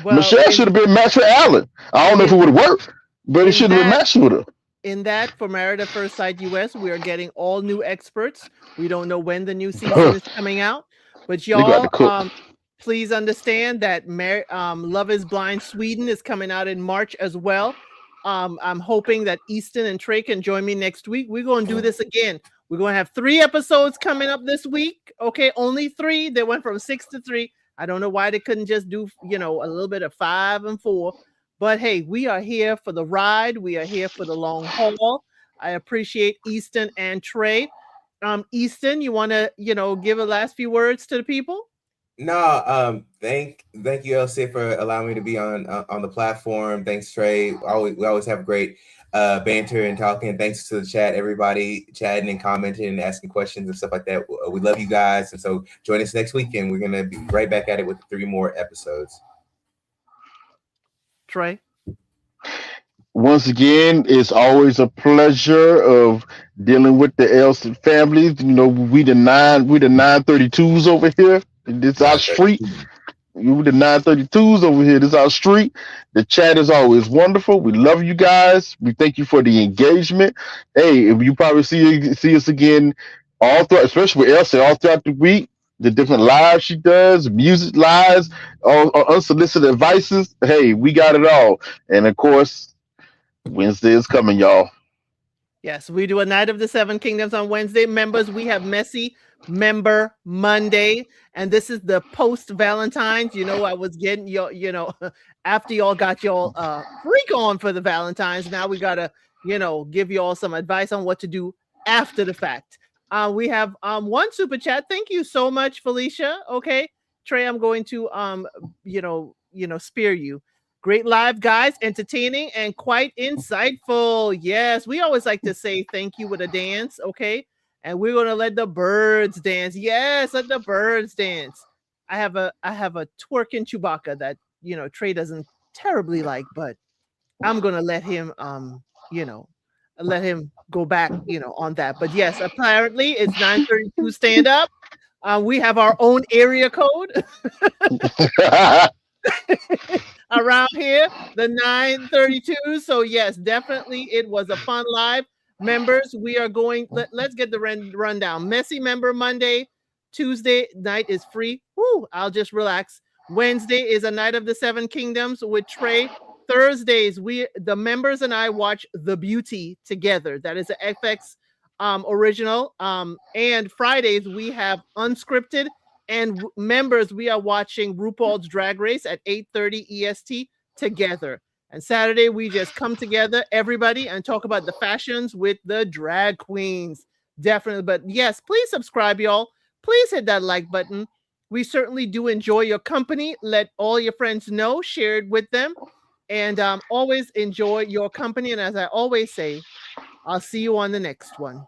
Well, Michelle should have been matched with Alan. I don't know if it would have worked, but it should have been matched with her. In that, for Married at First Sight US, we are getting all new experts. We don't know when the new season is coming out, but y'all, please understand that Love is Blind Sweden is coming out in March as well. I'm hoping that Easton and Trey can join me next week. We're going to do this again. We're going to have 3 episodes coming up this week. Okay, only 3. They went from 6 to 3. I don't know why they couldn't just do, a little bit of 5 and 4. But hey, we are here for the ride. We are here for the long haul. I appreciate Easton and Trey. Easton, you want to, give a last few words to the people? No, thank you, Elsie, for allowing me to be on the platform. Thanks, Trey. We always have great banter and talking. Thanks to the chat, everybody chatting and commenting and asking questions and stuff like that. We love you guys, and so join us next week, and we're gonna be right back at it with 3 more episodes. Trey. Once again, it's always a pleasure of dealing with the Elson families. We the 932s over here. This our street. You the 932s over here. This our street. The chat is always wonderful. We love you guys. We thank you for the engagement. Hey, if you probably see us again all throughout, especially with Elsie, all throughout the week. The different lives she does, music lives, or unsolicited advices. Hey, we got it all. And of course, Wednesday is coming, y'all. Yes, we do a Night of the 7 Kingdoms on Wednesday. Members, we have Messy Member Monday, and this is the post Valentine's. I was getting y'all, after y'all got y'all freak on for the Valentine's. Now we gotta, give y'all some advice on what to do after the fact. We have 1 super chat. Thank you so much, Felicia. Okay, Trey, I'm going to spare you. Great live, guys. Entertaining and quite insightful. Yes, we always like to say thank you with a dance, okay? And we're gonna let the birds dance. Yes, let the birds dance. I have a twerking Chewbacca that Trey doesn't terribly like, but I'm gonna let him let him go back, on that. But yes, apparently it's 9:32 stand up. We have our own area code around here, the 9:32. So yes, definitely it was a fun live. Members, we are going. Let's get the rundown. Messy member Monday, Tuesday night is free. Woo, I'll just relax. Wednesday is a night of the Seven Kingdoms with Trey. Thursdays, the members and I watch The Beauty together. That is an FX original. And Fridays we have unscripted. And members, we are watching RuPaul's Drag Race at 8:30 EST together. And Saturday, we just come together, everybody, and talk about the fashions with the drag queens. Definitely. But yes, please subscribe, y'all. Please hit that like button. We certainly do enjoy your company. Let all your friends know, share it with them. And always enjoy your company. And as I always say, I'll see you on the next one.